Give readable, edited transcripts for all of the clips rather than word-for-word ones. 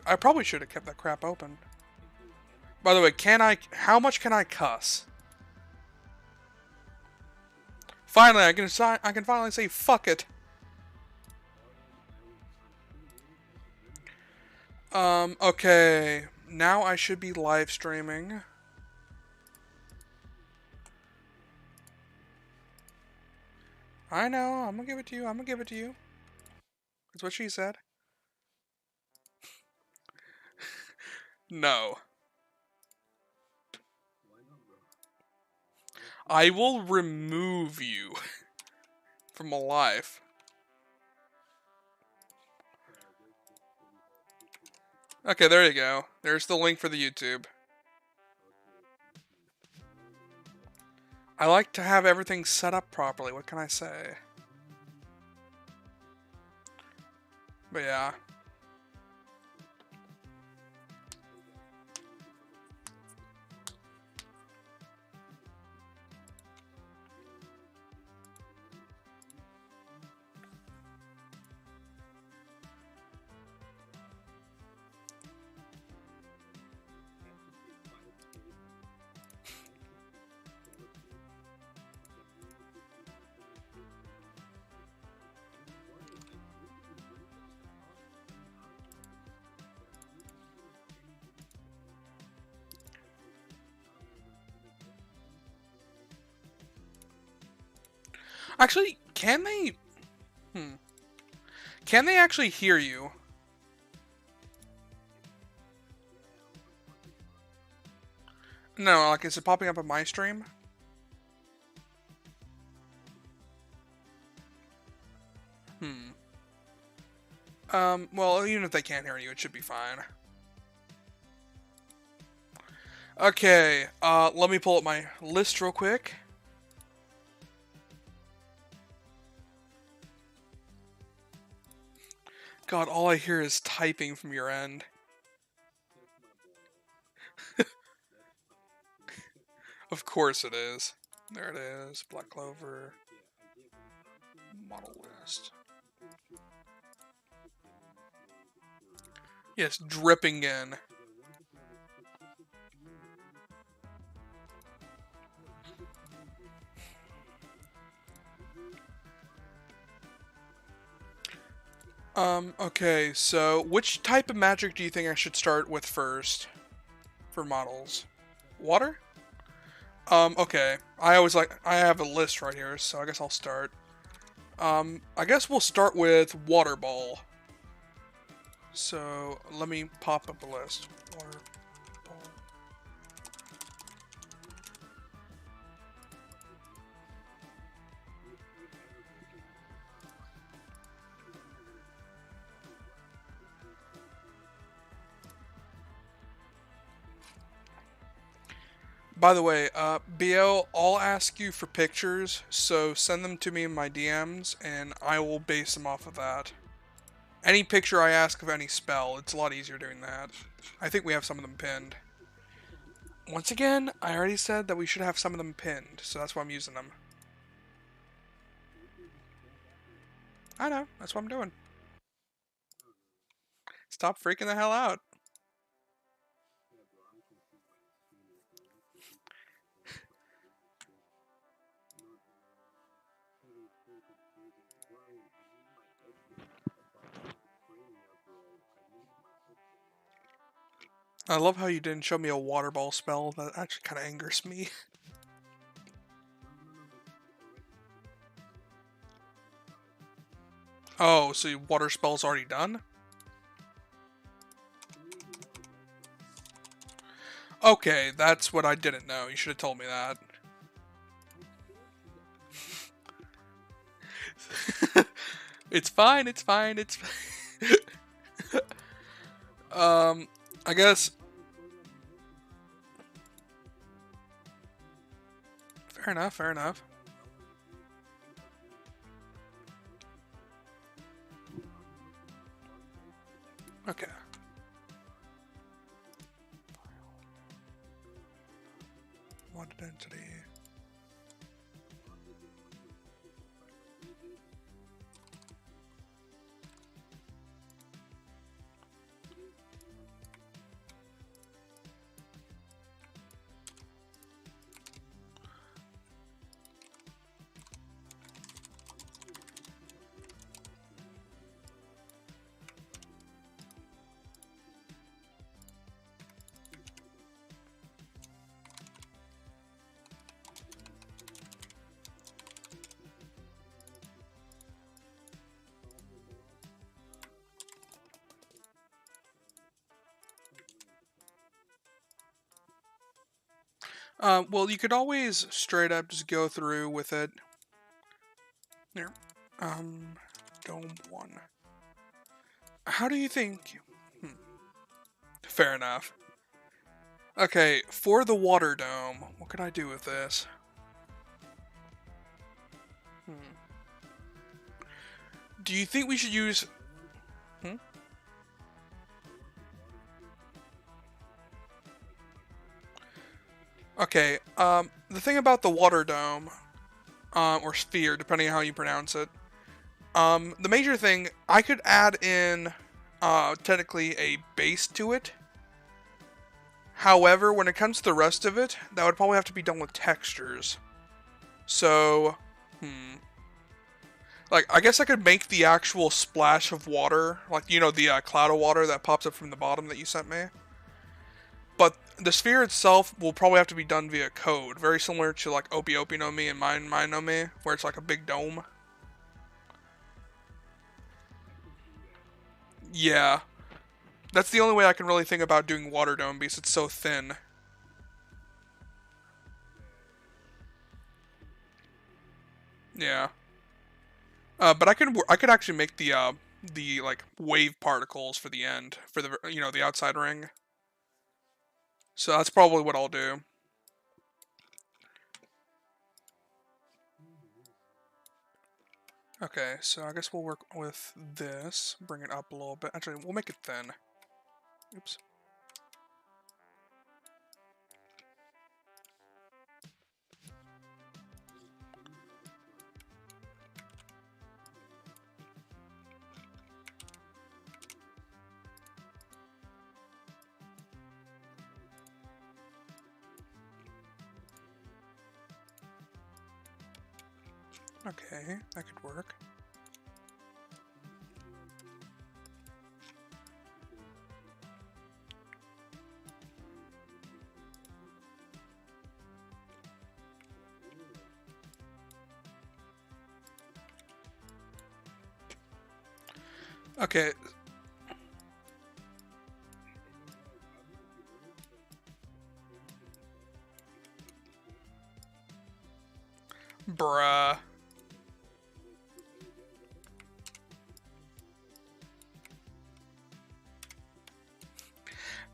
I probably should have kept that crap open. By the way, how much can I cuss? Finally, I can finally say fuck it. Okay. Now I should be live streaming. I know, I'm gonna give it to you, I'm gonna give it to you. That's what she said. No. I will remove you from my life. Okay, there you go. There's the link for the YouTube. I like to have everything set up properly, what can I say? But yeah. Actually, can they... Can they actually hear you? No, like, is it popping up on my stream? Well, even if they can't hear you, it should be fine. Okay, let me pull up my list real quick. God, all I hear is typing from your end. Of course it is. There it is. Black Clover. Model list. Yes, dripping in. Okay, so which type of magic do you think I should start with first for models? Water? Okay. I have a list right here, so I guess I'll start. I guess we'll start with Water Ball. So, let me pop up a list. Water Ball. By the way, BL, I'll ask you for pictures, so send them to me in my DMs, and I will base them off of that. Any picture I ask of any spell, it's a lot easier doing that. I think we have some of them pinned. Once again, I already said that we should have some of them pinned, so that's why I'm using them. I know, that's what I'm doing. Stop freaking the hell out. I love how you didn't show me a water ball spell. That actually kind of angers me. Oh, so your water spell's already done? Okay, that's what I didn't know. You should have told me that. It's fine, it's fine, it's fine. I guess... Fair enough, fair enough. Okay. Mod density. Well, you could always straight up just go through with it. There. Um, Dome 1. How do you think? Hmm. Fair enough. Okay, for the water dome, what can I do with this? Hmm. Do you think we should use... Hmm? Okay, the thing about the water dome, or sphere, depending on how you pronounce it, the major thing, I could add in, technically a base to it. However, when it comes to the rest of it, that would probably have to be done with textures. So, like, I guess I could make the actual splash of water, like, you know, the cloud of water that pops up from the bottom that you sent me. But the sphere itself will probably have to be done via code, very similar to, like, Opie Opie no Mi and Mine no Mi, where it's like a big dome. Yeah. That's the only way I can really think about doing water dome because it's so thin. Yeah. But I could actually make the like wave particles for the end for the the outside ring. So that's probably what I'll do. Okay, so I guess we'll work with this, bring it up a little bit. Actually, we'll make it thin. Oops. Okay, that could work. Okay. Bruh.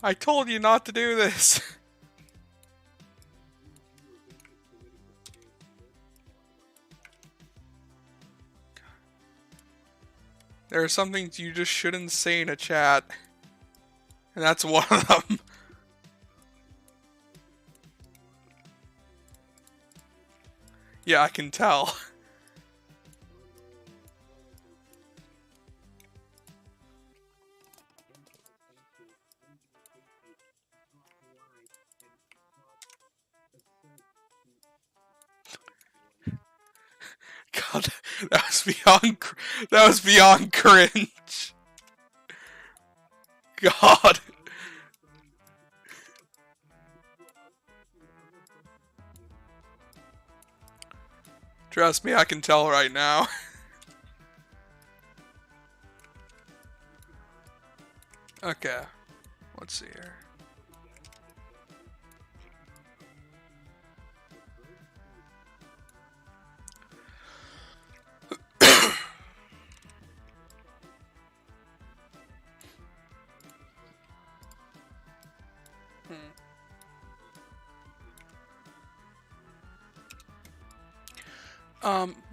I told you not to do this. There are some things you just shouldn't say in a chat. And that's one of them. Yeah, I can tell. God, that was beyond cringe. God. Trust me, I can tell right now. Okay, let's see here.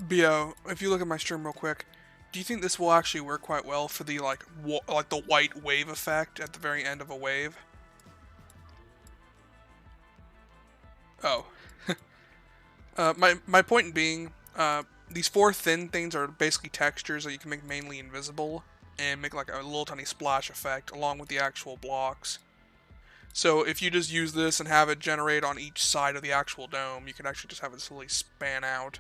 Bo, if you look at my stream real quick, do you think this will actually work quite well for the like the white wave effect at the very end of a wave? Oh, my point being, these four thin things are basically textures that you can make mainly invisible and make like a little tiny splash effect along with the actual blocks. So if you just use this and have it generate on each side of the actual dome, you can actually just have it slowly span out.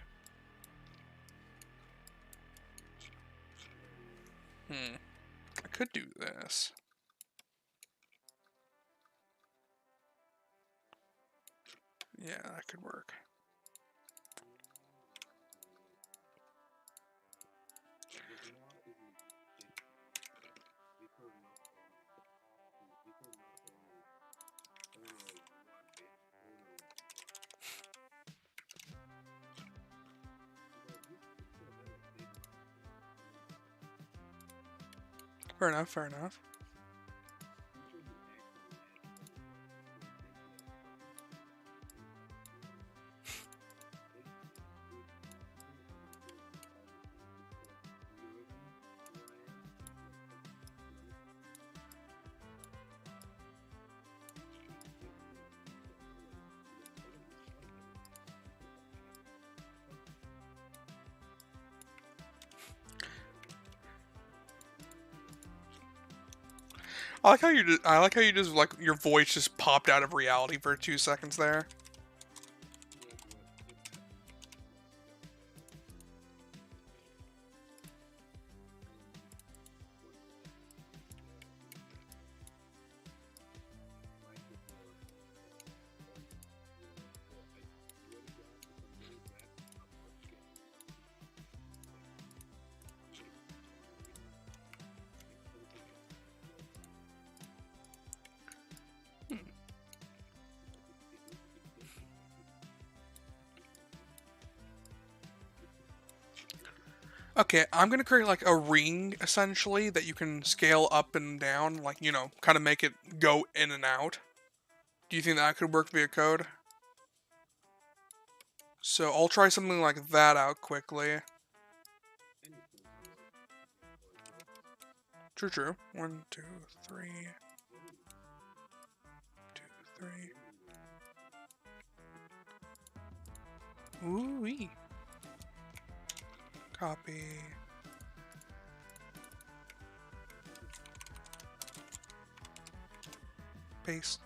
I could do this. Yeah, that could work. Fair enough, fair enough. I like how you just like your voice just popped out of reality for 2 seconds there. Okay, I'm gonna create like a ring essentially that you can scale up and down, like, you know, kind of make it go in and out. Do you think that could work via code? So I'll try something like that out quickly. True, true. 1, 2, 3. 2, 3. Ooh-wee. Copy. Paste.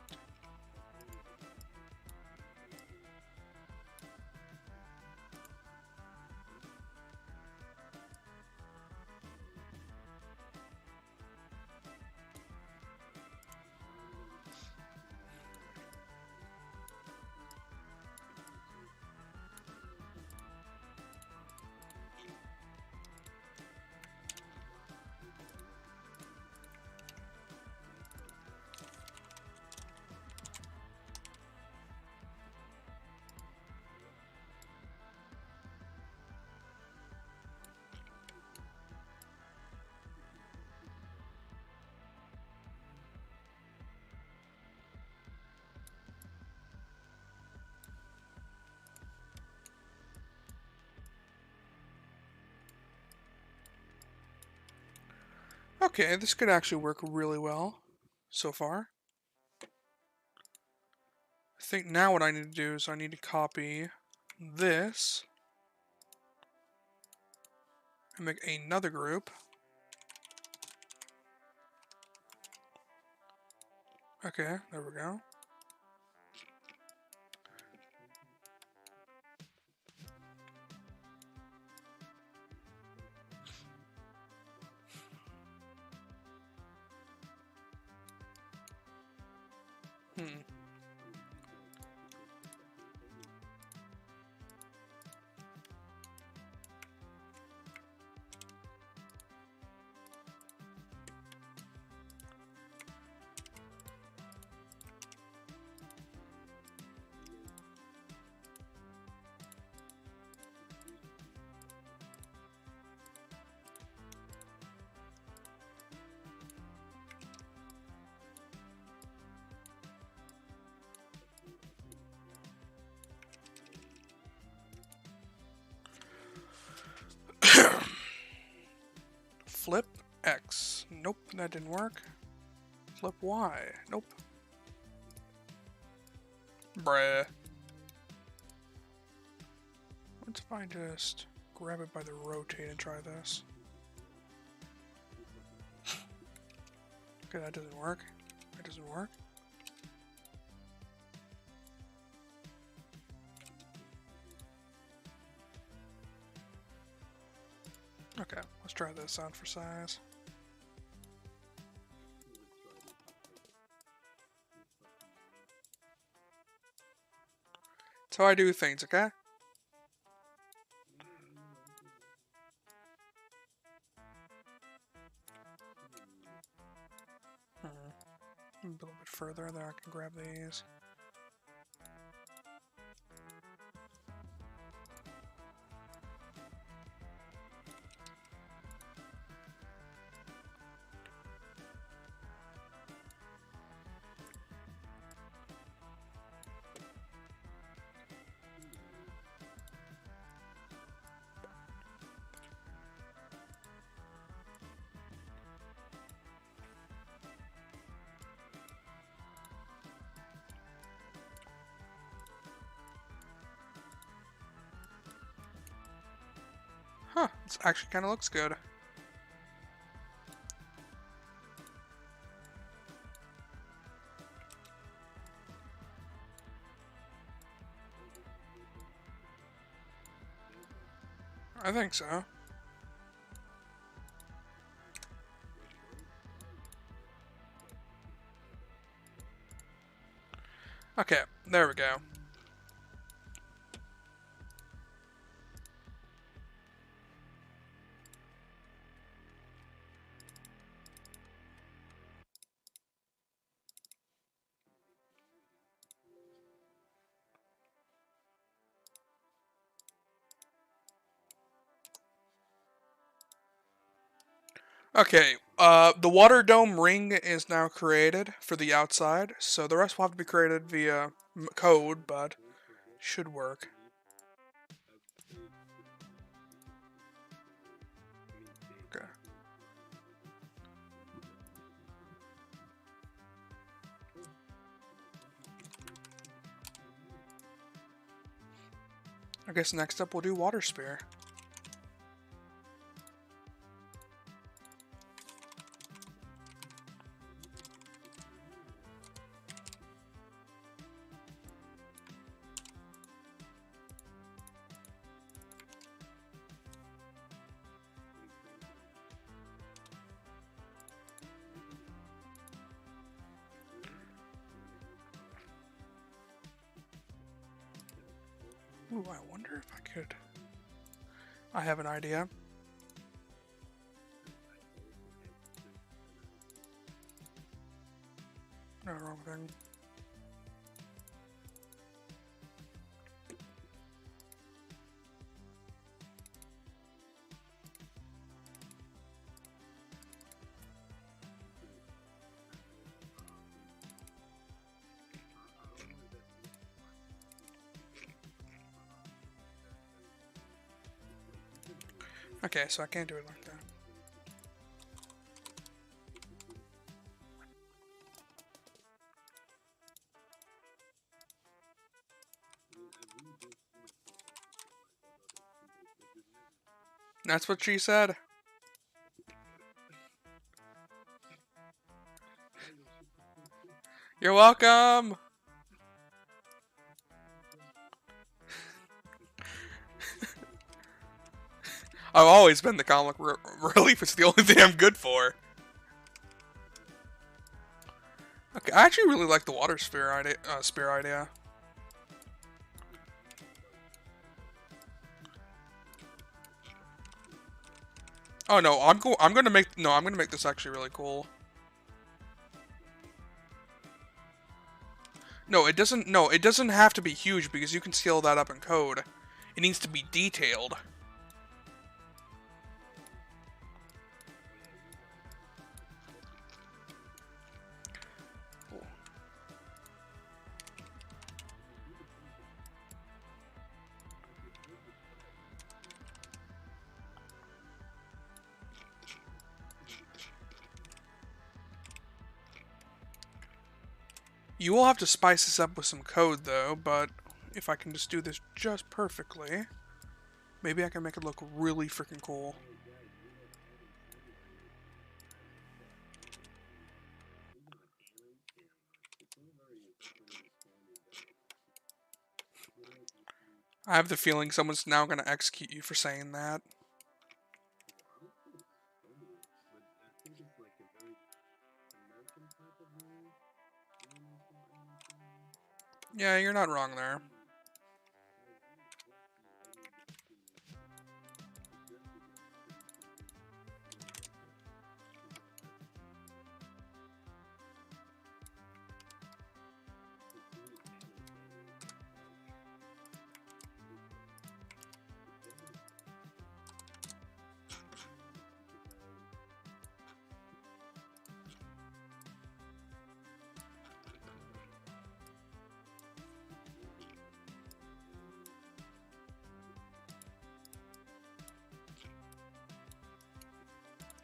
Okay, this could actually work really well so far. I think now what I need to do is I need to copy this and make another group. Okay, there we go. Hmm. Flip X. Nope, that didn't work. Flip Y. Nope. Bruh. What if I just grab it by the rotate and try this? Okay, that doesn't work. That doesn't work. Okay, let's try this on for size. That's how I do things, okay? A little bit further, there I can grab these. Huh, this actually kind of looks good. I think so. Okay, there we go. Okay, the water dome ring is now created for the outside, so the rest will have to be created via code, but should work. Okay. I guess next up we'll do water spear. Ooh, I wonder if I could... I have an idea. No, wrong thing. Okay, so I can't do it like that. That's what she said. You're welcome! I've always been the comic relief. It's the only thing I'm good for. Okay, I actually really like the water sphere idea. Spear idea. Oh no, I'm gonna make this actually really cool. No, it doesn't. No, it doesn't have to be huge because you can scale that up in code. It needs to be detailed. You will have to spice this up with some code, though, but if I can just do this just perfectly, maybe I can make it look really freaking cool. I have the feeling someone's now going to execute you for saying that. Yeah, you're not wrong there.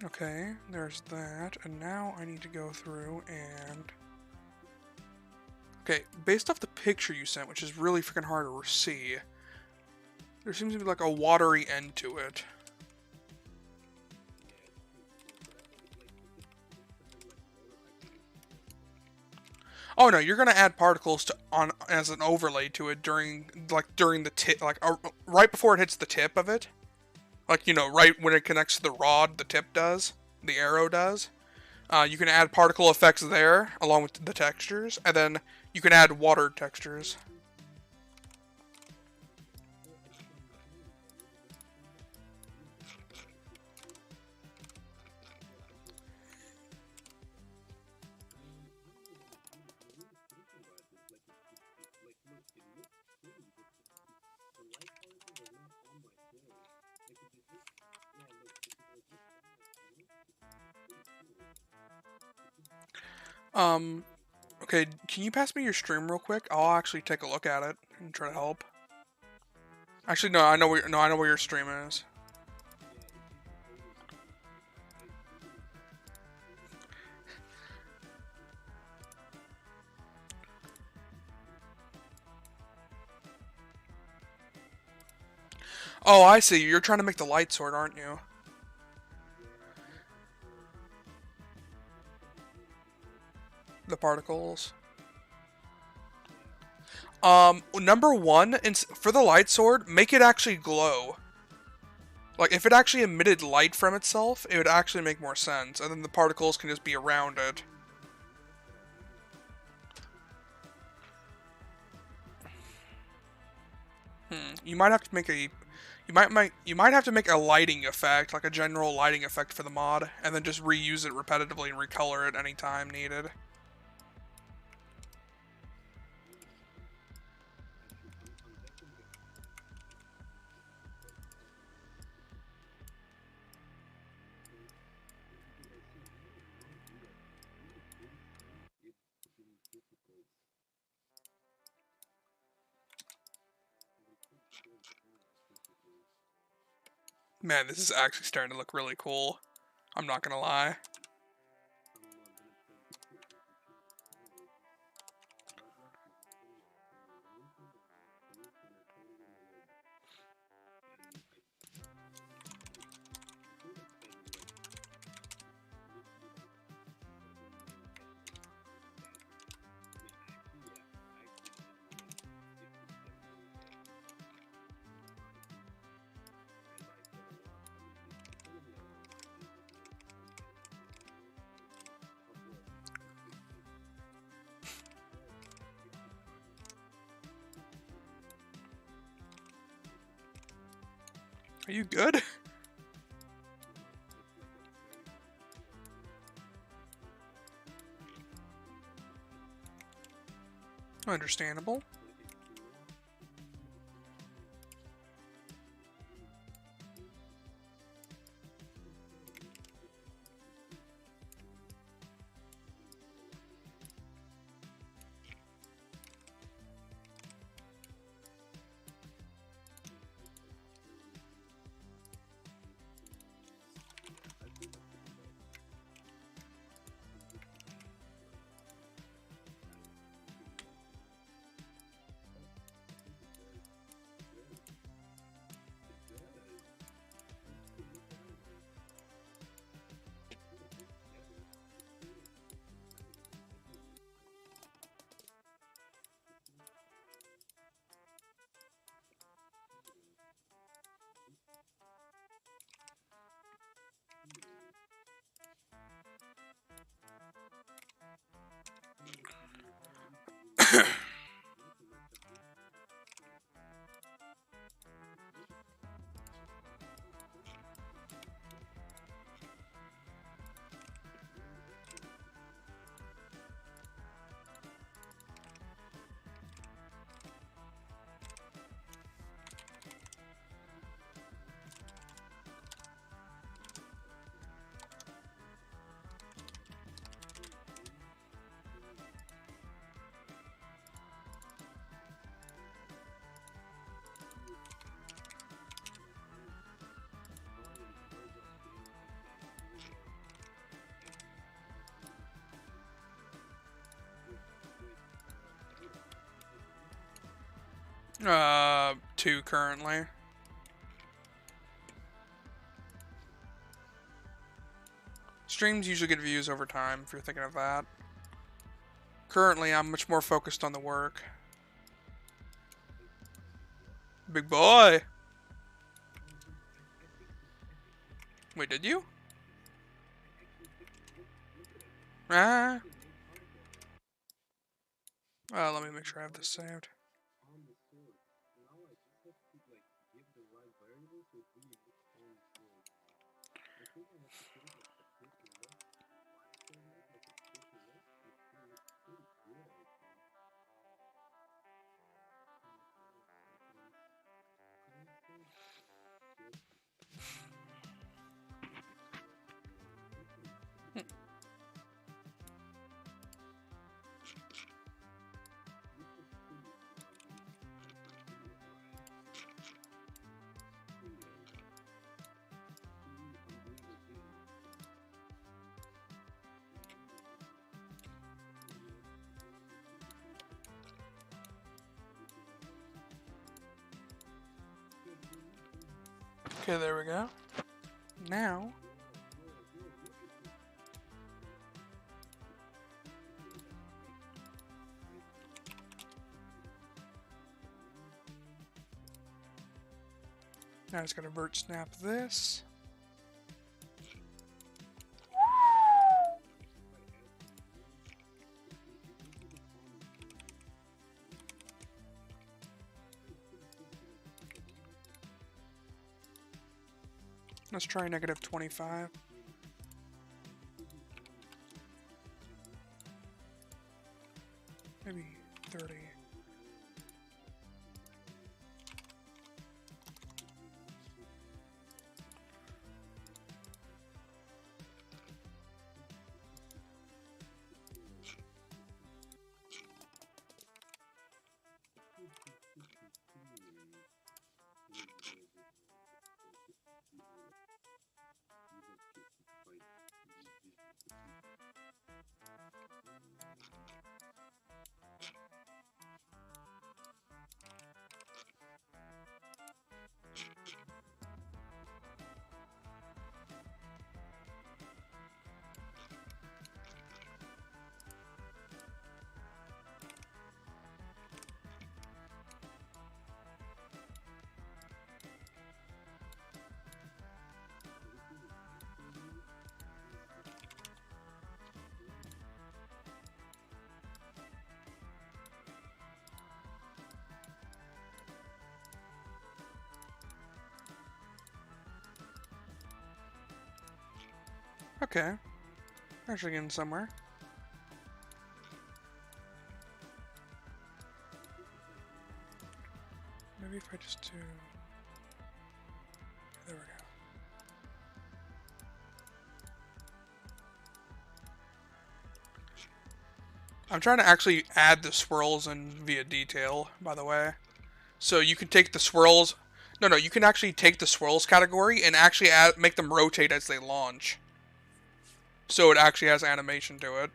Okay, there's that, and now I need to go through and... Okay, based off the picture you sent, which is really freaking hard to see, there seems to be like a watery end to it. Oh no, you're gonna add particles to on as an overlay to it during the tip, right before it hits the tip of it. Like, you know, right when it connects to the rod, the tip does, the arrow does. You can add particle effects there, along with the textures, and then you can add water textures. Um, okay, can you pass me your stream real quick? I'll actually take a look at it and try to help. Actually, no, I know where your stream is. Oh, I see. You're trying to make the light sword, aren't you? The particles. Number one, for the light sword, make it actually glow. Like, if it actually emitted light from itself, it would actually make more sense, and then the particles can just be around it. You might have to make a... You might have to make a lighting effect, like a general lighting effect for the mod, and then just reuse it repetitively and recolor it anytime needed. Man, this is actually starting to look really cool. I'm not gonna lie. Are you good? Understandable. Two currently. Streams usually get views over time, if you're thinking of that. Currently, I'm much more focused on the work. Big boy! Wait, did you? Ah. Let me make sure I have this saved. Okay, there we go. Now, I just gotta vert snap this. Let's try negative 25. Maybe 30. Okay. Actually getting somewhere. Maybe if I just do... There we go. I'm trying to actually add the swirls in via detail, by the way. So you can take the swirls... No, you can actually take the swirls category and actually make them rotate as they launch. So it actually has animation to it.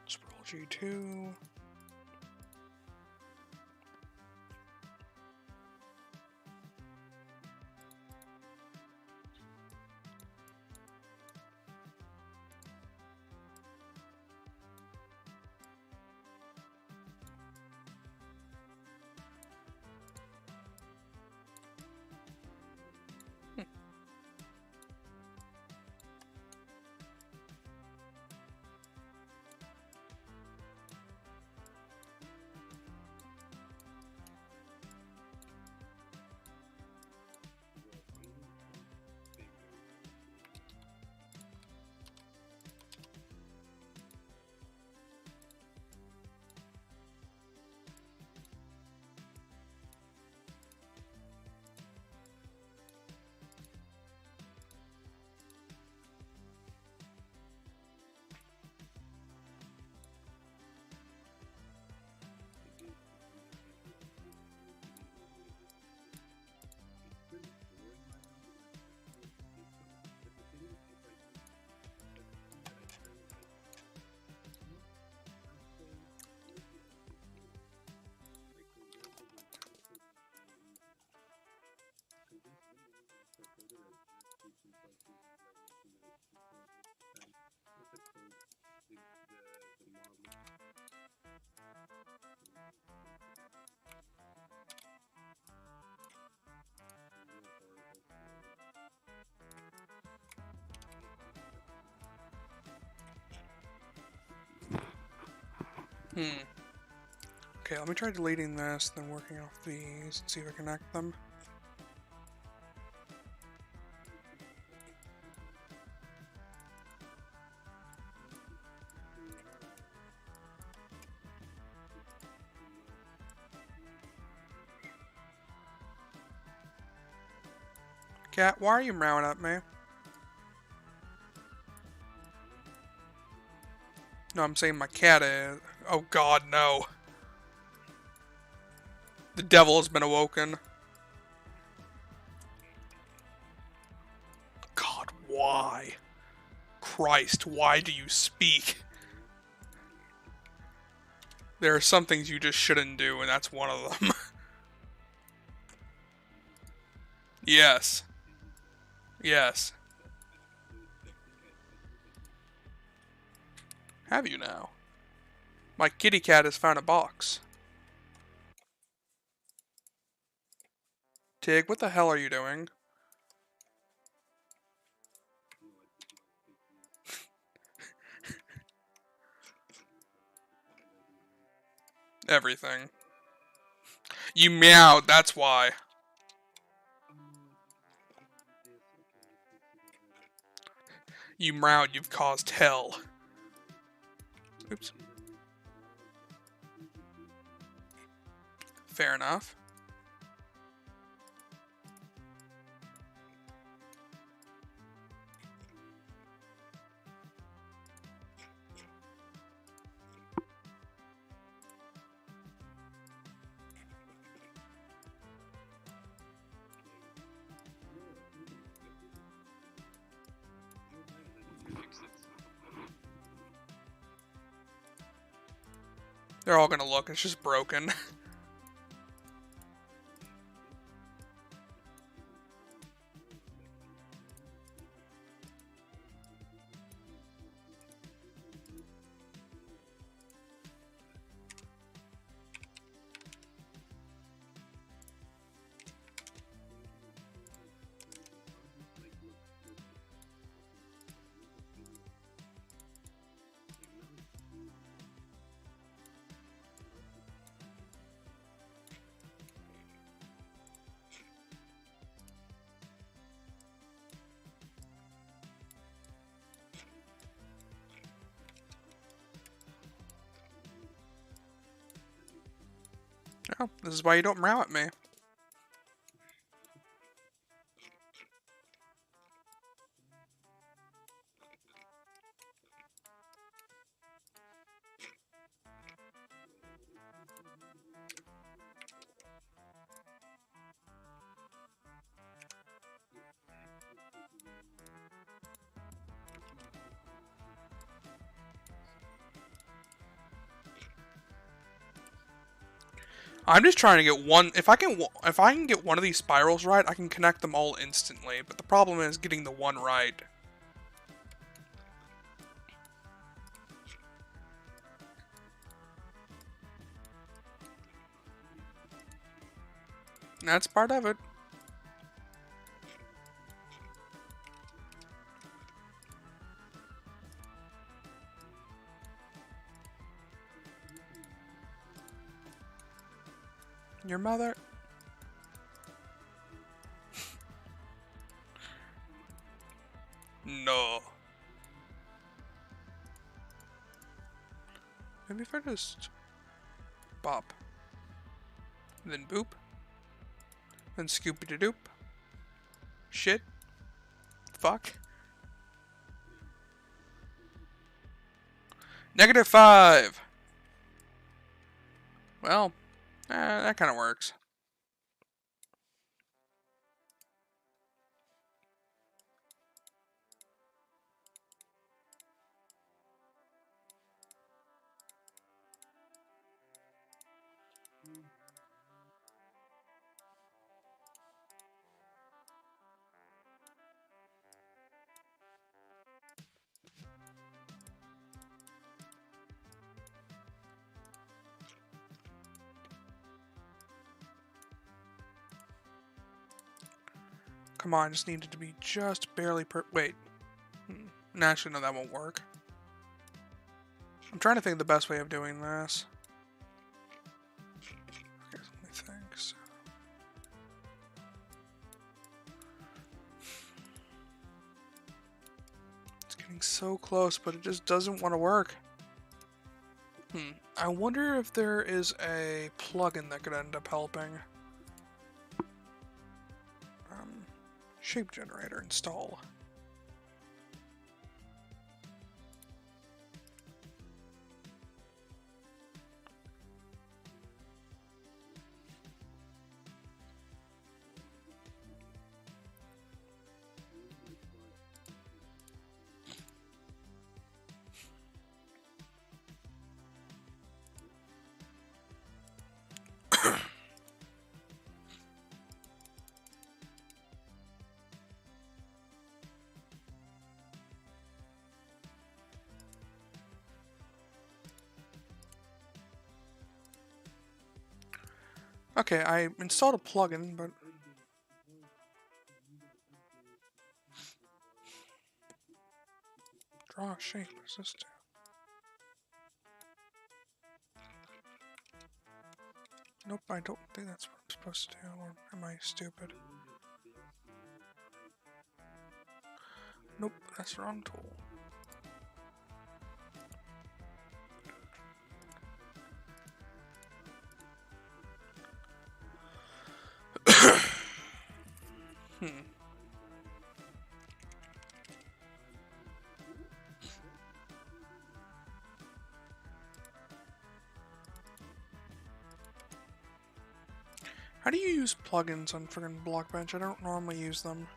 Swirl G2. Hmm. Okay, let me try deleting this, then working off these, and see if I can connect them. Cat, why are you meowing at me? No, I'm saying my cat is. Oh god, no. The devil has been awoken. God, why? Christ, why do you speak? There are some things you just shouldn't do, and that's one of them. Yes. Yes. Have you now? My kitty cat has found a box. Tig, what the hell are you doing? Everything. You meowed, that's why. You meowed, you've caused hell. Oops. Fair enough. They're all gonna look, it's just broken. Oh, this is why you don't meow at me. I'm just trying to get one. If I can get one of these spirals right, I can connect them all instantly. But the problem is getting the one right. That's part of it. Your mother. No. Maybe if I just bop, then boop, then scoopy doop. Shit. Fuck. -5. Well, that kind of works. Come on, I just needed to be just barely wait. Actually, no, that won't work. I'm trying to think of the best way of doing this. Okay, let me think. So. It's getting so close, but it just doesn't want to work. I wonder if there is a plugin that could end up helping. Shape generator install. Okay, I installed a plugin, but draw a shape. What does this do? Nope, I don't think that's what I'm supposed to do, or am I stupid? Nope, that's the wrong tool. How do you use plugins on friggin' Blockbench? I don't normally use them.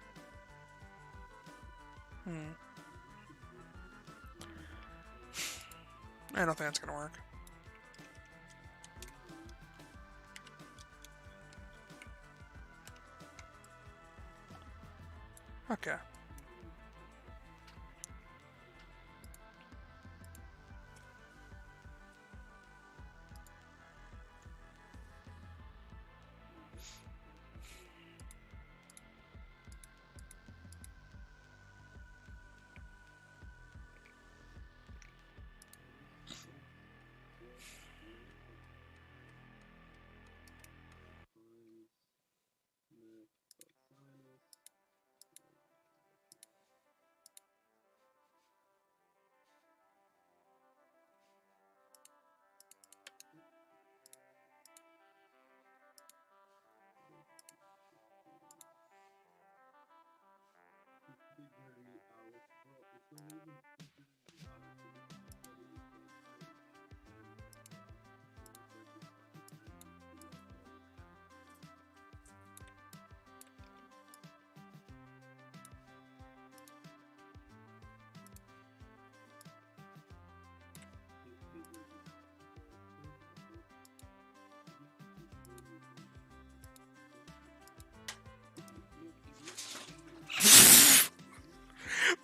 I don't think that's gonna work. Okay.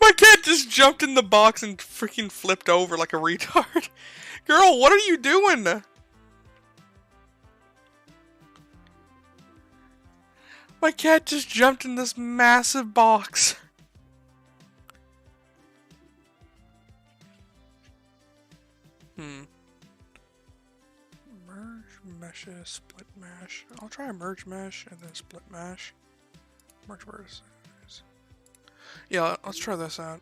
My cat just jumped in the box and freaking flipped over like a retard. Girl, what are you doing? My cat just jumped in this massive box. Merge meshes, split mesh. I'll try a merge mesh and then split mesh. Merge vertices. Yeah, let's try this out.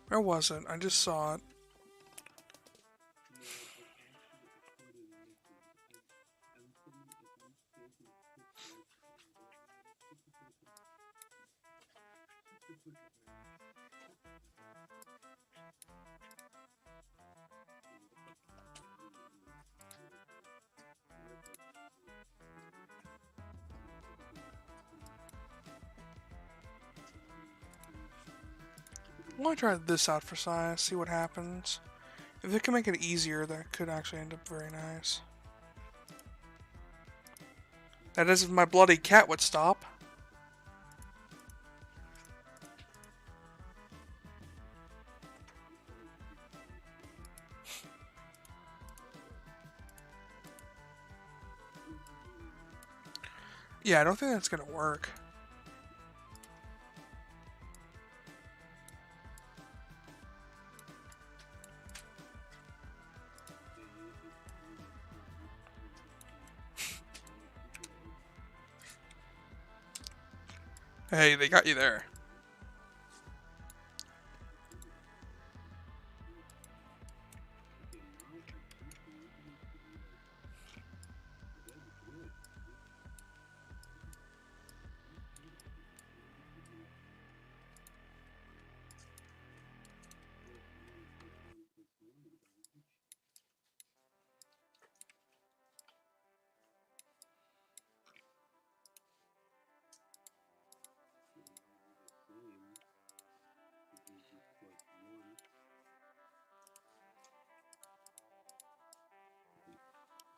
Where was it? I just saw it. I want to try this out for size, see what happens. If it can make it easier, that could actually end up very nice. That is if my bloody cat would stop. Yeah, I don't think that's gonna work. Hey, they got you there.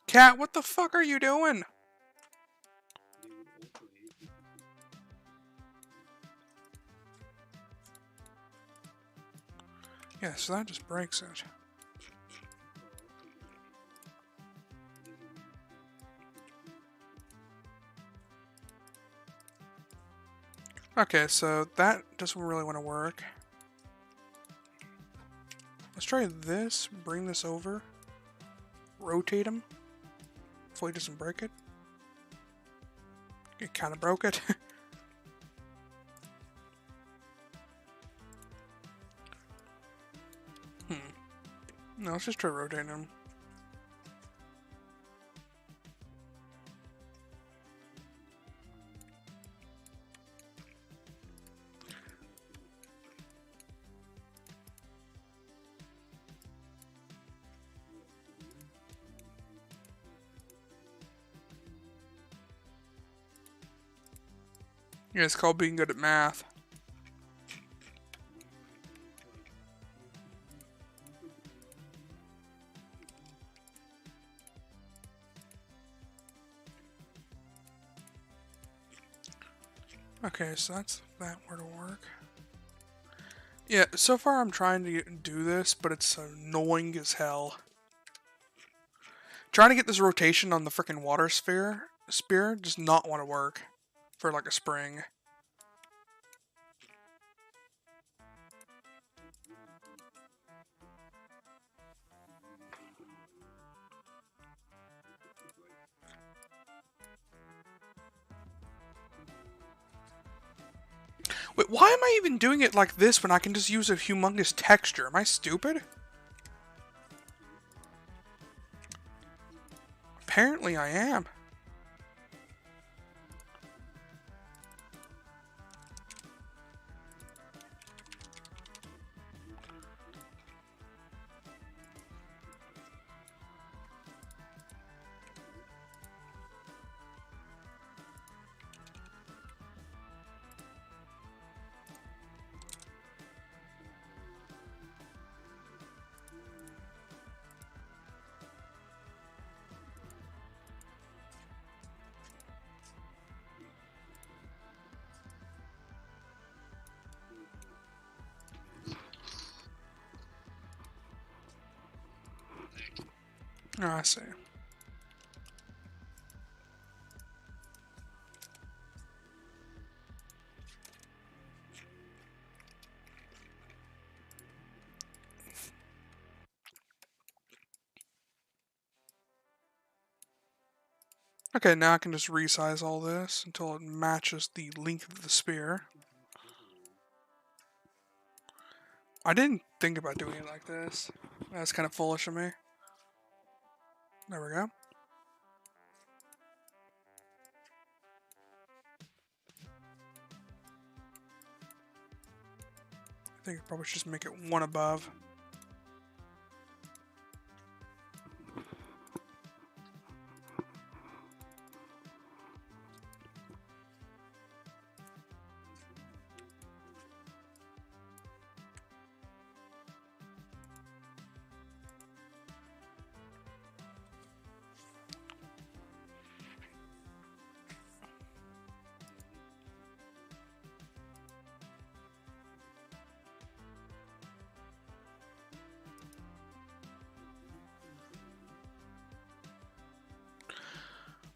Cat, what the fuck are you doing? Yeah, so that just breaks it. Okay, so that doesn't really want to work. Let's try this, bring this over, rotate him. Hopefully he doesn't break it. It kind of broke it. No, let's just try rotating him. Yeah, it's called being good at math. Okay, so that's that were to work. Yeah, so far I'm trying to do this, but it's annoying as hell. Trying to get this rotation on the freaking water spear does not want to work for like a spring. Wait, why am I even doing it like this when I can just use a humongous texture? Am I stupid? Apparently I am. Oh, I see. Okay, now I can just resize all this until it matches the length of the spear. I didn't think about doing it like this. That's kind of foolish of me. There we go. I think I probably should just make it one above.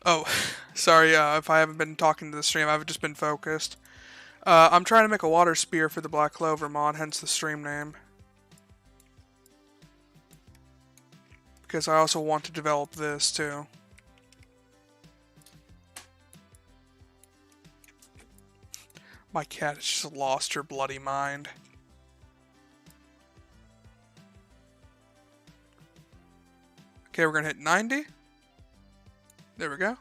Oh, Sorry if I haven't been talking to the stream. I've just been focused. I'm trying to make a water spear for the Black Clover mod, hence the stream name. Because I also want to develop this too. My cat has just lost her bloody mind. Okay, we're gonna hit 90. There we go.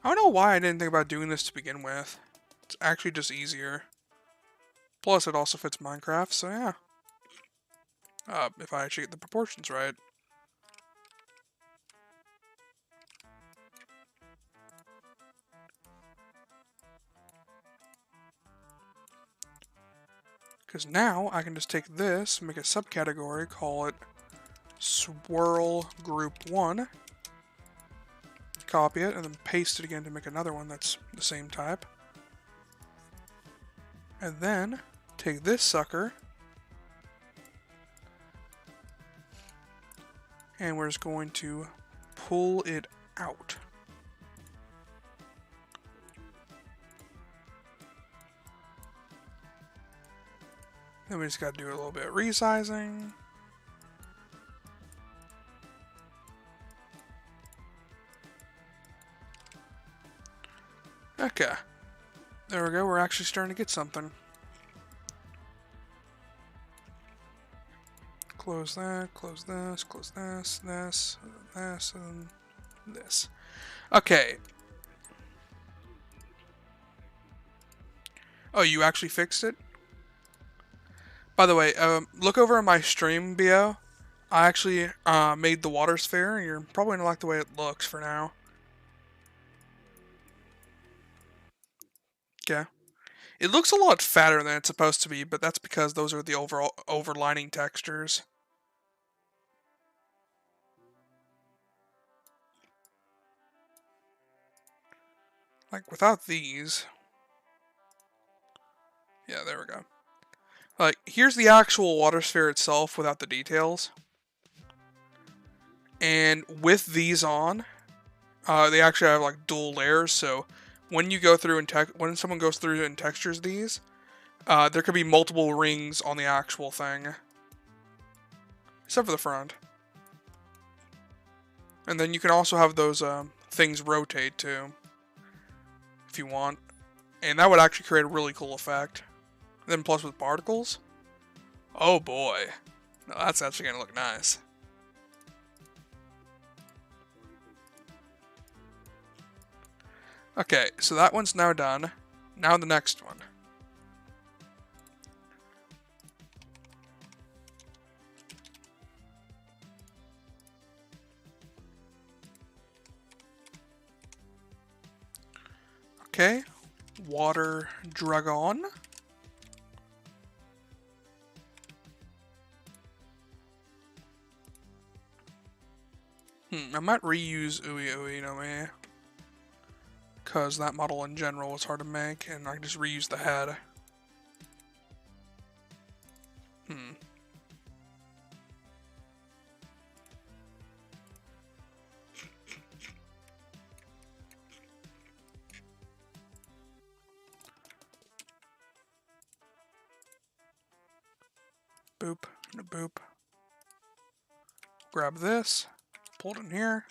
I don't know why I didn't think about doing this to begin with. It's actually just easier. Plus, it also fits Minecraft, so yeah. If I actually get the proportions right. Because now I can just take this, make a subcategory, call it Swirl Group 1. Copy it, and then paste it again to make another one that's the same type. And then take this sucker, and we're just going to pull it out. Then we just got to do a little bit of resizing. Okay. There we go, we're actually starting to get something. Close that, close this, this, and this. Okay. Oh, you actually fixed it? By the way, look over on my stream, BO. I actually made the water sphere, and you're probably going to like the way it looks for now. Okay. It looks a lot fatter than it's supposed to be, but that's because those are the overall overlining textures. Like, without these... Yeah, there we go. Like, here's the actual water sphere itself without the details. And with these on, they actually have, like, dual layers, so when you go through and when someone goes through and textures these, there could be multiple rings on the actual thing. Except for the front. And then you can also have those things rotate too, if you want. And that would actually create a really cool effect. And then plus with particles, oh boy, no, that's actually going to look nice. Okay, so that one's now done. Now the next one. Okay, water dragon. I might reuse Ui Ui no me. Because that model in general was hard to make, and I can just reuse the head. Boop, and a boop. Grab this, pull it in here.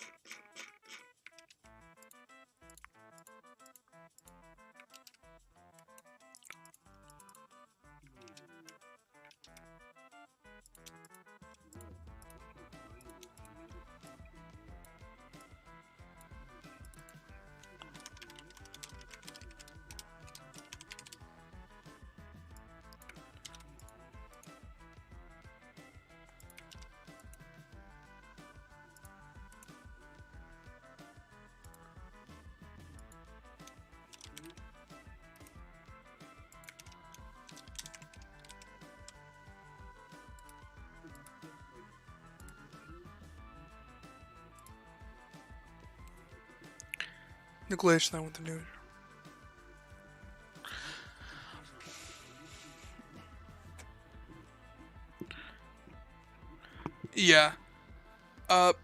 The glitch then with the new. Yeah. Uh,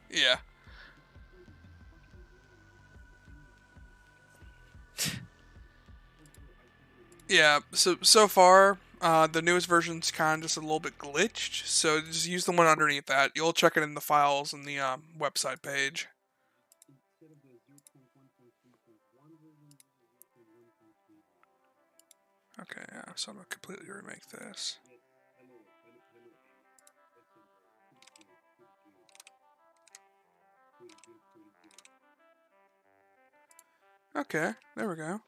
yeah. Yeah, so far, the newest version's kind of just a little bit glitched, so just use the one underneath that. You'll check it in the files in the website page. Okay, yeah, so I'm gonna completely remake this. Okay, there we go.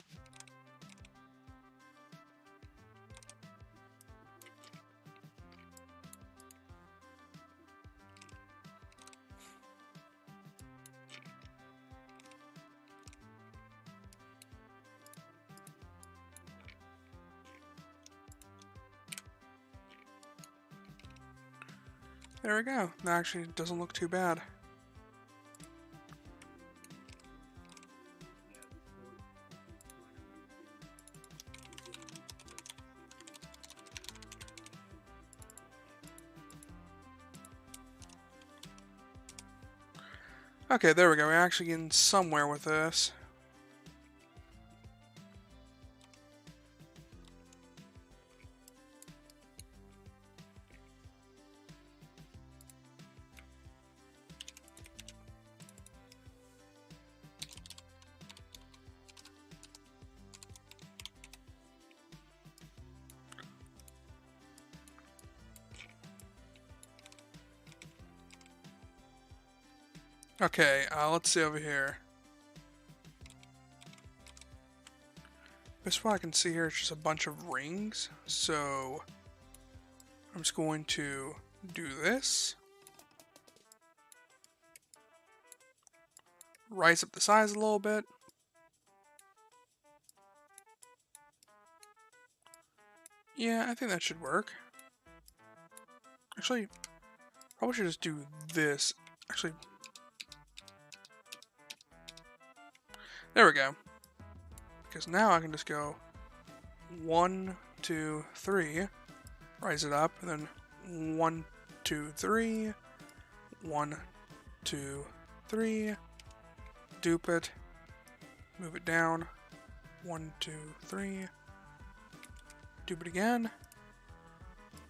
There we go. That actually doesn't look too bad. Okay, there we go. We're actually getting somewhere with this. Okay, let's see over here. Best what I can see here is just a bunch of rings, so I'm just going to do this. Rise up the size a little bit. Yeah, I think that should work. Actually, probably should just do this. Actually, there we go. Because now I can just go 1, 2, 3, rise it up, and then 1, 2, 3, 1, 2, 3, dupe it, move it down, 1, 2, 3, dupe it again,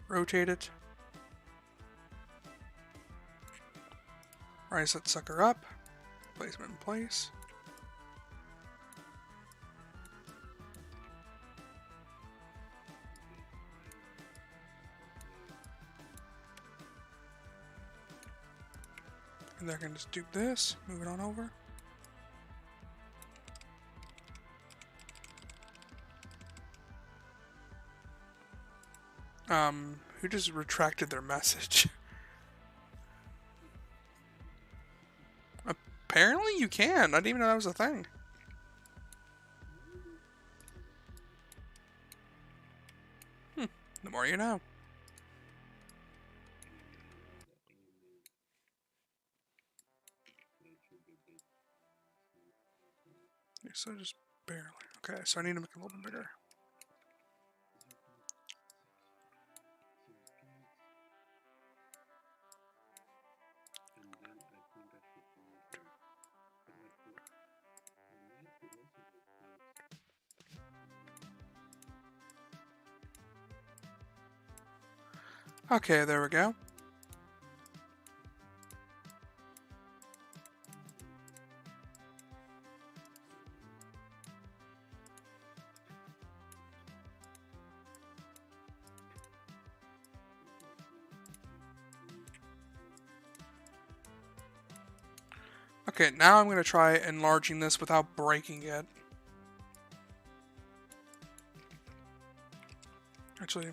rotate it, rise that sucker up, placement in place. And then I can just dupe this, move it on over. Who just retracted their message? Apparently you can. I didn't even know that was a thing. The more you know. So just barely. Okay, so I need to make it a little bit bigger. Okay, there we go. Okay, now I'm going to try enlarging this without breaking it. Actually,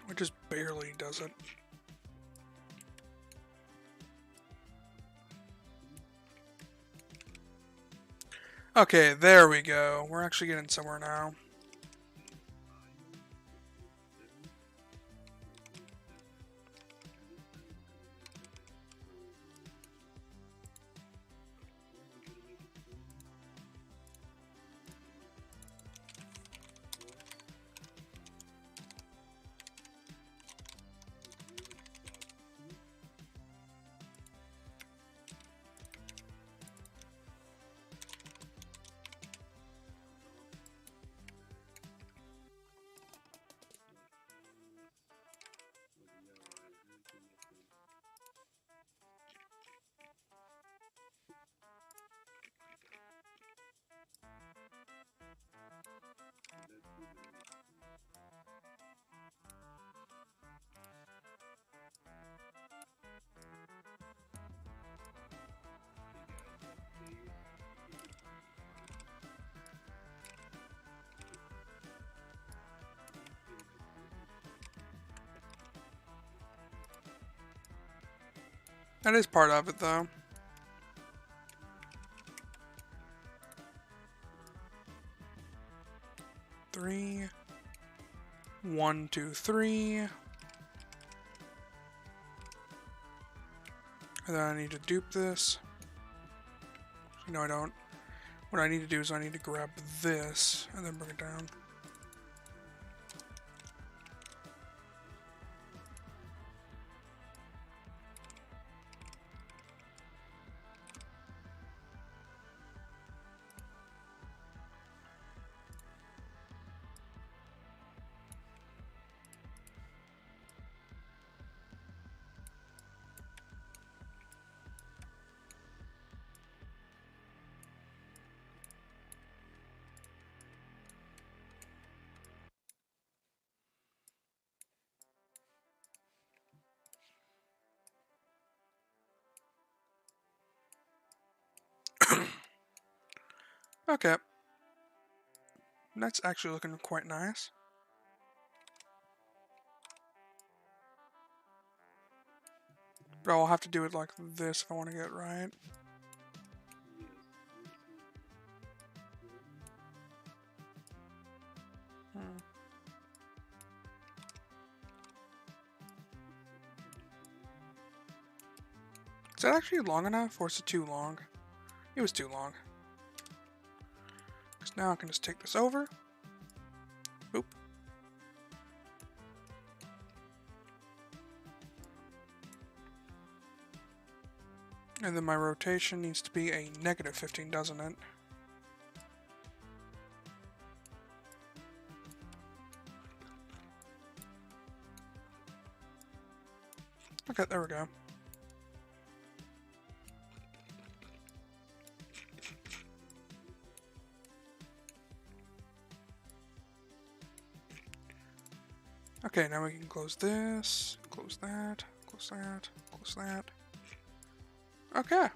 it just barely does it. Okay, there we go. We're actually getting somewhere now. That is part of it, though. Three. 1, 2, 3. And then I need to dupe this. No, I don't. What I need to do is I need to grab this and then bring it down. Okay. That's actually looking quite nice. But I'll have to do it like this if I want to get it right. Is that actually long enough, or is it too long? It was too long. Because now I can just take this over. Boop. And then my rotation needs to be a -15, doesn't it? Okay, there we go. Okay, now we can close this, close that, close that, close that. Okay.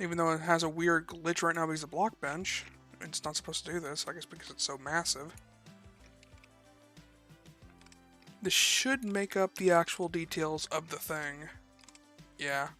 Even though it has a weird glitch right now because of block bench, it's not supposed to do this, I guess because it's so massive. This should make up the actual details of the thing. Yeah.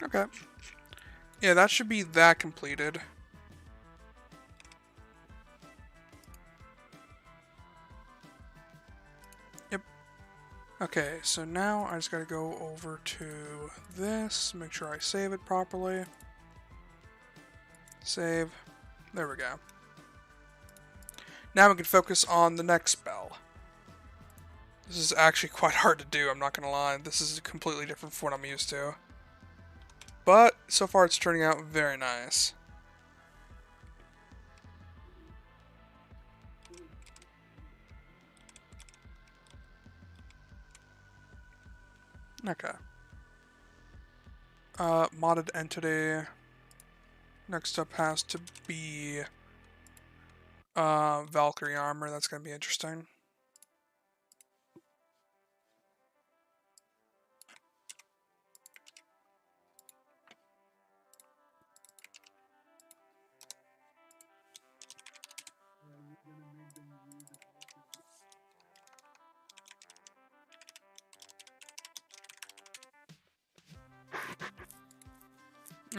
Okay. Yeah, that should be that completed. Yep. Okay, so now I just gotta go over to this, make sure I save it properly. Save. There we go. Now we can focus on the next spell. This is actually quite hard to do, I'm not gonna lie. This is completely different from what I'm used to. But, so far it's turning out very nice. Okay. Modded entity. Next up has to be Valkyrie armor. That's gonna be interesting.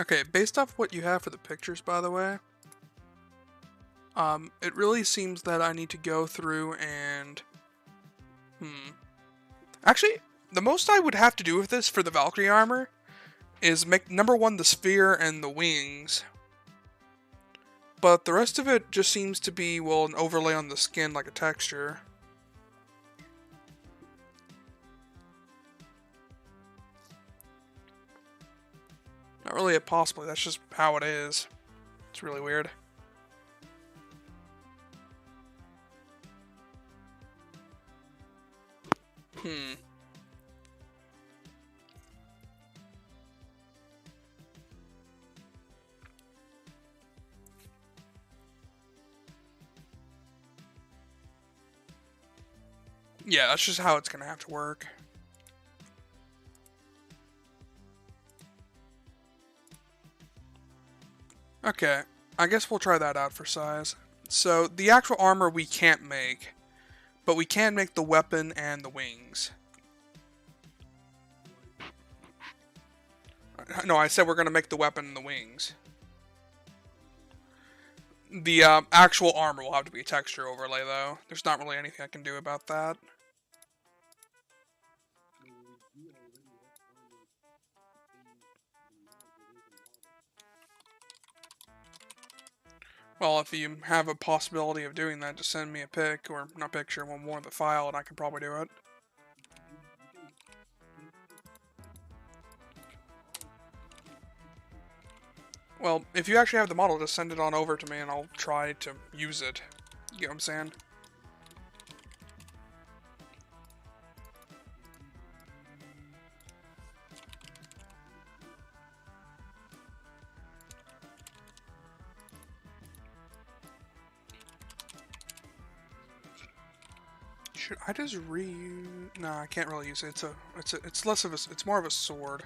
Okay, based off what you have for the pictures, by the way, it really seems that I need to go through and... Actually, the most I would have to do with this for the Valkyrie armor is make, number one, the sphere and the wings. But the rest of it just seems to be, well, an overlay on the skin like a texture. Not really a possibly, that's just how it is. It's really weird. Yeah, that's just how it's gonna have to work. Okay, I guess we'll try that out for size. So, the actual armor we can't make, but we can make the weapon and the wings. No, I said we're gonna make the weapon and the wings. The actual armor will have to be a texture overlay, though. There's not really anything I can do about that. Well, if you have a possibility of doing that, just send me a pic, or not picture, one more of the file, and I can probably do it. Well, if you actually have the model, just send it on over to me, and I'll try to use it. You get what I'm saying? Should I just reuse? Nah, I can't really use it. It's less of a, it's more of a sword.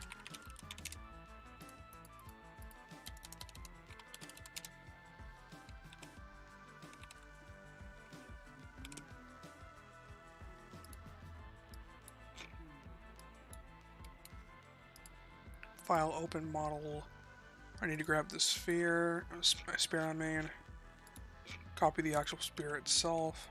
File open model. I need to grab the sphere. My spear on main. Copy the actual spear itself.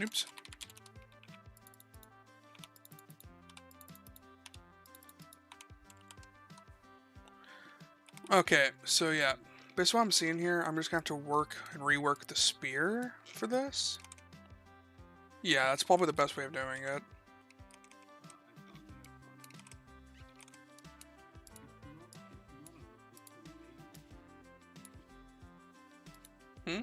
Oops. Okay, so yeah. Based on what I'm seeing here, I'm just gonna have to work and rework the spear for this. Yeah, that's probably the best way of doing it. Hmm?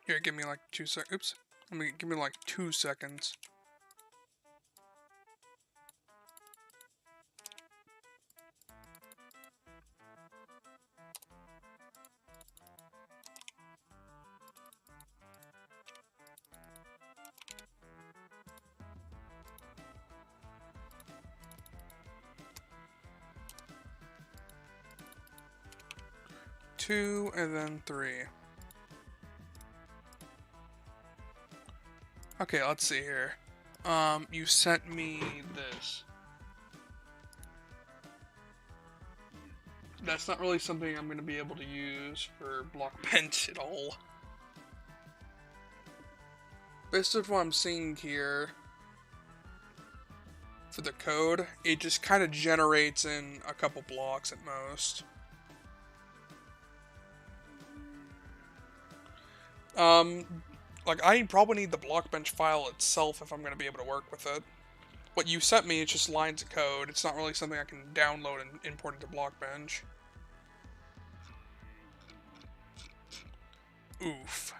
Here, give me like 2 sec. Oops. Give me like 2 seconds. Two and then 3. Okay, let's see here. You sent me this. That's not really something I'm going to be able to use for block bench at all. Based on what I'm seeing here, for the code. It just kind of generates in a couple blocks at most. Like, I probably need the blockbench file itself if I'm going to be able to work with it. What you sent me is just lines of code. It's not really something I can download and import into blockbench. Oof.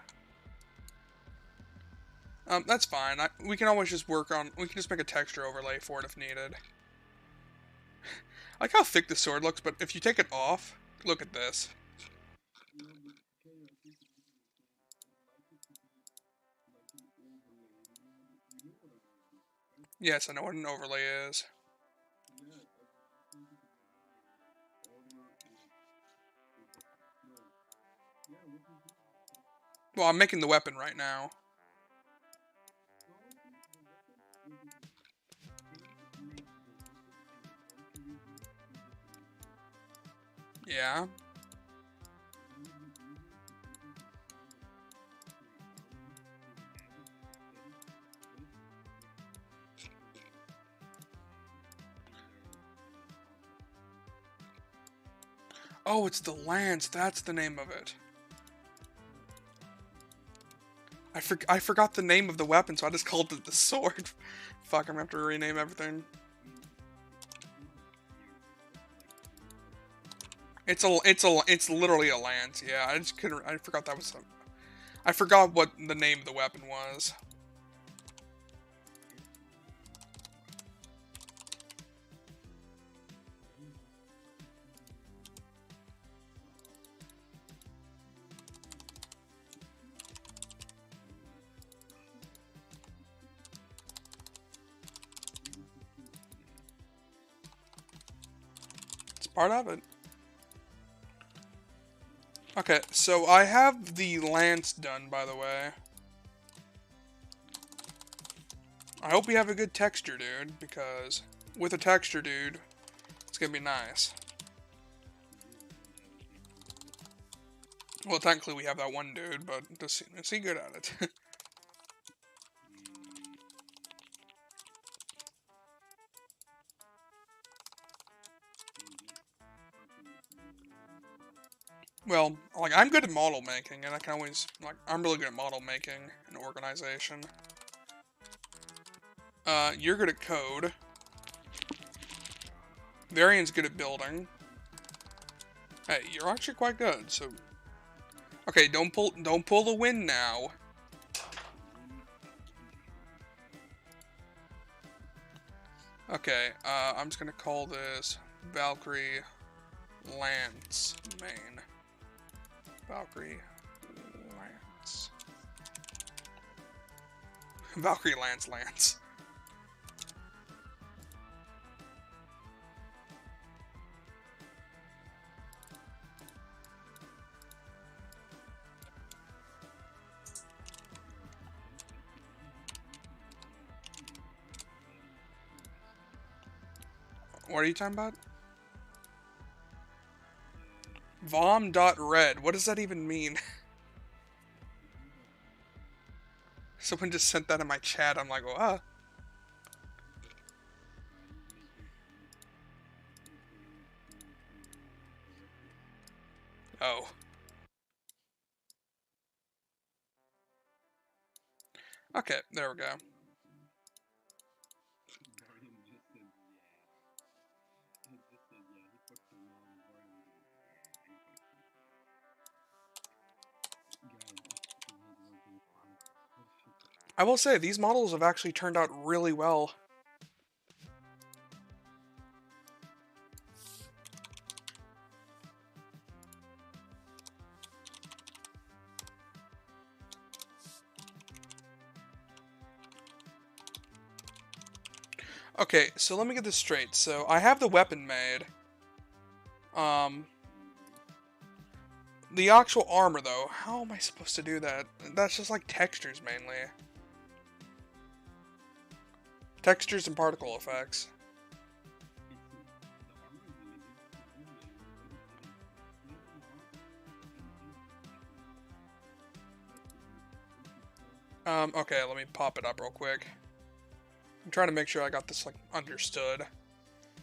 That's fine. We can always just work on... We can just make a texture overlay for it if needed. I like how thick the sword looks, but if you take it off, look at this. Yes, I know what an overlay is. Well, I'm making the weapon right now. Yeah. Oh, it's the lance. That's the name of it. I forgot the name of the weapon, so I just called it the sword. Fuck, I'm gonna have to rename everything. It's literally a lance. Yeah, I just couldn't. I forgot that was. I forgot what the name of the weapon was. It's part of it. Okay, so I have the lance done, by the way. I hope you have a good texture, dude, because with a texture, dude, it's gonna be nice. Well, technically we have that one dude, but is he good at it? Well, like, I'm good at model making, and I can always, like, I'm really good at model making and organization. You're good at code. Varian's good at building. Hey, you're actually quite good, so... Okay, don't pull the win now. Okay, I'm just gonna call this Valkyrie Lance main. Valkyrie Lance. Valkyrie Lance. What are you talking about? Vom.red. What does that even mean? Someone just sent that in my chat. I'm like, what? Oh. Okay, there we go. I will say, these models have actually turned out really well. Okay, so let me get this straight. So, I have the weapon made. The actual armor, though, how am I supposed to do that? That's just like textures, mainly. Textures and particle effects. Okay, let me pop it up real quick. I'm trying to make sure I got this, like, understood.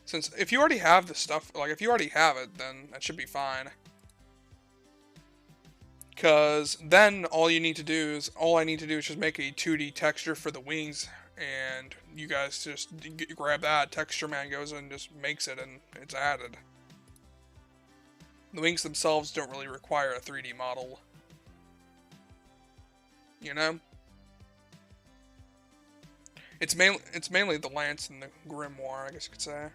Since, if you already have the stuff, like, if you already have it, then that should be fine. Because then all I need to do is just make a 2D texture for the wings, and you guys just grab that, Texture Man goes and just makes it, and it's added. The wings themselves don't really require a 3D model. You know? It's mainly the lance and the grimoire, I guess you could say.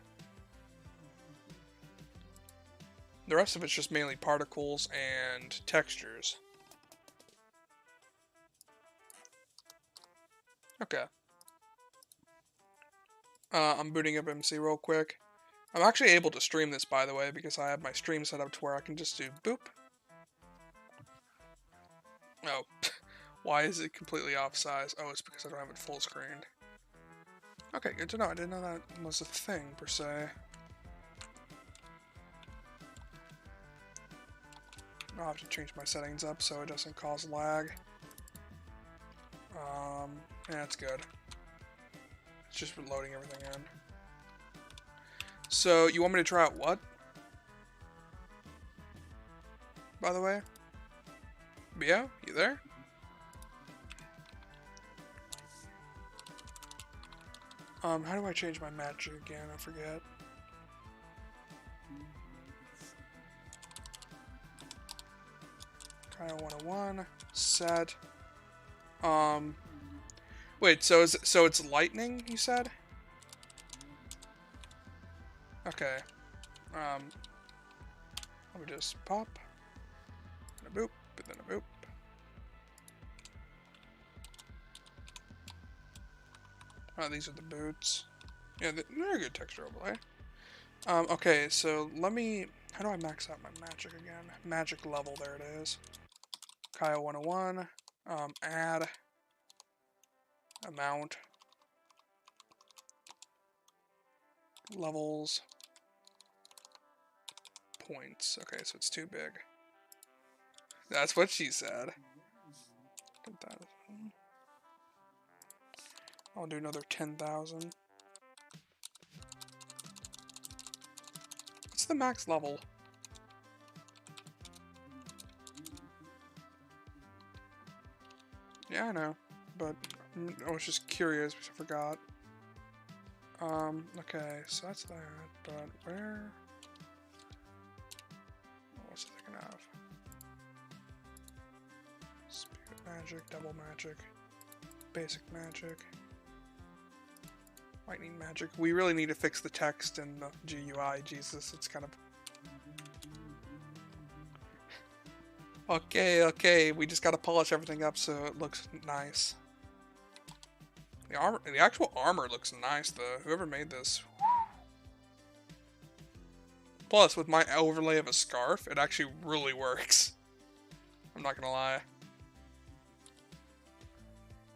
The rest of it's just mainly particles and textures. Okay. I'm booting up MC real quick. I'm actually able to stream this, by the way, because I have my stream set up to where I can just do boop. Oh. Why is it completely off size? Oh, it's because I don't have it full screened. Okay, good to know. I didn't know that was a thing, per se. I'll have to change my settings up so it doesn't cause lag. Yeah, it's good. It's just loading everything in. So, you want me to try out what? By the way? Bio, you there? How do I change my magic again? I forget. Kyle 101, set. Wait, so it's lightning, you said? Okay. Let me just pop. And a boop, and then a boop. Oh, these are the boots. Yeah, they're a good texture overlay. Okay, so let me... How do I max out my magic again? Magic level, there it is. Kyle 101. Add. Amount. Levels. Points. Okay, so it's too big. That's what she said. 10,000. I'll do another 10,000. What's the max level? Yeah, I know, but I was just curious because I forgot. Okay, so that's that, but where? What was I thinking of? Spirit magic, double magic, basic magic, lightning magic. We really need to fix the text in the GUI. Jesus, it's kind of... Okay, we just gotta polish everything up so it looks nice. The actual armor looks nice though. Whoever made this. Plus, with my overlay of a scarf, it actually really works. I'm not gonna lie.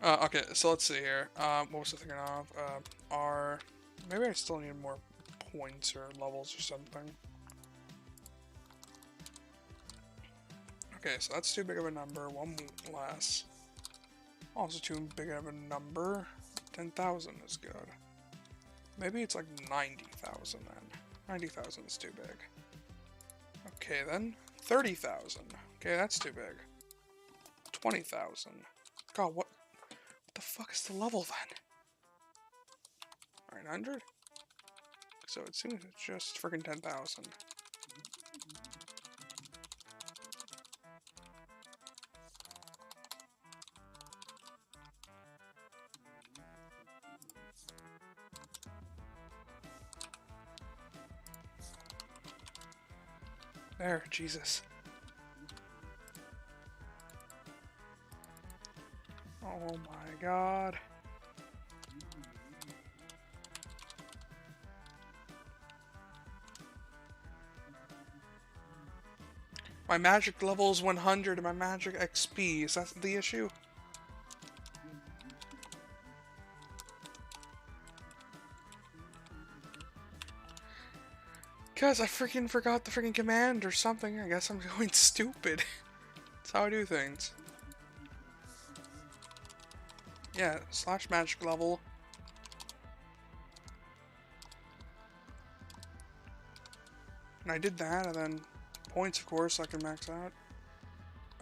Okay, so let's see here. What was I thinking of? Maybe I still need more points or levels or something. Okay, so that's too big of a number. One less. Also too big of a number. 10,000 is good. Maybe it's like 90,000 then. 90,000 is too big. Okay then. 30,000. Okay, that's too big. 20,000. God, what the fuck is the level then? 900? So it seems it's just freaking 10,000. There, Jesus. Oh my god. My magic level is 100 and my magic XP. Is that the issue? Guys, I freaking forgot the freaking command or something. I guess I'm going stupid. That's how I do things. Yeah, slash magic level. And I did that, and then points, of course, I can max out.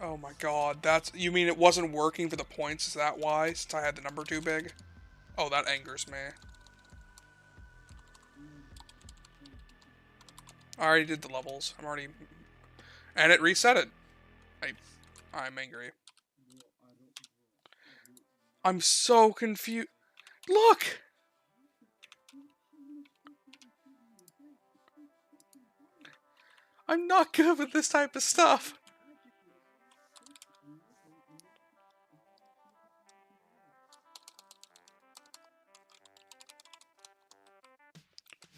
Oh my god, that's... You mean it wasn't working for the points? Is that why? Since I had the number too big? Oh, that angers me. I already did the levels. I'm already... And it reset it. I'm angry. I'm so confused. Look! I'm not good with this type of stuff.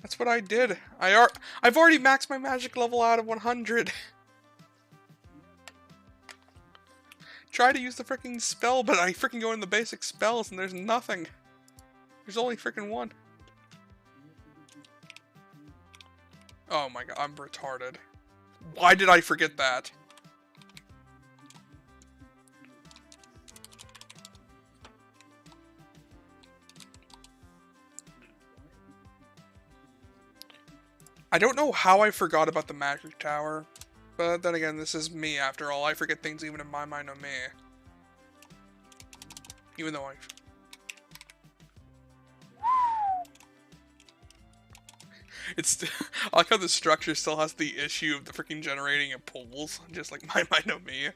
That's what I did. I've already maxed my magic level out of 100. Try to use the freaking spell, but I freaking go in the basic spells and there's nothing. There's only freaking one. Oh my god, I'm retarded. Why did I forget that? I don't know how I forgot about the magic tower. But then again, this is me after all. I forget things even in my mind on me. Even though It's... I like how the structure still has the issue of the freaking generating of pools. Just like my mind on me.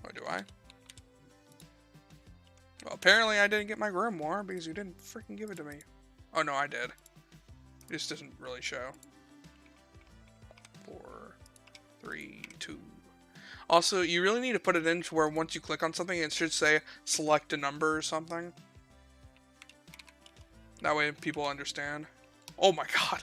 What do I? Well, apparently I didn't get my grimoire because you didn't freaking give it to me. Oh no, I did. It just doesn't really show. 4, 3, 2. Also, you really need to put it in to where once you click on something, it should say select a number or something. That way people understand. Oh my god.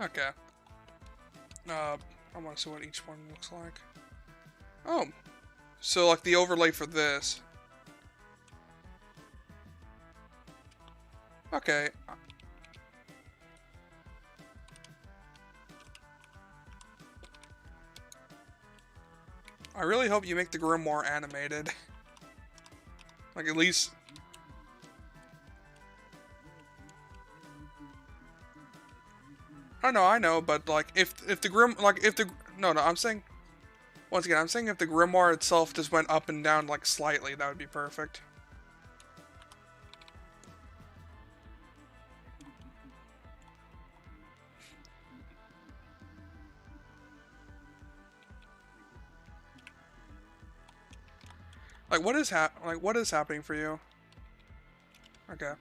Okay. I want to see what each one looks like. Oh. So, like, the overlay for this. Okay. I really hope you make the grimoire animated. Like, at least... I know, but, like, if the... No, I'm saying... Once again, I'm saying if the grimoire itself just went up and down, like, slightly, that would be perfect. Like, what is happening for you? Okay.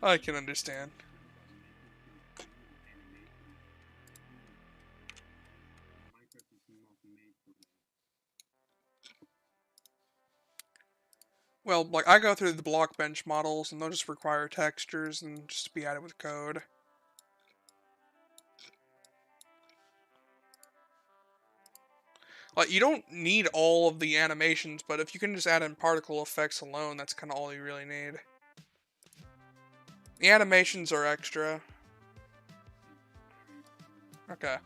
I can understand. Well, like, I go through the block bench models, and they'll just require textures and just be added with code. Like, you don't need all of the animations, but if you can just add in particle effects alone, that's kind of all you really need. The animations are extra. Okay.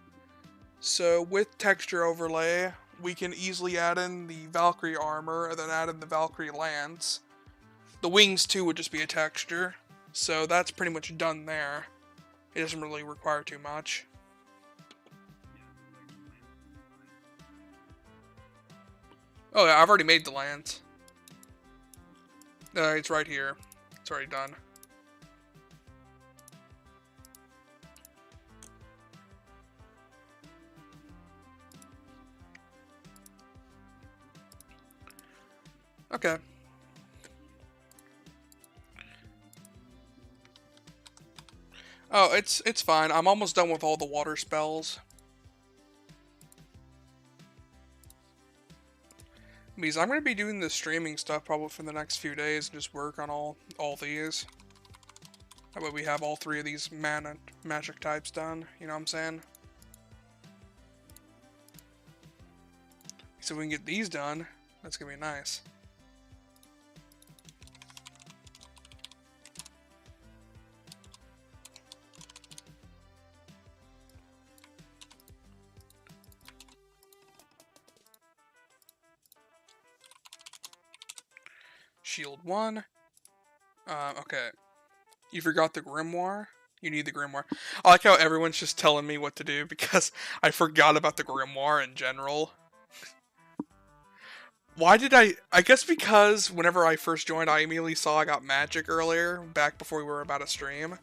So, with texture overlay, we can easily add in the Valkyrie armor, and then add in the Valkyrie lance. The wings, too, would just be a texture. So, that's pretty much done there. It doesn't really require too much. Oh yeah, I've already made the lance. It's right here. It's already done. Okay. Oh, it's fine. I'm almost done with all the water spells. Because I'm going to be doing the streaming stuff probably for the next few days and just work on all these. That way we have all three of these mana magic types done, you know what I'm saying? So we can get these done, that's gonna be nice. Shield 1. Okay. You forgot the Grimoire? You need the Grimoire. I like how everyone's just telling me what to do because I forgot about the Grimoire in general. Why did I guess because whenever I first joined, I immediately saw I got magic earlier, back before we were about to stream.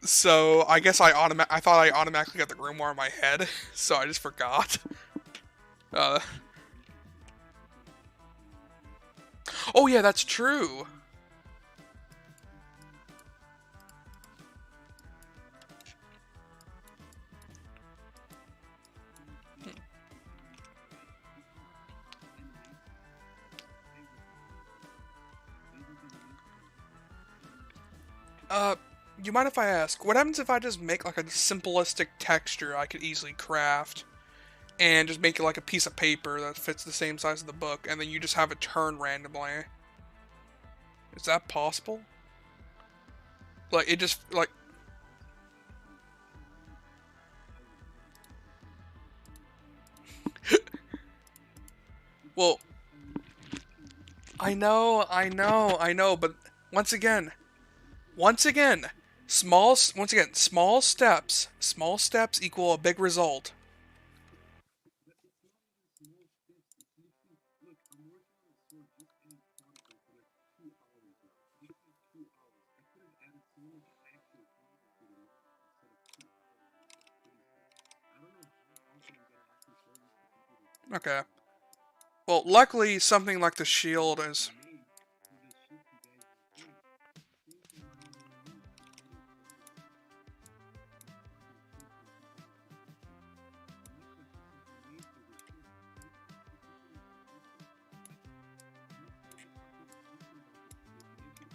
So I guess I thought I automatically got the Grimoire in my head, so I just forgot. Uh, oh yeah, that's true. You mind if I ask, what happens if I just make like a simplistic texture I could easily craft, and just make it like a piece of paper that fits the same size of the book, and then you just have it turn randomly? Is that possible? Like, it just, like... Well, I know, but once again, small steps equal a big result. Okay. Well, luckily, something like the shield is...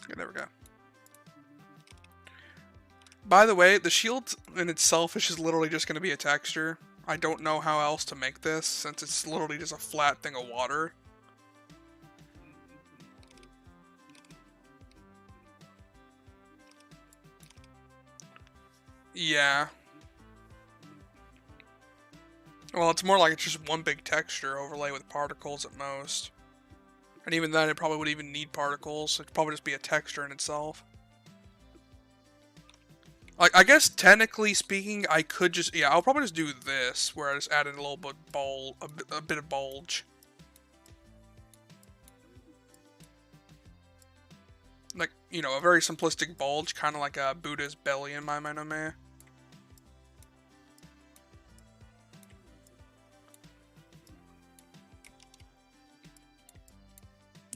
Okay, there we go. By the way, the shield in itself is just literally just going to be a texture. I don't know how else to make this, since it's literally just a flat thing of water. Yeah. Well, it's more like it's just one big texture overlay with particles at most. And even then, it probably would even need particles. It'd probably just be a texture in itself. Like, I guess technically speaking, I could just... Yeah, I'll probably just do this, where I just added a little bit a bit of bulge. Like, you know, a very simplistic bulge, kind of like a Buddha's belly in my anime.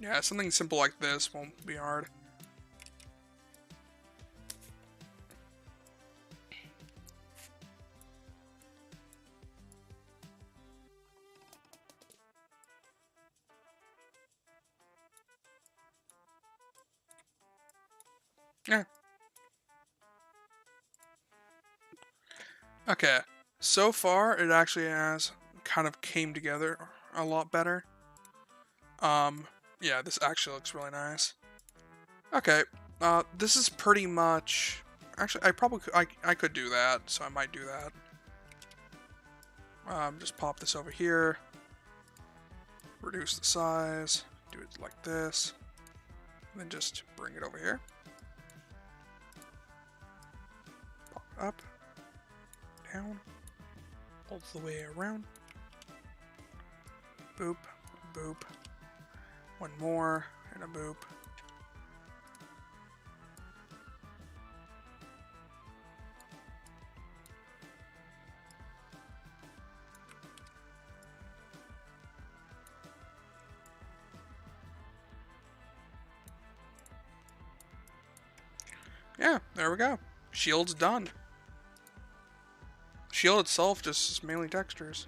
Yeah, something simple like this won't be hard. Yeah. Okay. So far, it actually has kind of came together a lot better. Yeah, this actually looks really nice. Okay, this is pretty much... Actually, I could do that, so I might do that. Just pop this over here. Reduce the size. Do it like this. And then just bring it over here. Pop it up. Down. All the way around. Boop. Boop. One more, and a boop. Yeah, there we go. Shield's done. Shield itself just is mainly textures.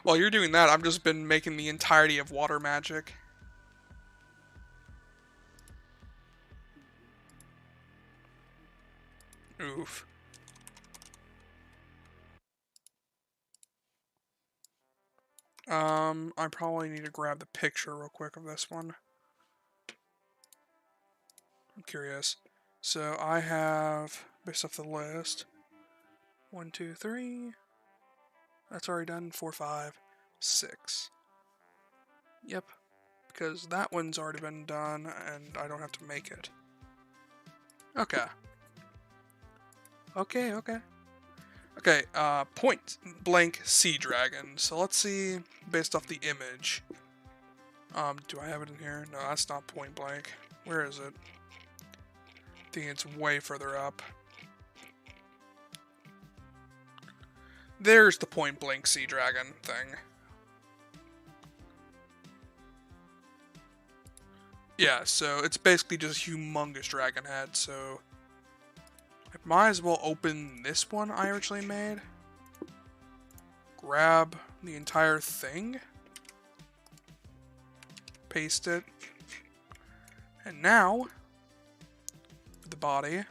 While you're doing that, I've just been making the entirety of water magic. Oof. I probably need to grab the picture real quick of this one. I'm curious. So I have, based off the list, 1, 2, 3. That's already done. 4, 5, 6. Yep. Because that one's already been done, and I don't have to make it. Okay. Okay, okay. Okay, point blank sea dragon. So let's see, based off the image. Do I have it in here? No, that's not point blank. Where is it? I think it's way further up. There's the point blank sea dragon thing. Yeah, so it's basically just a humongous dragon head, so I might as well open this one I originally made. Grab the entire thing. Paste it. And now, for the body.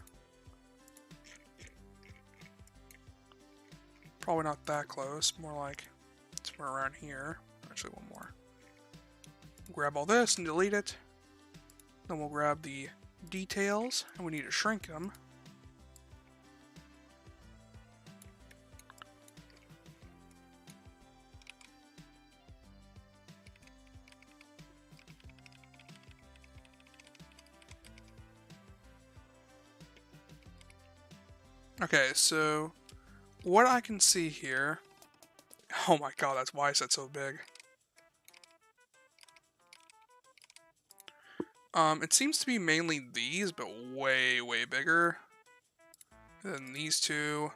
Probably not that close, more like somewhere around here. Actually, one more. Grab all this and delete it. Then we'll grab the details, and we need to shrink them. Okay, so what I can see here... Oh my god, that's why is that so big. It seems to be mainly these, but way, way bigger than these two.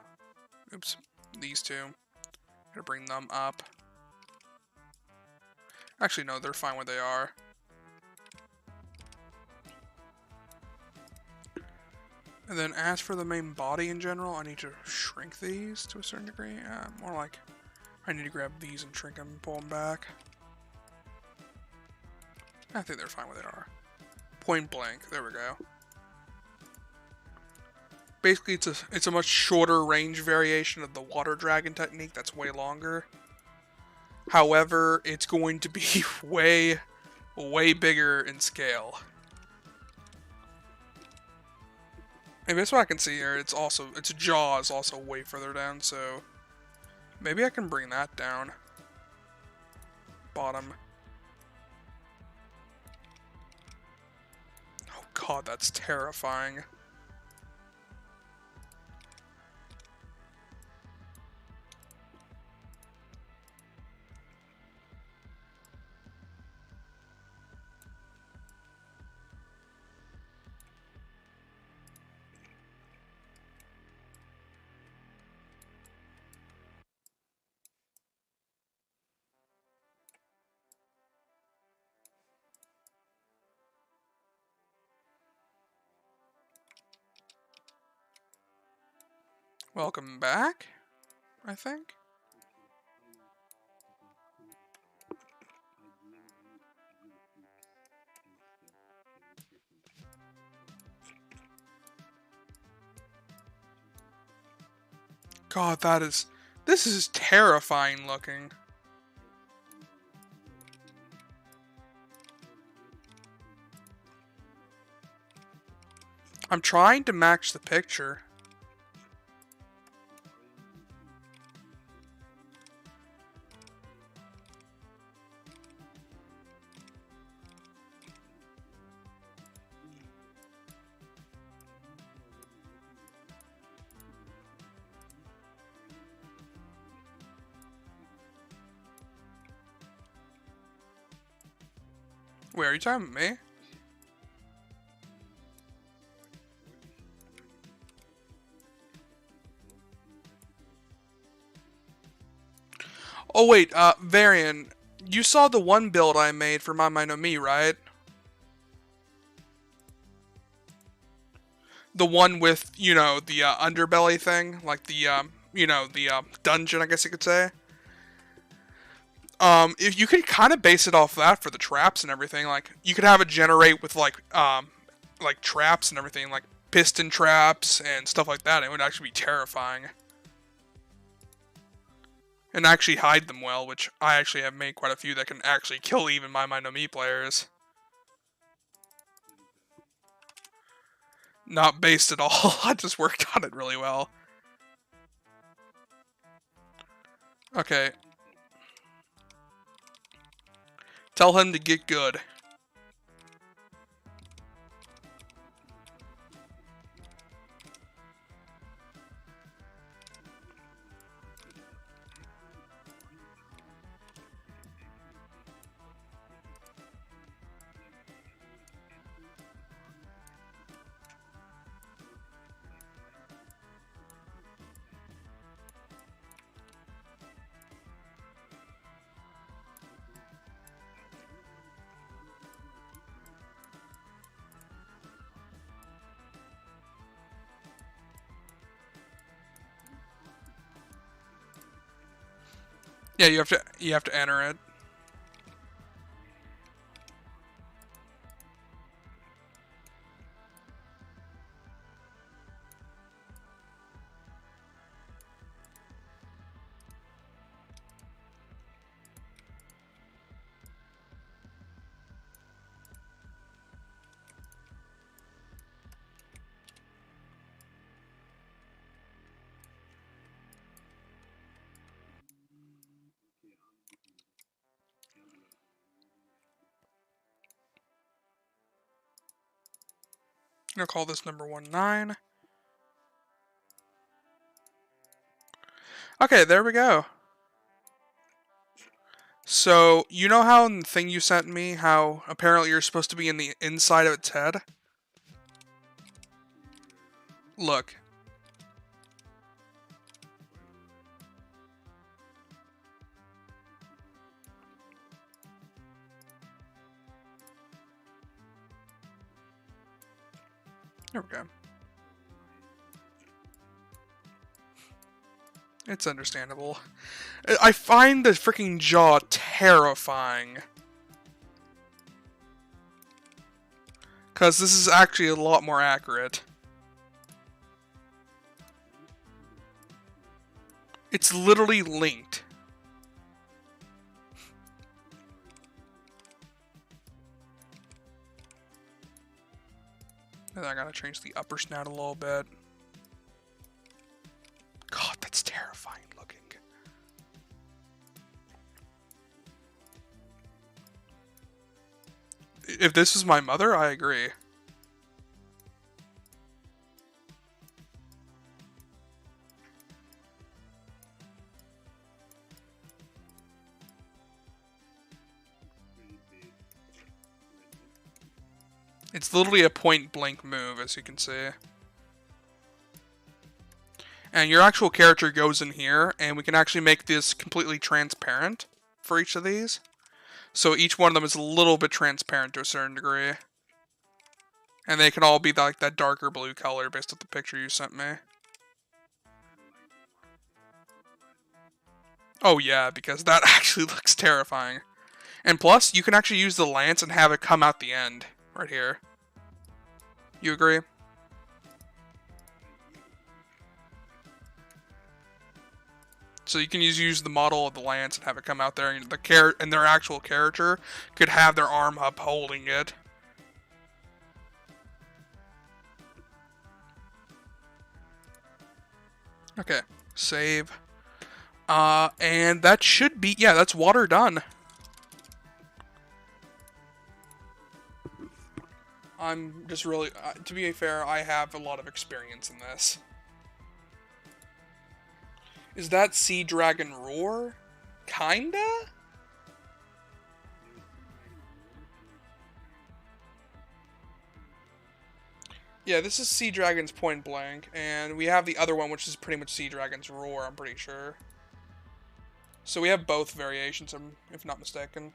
Oops, these two. Gotta bring them up. Actually, no, they're fine where they are. And then as for the main body in general, I need to shrink these to a certain degree. More like I need to grab these and shrink them and pull them back. I think they're fine where they are. Point blank, there we go. Basically, it's a much shorter range variation of the water dragon technique that's way longer. However, it's going to be way, way bigger in scale. And that's what I can see here. Its jaw is also way further down, so maybe I can bring that down. Bottom. Oh god, that's terrifying. Welcome back, I think. God, this is terrifying looking. I'm trying to match the picture. Wait, are you talking about me? Oh wait, Varian, you saw the one build I made for Mamai no Mi, right? The one with, you know, the underbelly thing, like the, you know, the dungeon, I guess you could say. If you could kind of base it off that for the traps and everything, like you could have it generate with like traps and everything, like piston traps and stuff like that. It would actually be terrifying. And actually hide them well, which I actually have made quite a few that can actually kill even my Mind No Me players. Not based at all. I just worked on it really well. Okay. Tell him to get good. Yeah, you have to enter it. I'm gonna call this number 19. Okay, there we go. So, you know how in the thing you sent me, how apparently you're supposed to be in the inside of its head? Look. There we go. It's understandable. I find the freaking jaw terrifying. Because this is actually a lot more accurate. It's literally linked. And I gotta change the upper snout a little bit. God, that's terrifying looking. If this is my mother, I agree. It's literally a point-blank move, as you can see. And your actual character goes in here, and we can actually make this completely transparent for each of these. So each one of them is a little bit transparent to a certain degree. And they can all be like that darker blue color based on the picture you sent me. Oh yeah, because that actually looks terrifying. And plus, you can actually use the lance and have it come out the end, right here. You agree? So you can use the model of the lance and have it come out there, and their actual character could have their arm up holding it. Okay, save. And that should be, yeah, that's water done. I'm just really, to be fair, I have a lot of experience in this. Is that Sea Dragon Roar? Kinda? Yeah, this is Sea Dragon's Point Blank, and we have the other one, which is pretty much Sea Dragon's Roar, I'm pretty sure. So we have both variations, if not mistaken.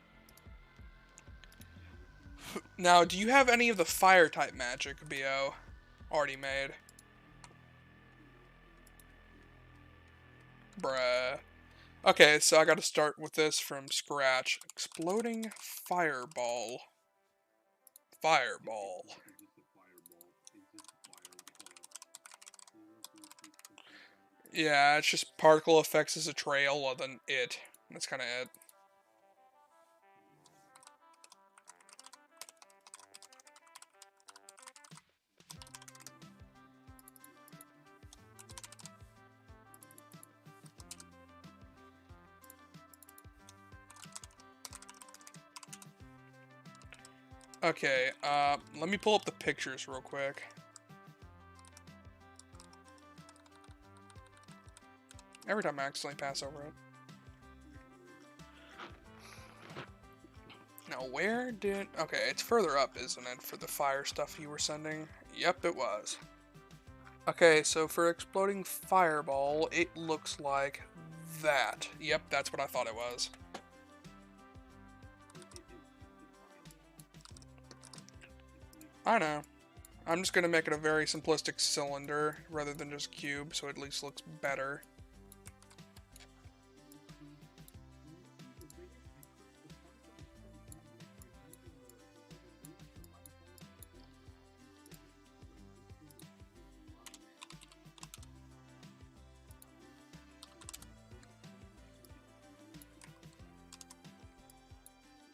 Now, do you have any of the Fire-type magic, BO, already made? Bruh. Okay, so I gotta start with this from scratch. Exploding Fireball. Fireball. Yeah, it's just particle effects as a trail, other than it. That's kind of it. Okay, let me pull up the pictures real quick. Every time I accidentally pass over it. Now, where did... Okay, it's further up, isn't it, for the fire stuff you were sending? Yep, it was. Okay, so for exploding fireball, it looks like that. Yep, that's what I thought it was. I know. I'm just going to make it a very simplistic cylinder rather than just cube, so it at least looks better.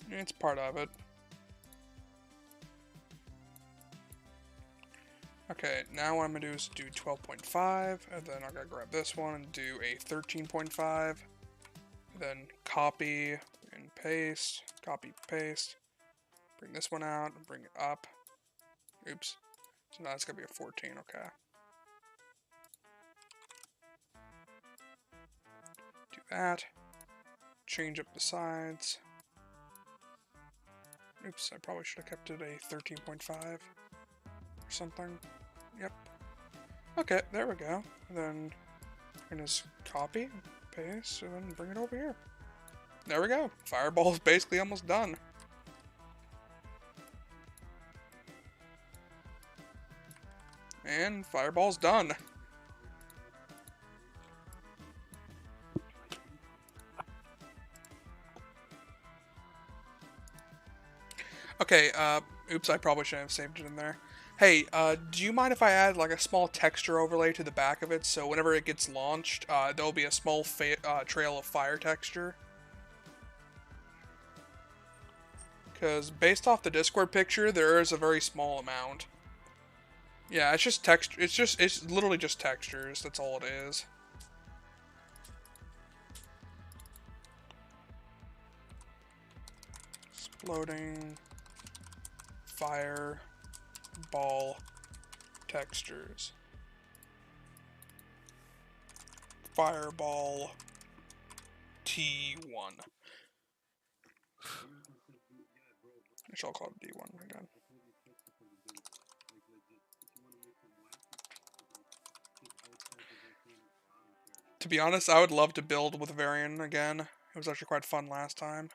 It's part of it. Okay, now what I'm going to do is do 12.5, and then I'm going to grab this one and do a 13.5, then copy and paste, copy, paste, bring this one out, and bring it up. Oops. So now it's going to be a 14, okay. Do that. Change up the sides. Oops, I probably should have kept it a 13.5 or something. Yep. Okay, there we go. And then I'm gonna just copy, paste, and then bring it over here. There we go. Fireball is basically almost done. And fireball's done. Okay, oops, I probably shouldn't have saved it in there. Hey, do you mind if I add like a small texture overlay to the back of it, so whenever it gets launched, there'll be a small trail of fire texture? Because based off the Discord picture, there is a very small amount. Yeah, it's just texture. It's literally just textures. That's all it is. Exploding fire ball textures. Fireball T1. I shall call it D1 again. To be honest, I would love to build with Varian again. It was actually quite fun last time.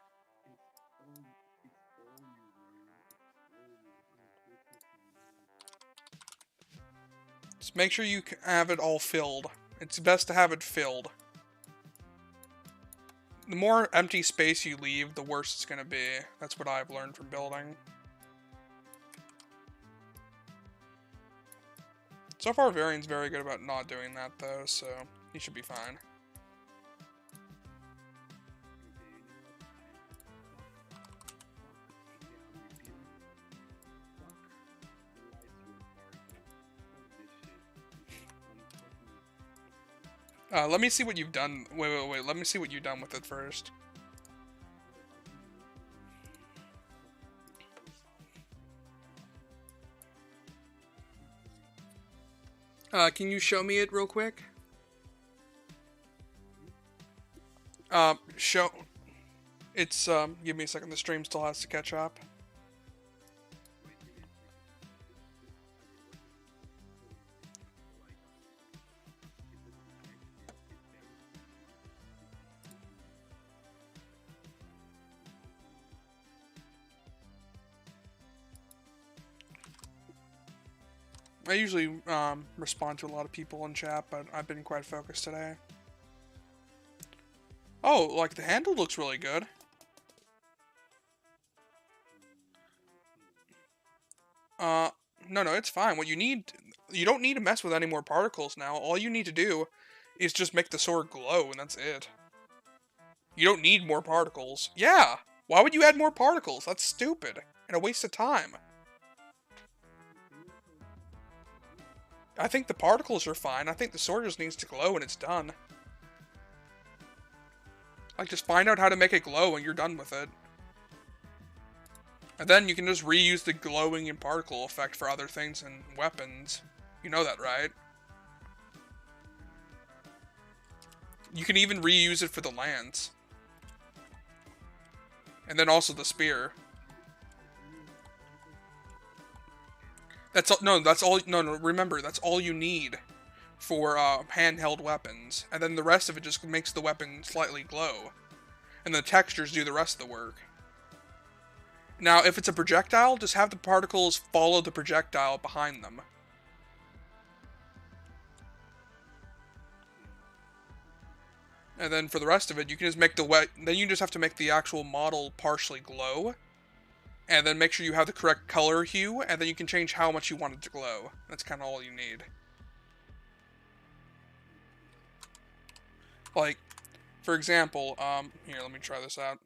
Just make sure you have it all filled. It's best to have it filled. The more empty space you leave, the worse it's going to be. That's what I've learned from building. So far, Varian's very good about not doing that, though, so he should be fine. Let me see what you've done. Wait. Let me see what you've done with it first. Can you show me it real quick? Show... It's, give me a second. The stream still has to catch up. I usually respond to a lot of people in chat, but I've been quite focused today. Oh, like the handle looks really good. No, it's fine. What you need, you don't need to mess with any more particles now. All you need to do is just make the sword glow, and that's it. You don't need more particles. Yeah! Why would you add more particles? That's stupid. And a waste of time. I think the particles are fine. I think the sword just needs to glow and it's done. Like, just find out how to make it glow and you're done with it. And then you can just reuse the glowing and particle effect for other things and weapons. You know that, right? You can even reuse it for the lance. And then also the spear. That's all, no, that's all, no, remember, that's all you need for handheld weapons. And then the rest of it just makes the weapon slightly glow. And the textures do the rest of the work. Now, if it's a projectile, just have the particles follow the projectile behind them. And then for the rest of it, you can just make then you just have to make the actual model partially glow. And then make sure you have the correct color hue, and then you can change how much you want it to glow. That's kind of all you need. Like, for example, here, let me try this out.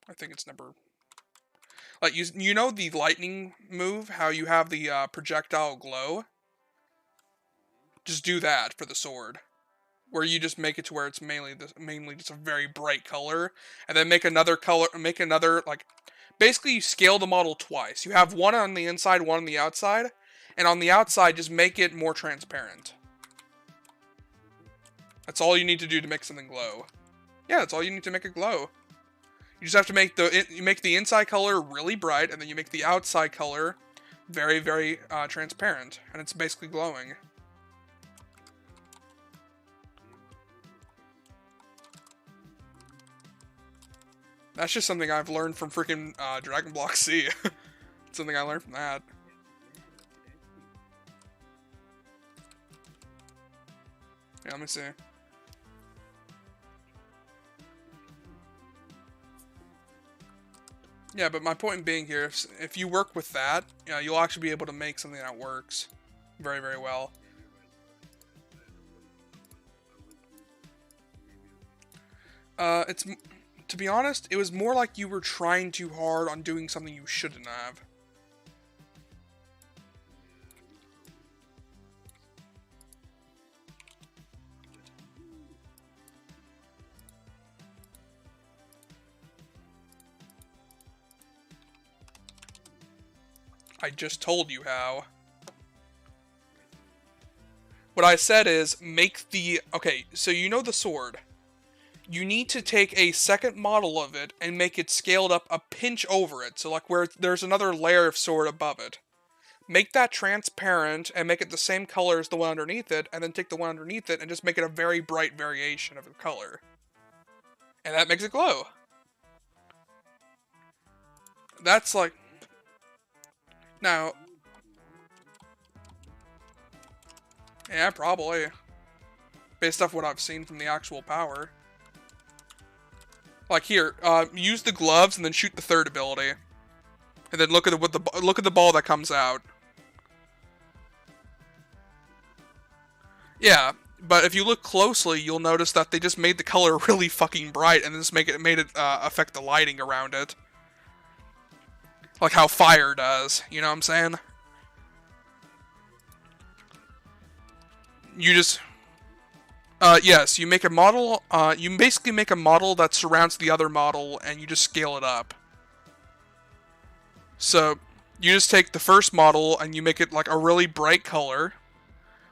I think it's number... Like, you know the lightning move, how you have the projectile glow? Just do that for the sword. Where you just make it to where it's mainly just a very bright color, and then make another color, like... Basically, you scale the model twice. You have one on the inside, one on the outside, and on the outside, just make it more transparent. That's all you need to do to make something glow. Yeah, that's all you need to make it glow. You just have to make you make the inside color really bright, and then you make the outside color very, very transparent, and it's basically glowing. That's just something I've learned from freaking Dragon Block C. Something I learned from that. Yeah, let me see. Yeah, but my point being here, if you work with that, you'll actually be able to make something that works very, very well. To be honest, it was more like you were trying too hard on doing something you shouldn't have. I just told you how. What I said is, make the... Okay, so you know the sword. You need to take a second model of it and make it scaled up a pinch over it. So like where there's another layer of sword above it. Make that transparent and make it the same color as the one underneath it, and then take the one underneath it and just make it a very bright variation of the color. And that makes it glow. That's like... Now... Yeah, probably. Based off what I've seen from the actual power. Like here, use the gloves and then shoot the third ability, and then look at the ball that comes out. Yeah, but if you look closely, you'll notice that they just made the color really fucking bright, and just made it affect the lighting around it, like how fire does. You know what I'm saying? You just. Yes, you make a model, you basically make a model that surrounds the other model, and you just scale it up. So, you just take the first model, and you make it, like, a really bright color.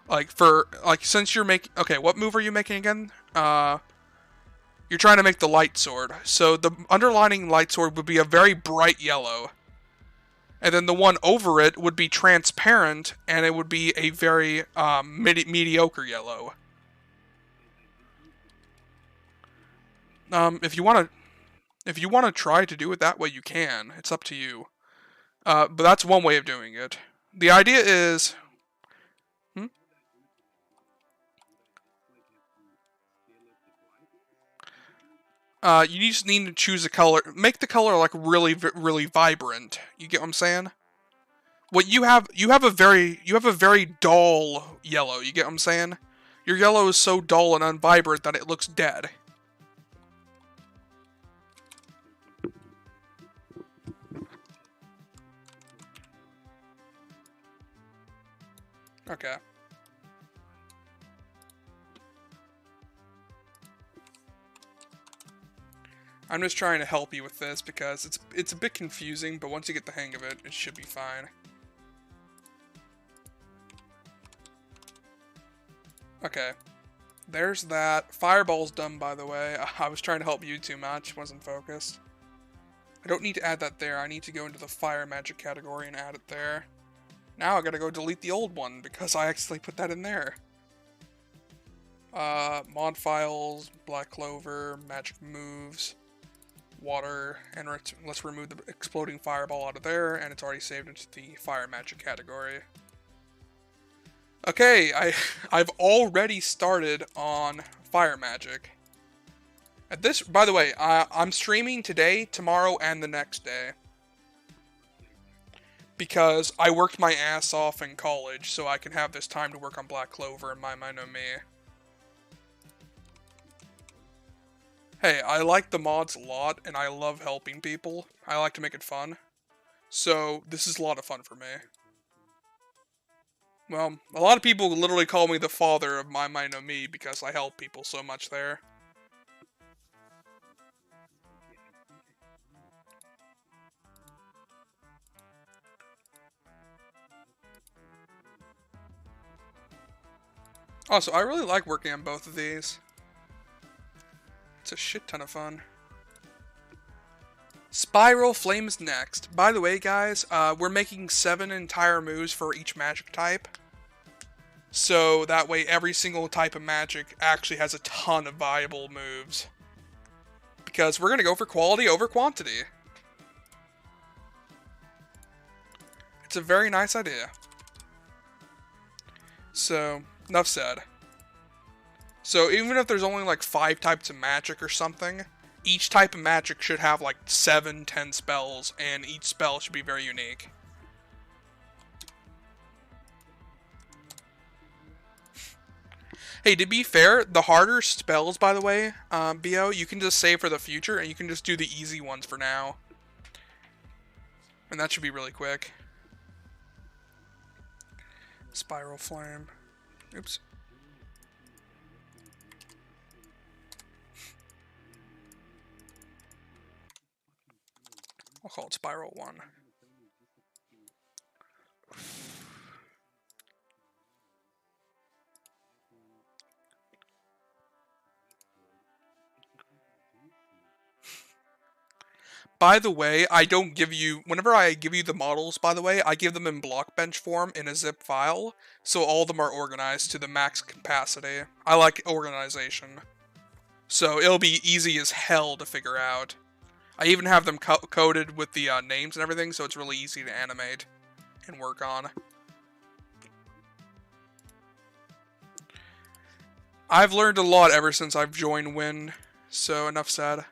Like, since you're making, okay, what move are you making again? You're trying to make the light sword. So, the underlining light sword would be a very bright yellow. And then the one over it would be transparent, and it would be a very, mediocre yellow. If you want to try to do it that way, you can. It's up to you. But that's one way of doing it. The idea is... you just need to choose a color. Make the color, like, really, really vibrant. You get what I'm saying? What you have a very dull yellow. You get what I'm saying? Your yellow is so dull and unvibrant that it looks dead. Okay. I'm just trying to help you with this because it's a bit confusing, but once you get the hang of it, it should be fine. Okay. There's that. Fireball's done, by the way. I was trying to help you too much. Wasn't focused. I don't need to add that there. I need to go into the fire magic category and add it there. Now I gotta go delete the old one because I accidentally put that in there. Mod files, Black Clover, magic moves, water, and let's remove the exploding fireball out of there, and it's already saved into the fire magic category. Okay, I've already started on fire magic. At this, by the way, I'm streaming today, tomorrow, and the next day. Because I worked my ass off in college, so I can have this time to work on Black Clover and My No Me. Hey, I like the mods a lot, and I love helping people. I like to make it fun. So, this is a lot of fun for me. Well, a lot of people literally call me the father of My No Me because I help people so much there. Also, I really like working on both of these. It's a shit ton of fun. Spiral Flames next. By the way, guys, we're making 7 entire moves for each magic type. So that way every single type of magic actually has a ton of viable moves. Because we're going to go for quality over quantity. It's a very nice idea. So, enough said. So even if there's only like 5 types of magic or something, each type of magic should have like 7, 10 spells, and each spell should be very unique. Hey, to be fair, the harder spells, by the way, BO, you can just save for the future, and you can just do the easy ones for now. And that should be really quick. Spiral Flame. Oops. I'll call it Spiral 1. By the way, I don't give you... Whenever I give you the models, by the way, I give them in block bench form in a zip file, so all of them are organized to the max capacity. I like organization. So it'll be easy as hell to figure out. I even have them coded with the names and everything, so it's really easy to animate and work on. I've learned a lot ever since I've joined Win, so enough said.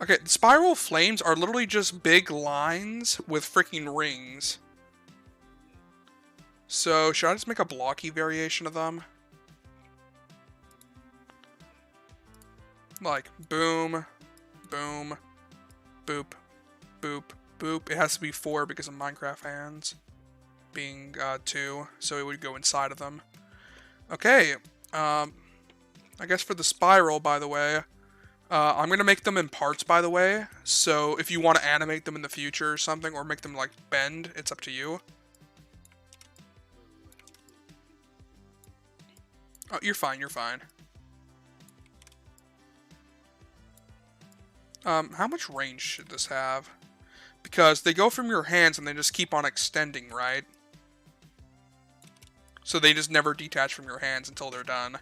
Okay, the spiral flames are literally just big lines with freaking rings. So, should I just make a blocky variation of them? Like, boom, boom, boop, boop, boop. It has to be 4 because of Minecraft hands being 2, so it would go inside of them. Okay, I guess for the spiral, by the way, I'm going to make them in parts, by the way, so if you want to animate them in the future or something, or make them, like, bend, it's up to you. Oh, you're fine, you're fine. How much range should this have? Because they go from your hands and they just keep on extending, right? So they just never detach from your hands until they're done.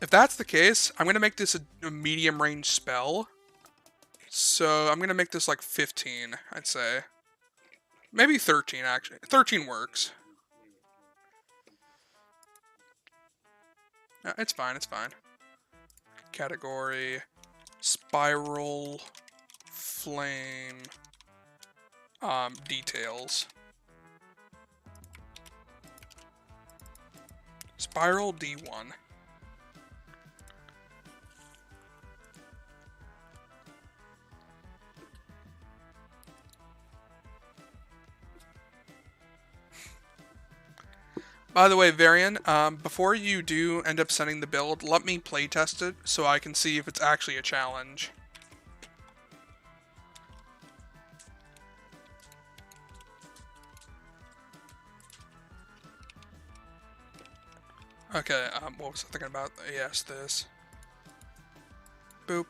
If that's the case, I'm going to make this a medium range spell. So I'm going to make this like 15, I'd say. Maybe 13, actually. 13 works. No, it's fine, it's fine. Category, spiral, flame, details. Spiral D1. By the way, Varian, before you do end up sending the build, let me playtest it so I can see if it's actually a challenge. Okay, what was I thinking about? Yes, this. Boop.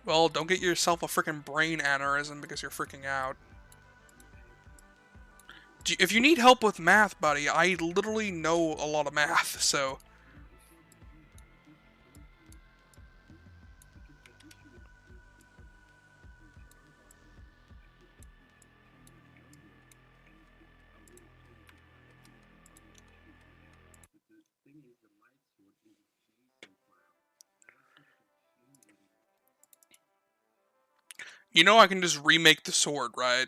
Well, don't get yourself a freaking brain aneurysm because you're freaking out. If you need help with math, buddy, I literally know a lot of math, so... You know I can just remake the sword, right?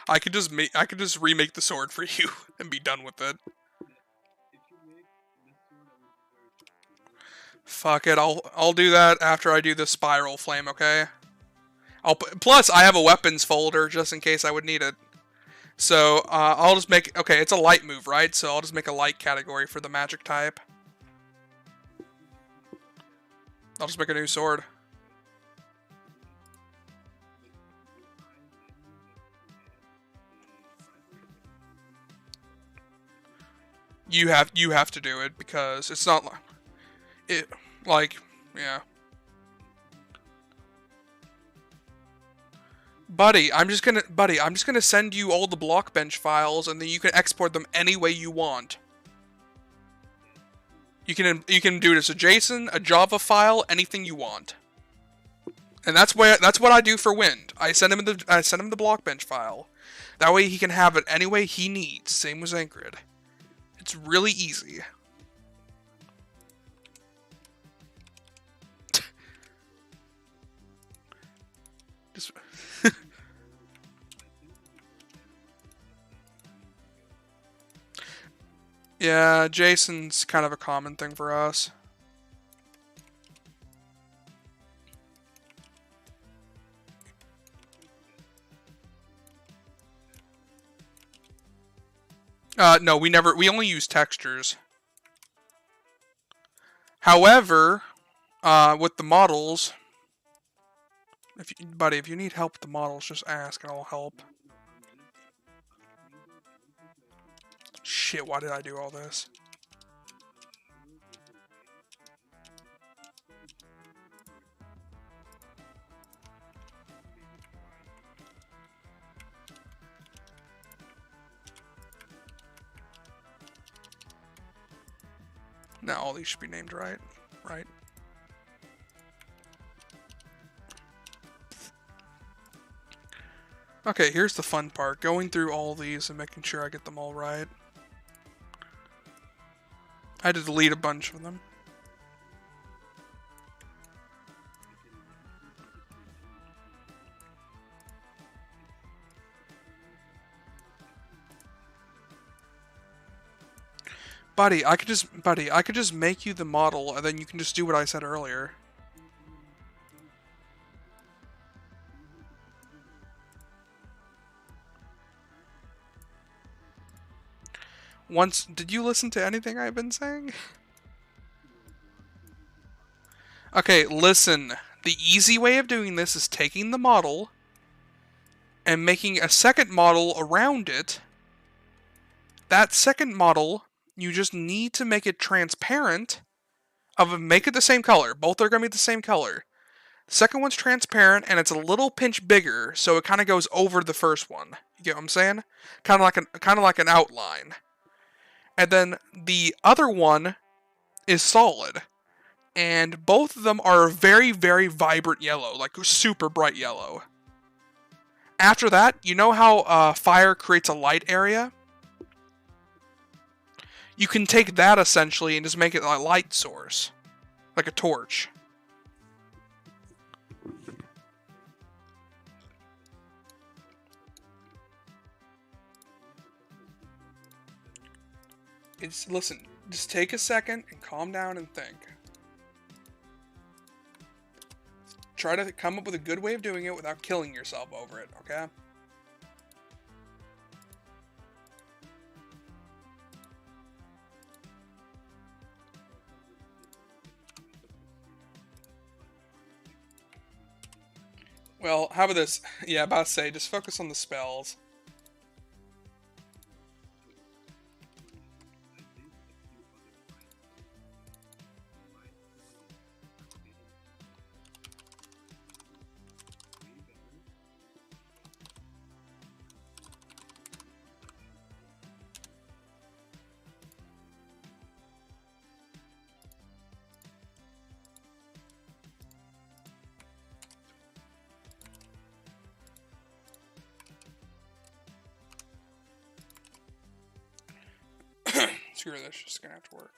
I could just remake the sword for you and be done with it. Fuck it, I'll do that after I do the spiral flame, okay? Plus I have a weapons folder just in case I would need it. So I'll just make okay, it's a light move, right? So I'll just make a light category for the magic type. I'll just make a new sword. You have to do it because it's not yeah. Buddy, I'm just gonna send you all the blockbench files and then you can export them any way you want. You can do it as a JSON, a Java file, anything you want. And that's what I do for Wind. I send him the blockbench file. That way he can have it any way he needs. Same with Zankrid. It's really easy. Just yeah, JSON's kind of a common thing for us. No, we only use textures. However, with the models, buddy, if you need help with the models, just ask and I'll help. Shit, why did I do all this? Now all these should be named right. Right. Okay, here's the fun part. Going through all these and making sure I get them all right. I had to delete a bunch of them. Buddy, I could just make you the model and then you can just do what I said earlier. Did you listen to anything I've been saying? Okay, listen. The easy way of doing this is taking the model and making a second model around it. That second model, you just need to make it transparent. Make it the same color. Both are going to be the same color. The second one's transparent and it's a little pinch bigger, so it kind of goes over the first one. You get what I'm saying? Kind of like an outline. And then the other one is solid. And both of them are very, very vibrant yellow, like super bright yellow. After that, you know how fire creates a light area? You can take that essentially and just make it a light source. Like a torch. listen, just take a second and calm down and think. Try to come up with a good way of doing it without killing yourself over it, okay? Well, how about this? Yeah, about to say, just focus on the spells. Screw this, just gonna have to work.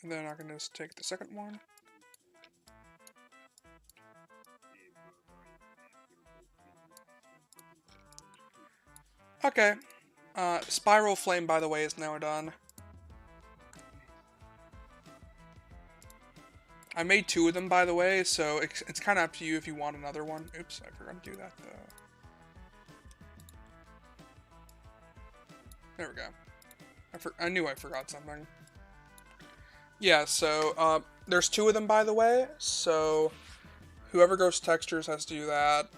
And then I can just take the second one. Okay. Spiral Flame, by the way, is now done. I made 2 of them, by the way, so it's kind of up to you if you want another one. Oops, I forgot to do that, though. There we go. I knew I forgot something. Yeah, so, there's 2 of them, by the way, so whoever goes to textures has to do that.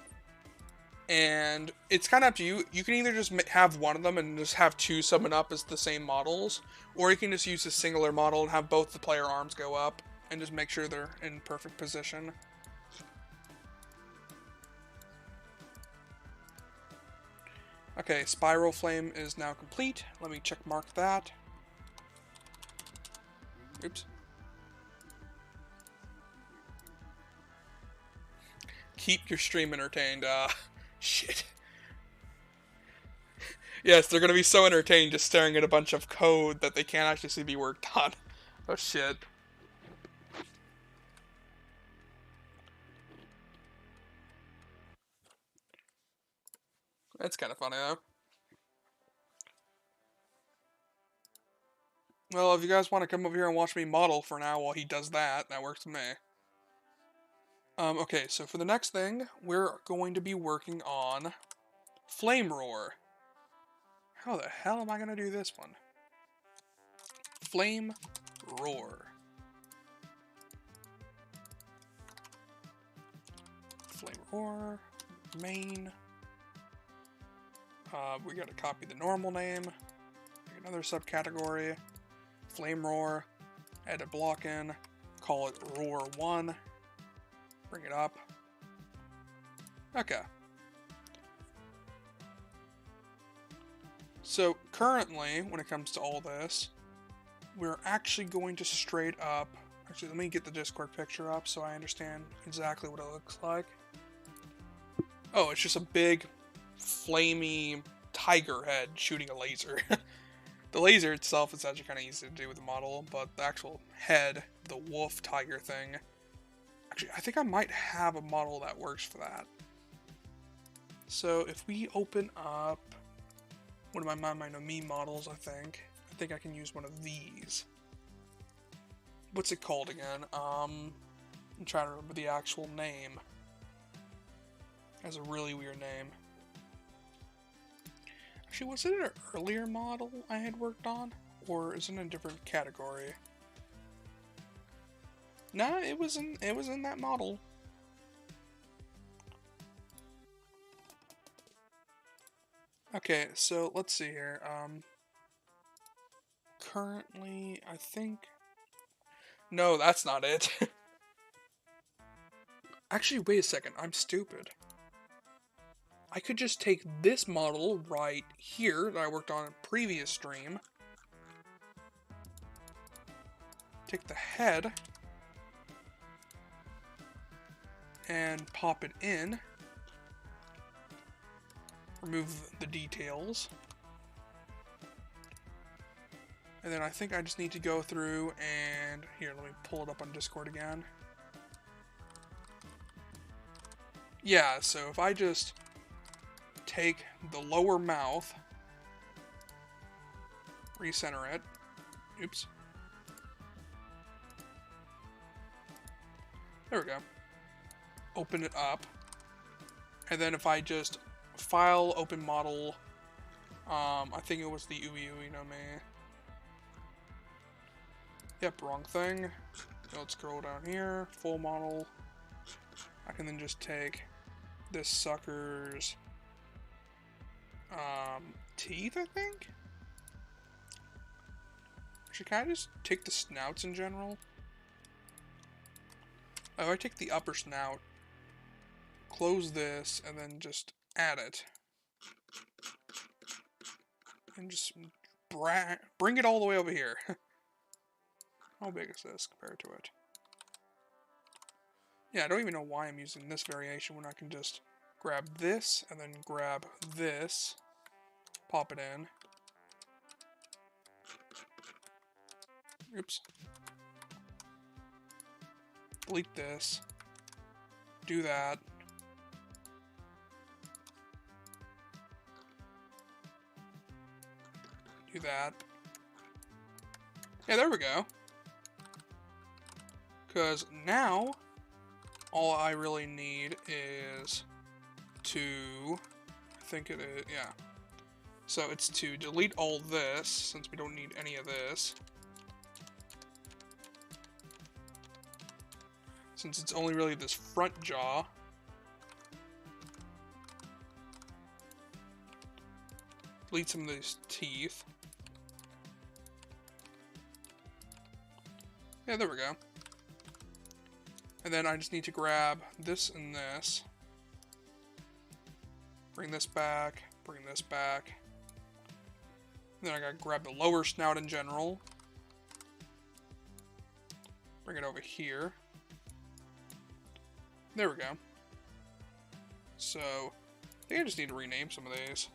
And it's kind of up to you. You can either just have one of them and just have 2 summon up as the same models, or you can just use a singular model and have both the player arms go up, and just make sure they're in perfect position. Okay, Spiral Flame is now complete. Let me check mark that. Oops. Keep your stream entertained. Shit. Yes, they're gonna be so entertained just staring at a bunch of code that they can't actually see be worked on. Oh shit. That's kind of funny, though. Well, if you guys want to come over here and watch me model for now while he does that, that works for me. Okay, so for the next thing, we're going to be working on Flame Roar. How the hell am I going to do this one? Flame Roar. Flame Roar. Main. We got to copy the normal name. Make another subcategory. Flame Roar. Add a block in. Call it Roar 1. Bring it up. Okay. So currently, when it comes to all this, we're actually going to straight up... Actually, let me get the Discord picture up so I understand exactly what it looks like. Oh, it's just a big, flamey tiger head shooting a laser. The laser itself is actually kind of easy to do with the model, but the actual head, the wolf tiger thing... Actually, I think I might have a model that works for that. So if we open up one of my Me models, I think I can use one of these. What's it called again? I'm trying to remember the actual name. It has a really weird name. Actually, was it an earlier model I had worked on? Or is it in a different category? Nah, it was in that model. Okay, so let's see here. Currently, I think... No, that's not it. Actually, wait a second. I'm stupid. I could just take this model right here that I worked on in a previous stream. Take the head. And pop it in. Remove the details. And then I think I just need to go through and... Here, let me pull it up on Discord again. Yeah, so if I just take the lower mouth, recenter it, oops. There we go. Open it up. And then if I just file, open model, I think it was the Ui no me. Yep, wrong thing. So let's scroll down here, full model. I can then just take this sucker's teeth, I think? Actually, can I just take the snouts in general? Oh, I take the upper snout, close this, and then just add it. And just bring it all the way over here. How big is this compared to it? Yeah, I don't even know why I'm using this variation when I can just grab this, and then grab this, pop it in. Oops. Delete this. Do that. Do that. Yeah, there we go. Because now, all I really need is to, I think it is, yeah. So it's to delete all this, since we don't need any of this. Since it's only really this front jaw. Delete some of these teeth. Yeah, there we go. And then I just need to grab this and this. Bring this back, bring this back. And then I gotta grab the lower snout in general. Bring it over here. There we go. So, I think I just need to rename some of these.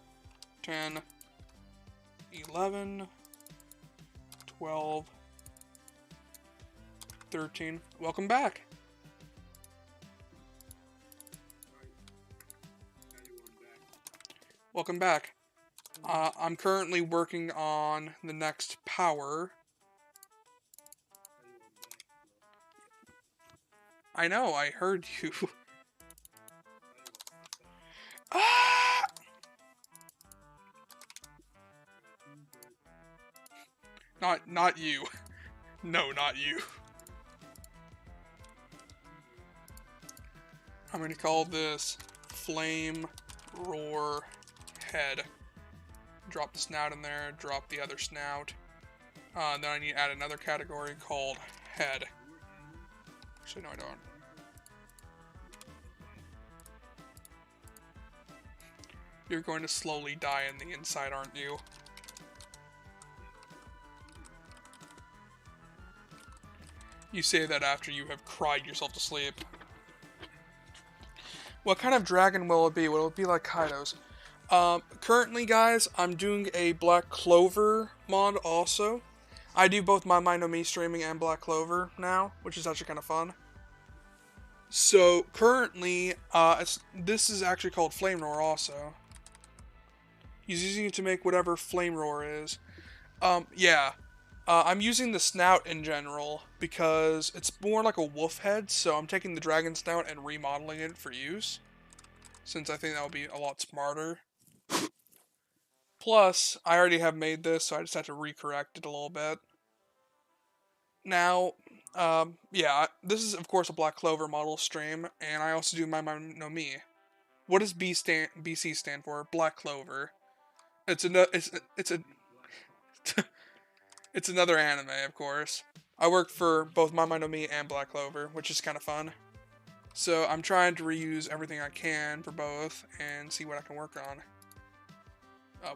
10, 11, 12, 13. Welcome back. Welcome back. I'm currently working on the next power. I know, I heard you. Ah! Not you. No, not you. I'm gonna call this Flame Roar Head. Drop the snout in there, drop the other snout. Then I need to add another category called Head. Actually, no, I don't. You're going to slowly die in the inside, aren't you? You say that after you have cried yourself to sleep. What kind of dragon will it be? Will it be like Kaido's? Currently, guys, I'm doing a Black Clover mod also. I do both My Mind No Me streaming and Black Clover now, which is actually kind of fun. So, currently, this is actually called Flame Roar also. He's using it to make whatever Flame Roar is. Yeah. I'm using the snout in general because it's more like a wolf head, so I'm taking the dragon snout and remodeling it for use. Since I think that would be a lot smarter. Plus, I already have made this, so I just have to recorrect it a little bit. Now, yeah, this is of course a Black Clover model stream, and I also do My Mind No Me. What does BC stand for? Black Clover. It's it's another anime, of course. I work for both My Mind No Me and Black Clover, which is kind of fun. So I'm trying to reuse everything I can for both and see what I can work on.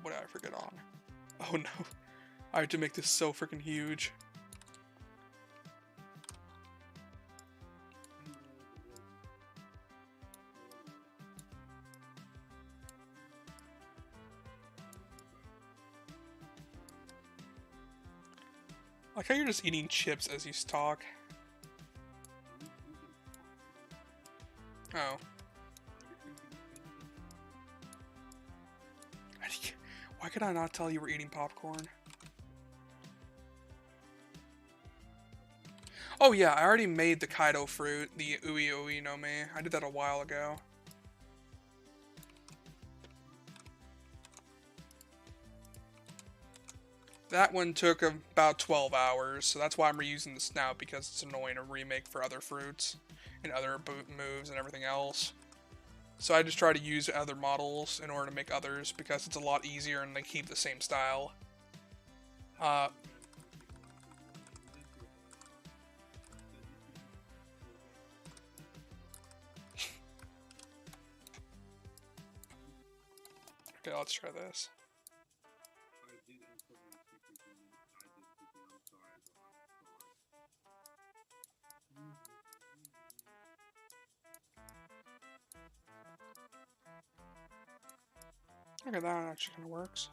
What did I forget on? Oh no. I have to make this so freaking huge. Like how you're just eating chips as you talk. Oh. could I not tell you were eating popcorn? Oh yeah, I already made the Kaido fruit, the Ui Ui no Me. I did that a while ago. That one took about 12 hours, so that's why I'm reusing this now, because it's annoying to remake for other fruits and other moves and everything else. So I just try to use other models in order to make others, because it's a lot easier and they keep the same style. Okay, let's try this. Okay, that actually kind of works.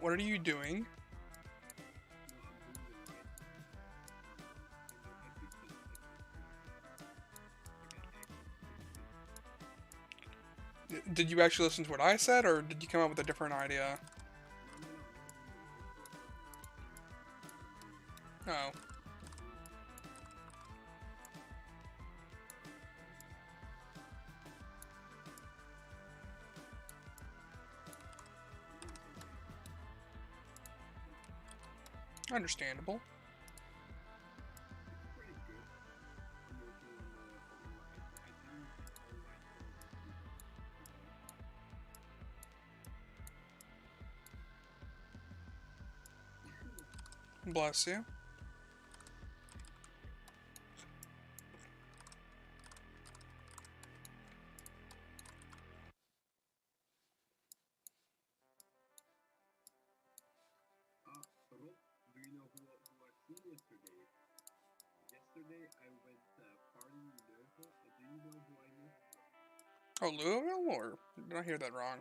What are you doing? Did you actually listen to what I said, or did you come up with a different idea? Oh. Understandable. Bless you. Oh, Louisville? Or did I hear that wrong?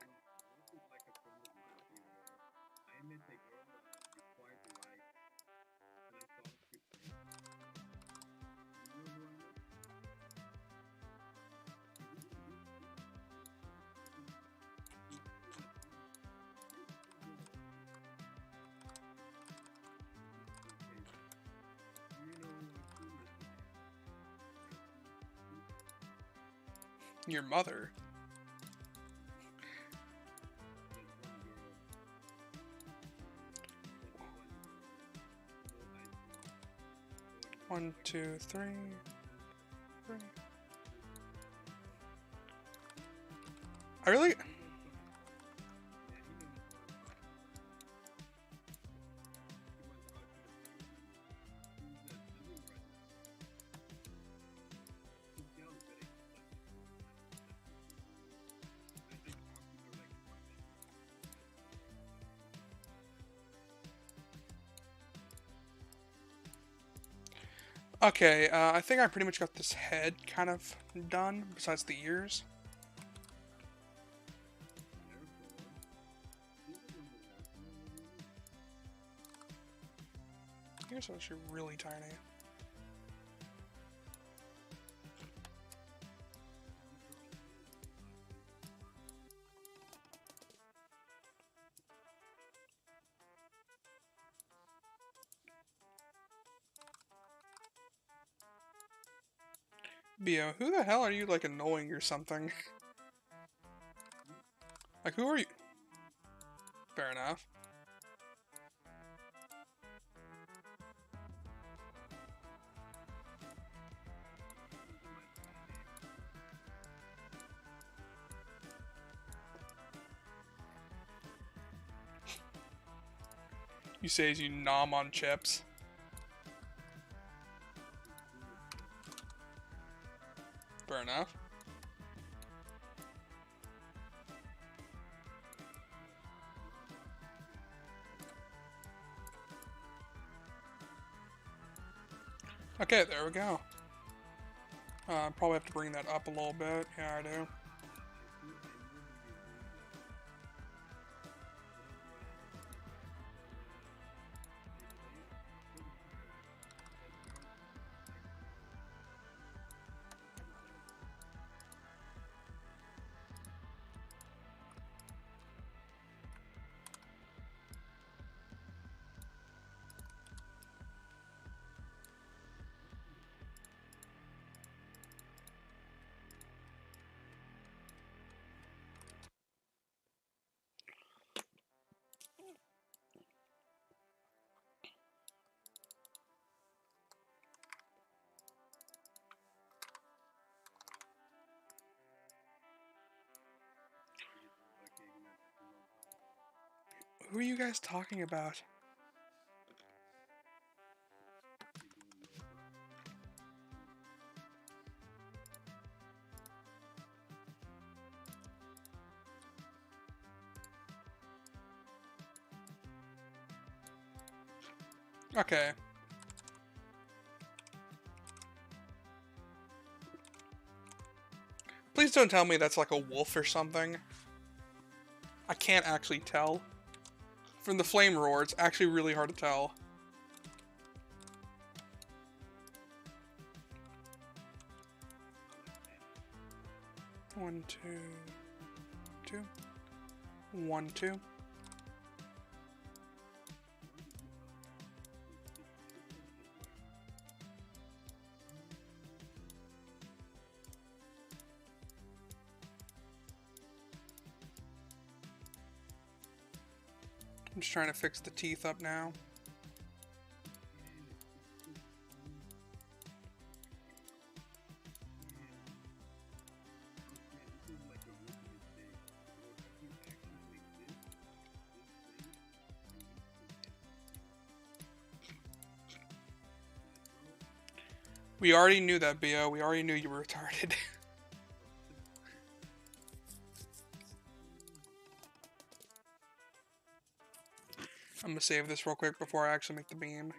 Your mother? One, two, three. I really... Okay, I think I pretty much got this head kind of done, besides the ears. Ears are actually really tiny. Bio, who the hell are you, like, annoying or something? Like, who are you? Fair enough. You say as you nom on chips. Fair enough. Okay, there we go. Probably have to bring that up a little bit. Yeah, I do. Who are you guys talking about? Okay. Please don't tell me that's like a wolf or something. I can't actually tell. From the flame roar, it's actually really hard to tell. One, two. 1, 2. I'm just trying to fix the teeth up now. We already knew that, BO. We already knew you were retarded. I'm gonna save this real quick before I actually make the beam.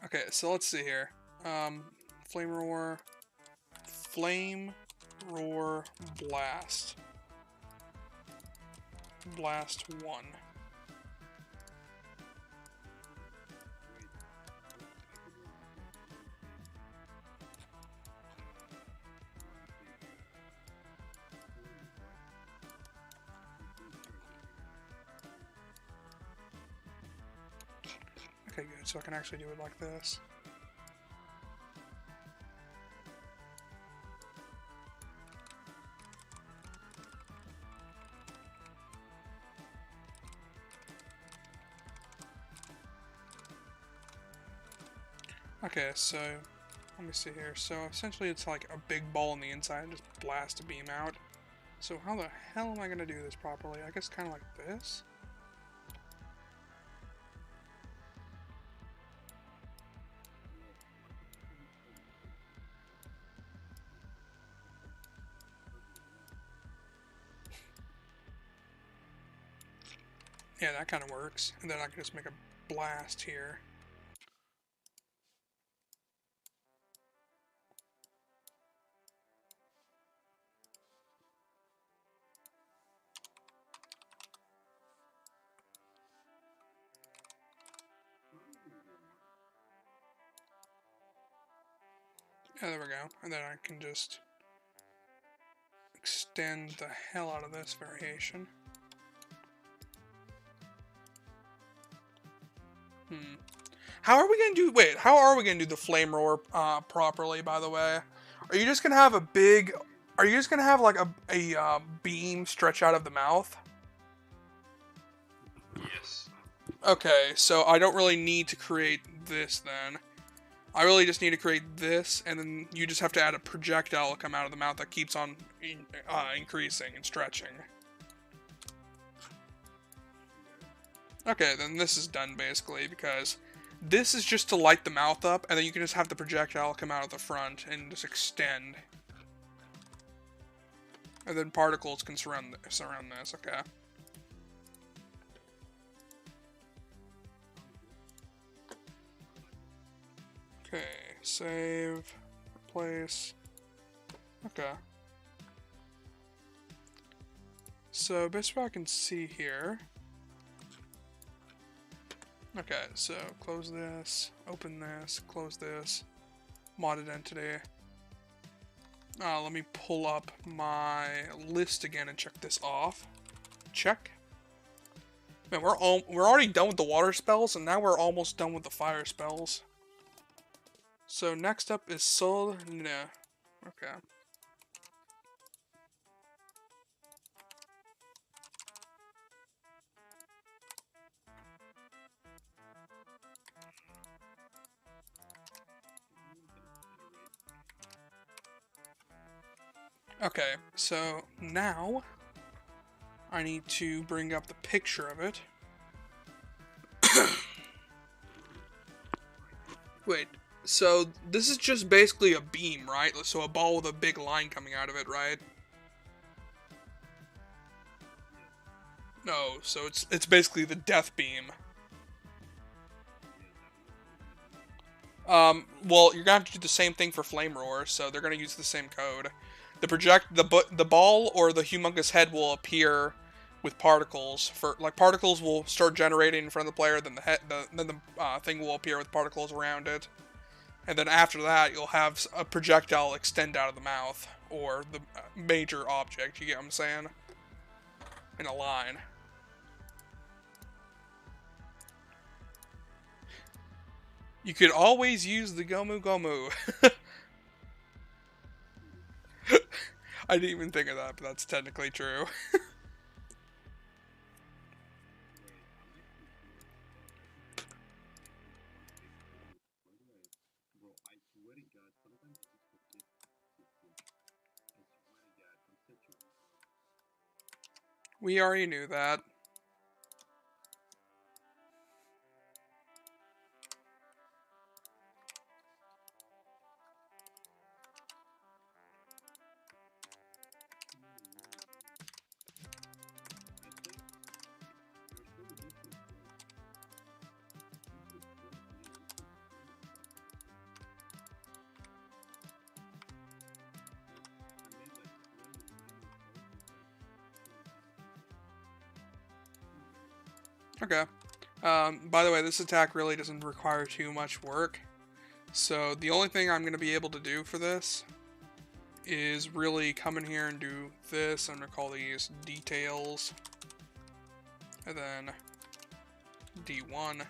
Okay, so let's see here. Flame roar, blast. Blast 1. Okay, good, so I can actually do it like this. Okay, so let me see here. So essentially it's like a big ball on the inside and just blast a beam out. So how the hell am I going to do this properly? I guess kind of like this? Yeah, that kind of works. And then I can just make a blast here. Yeah, there we go. And then I can just extend the hell out of this variation. How are we gonna do? Wait, how are we gonna do the flame roar properly? By the way, are you just gonna have a big? Are you just gonna have like a beam stretch out of the mouth? Yes. Okay, so I don't really need to create this then. I really just need to create this, and then you just have to add a projectile to come out of the mouth that keeps on increasing and stretching. Okay, then this is done basically, because this is just to light the mouth up, and then you can just have the projectile come out of the front and just extend. And then particles can surround this, okay. Okay, save, replace, okay. So basically I can see here. Okay, so close this, open this, close this, modded entity. Let me pull up my list again and check this off. Check. Man, we're already done with the water spells, and now we're almost done with the fire spells. So next up is Sol. No. Okay. Okay, so now I need to bring up the picture of it. Wait, so this is just basically a beam, right? So a ball with a big line coming out of it, right? No, so it's basically the death beam. Well, you're gonna have to do the same thing for Flame Roar, so they're gonna use the same code. The ball or the humongous head will appear with particles. Particles will start generating in front of the player, then the thing will appear with particles around it, and then after that you'll have a projectile extend out of the mouth or the major object. You get what I'm saying? In a line. You could always use the Gomu Gomu. I didn't even think of that, but that's technically true. We already knew that. Okay. By the way, this attack really doesn't require too much work. So the only thing I'm going to be able to do for this is really come in here and do this. I'm going to call these details. And then D1.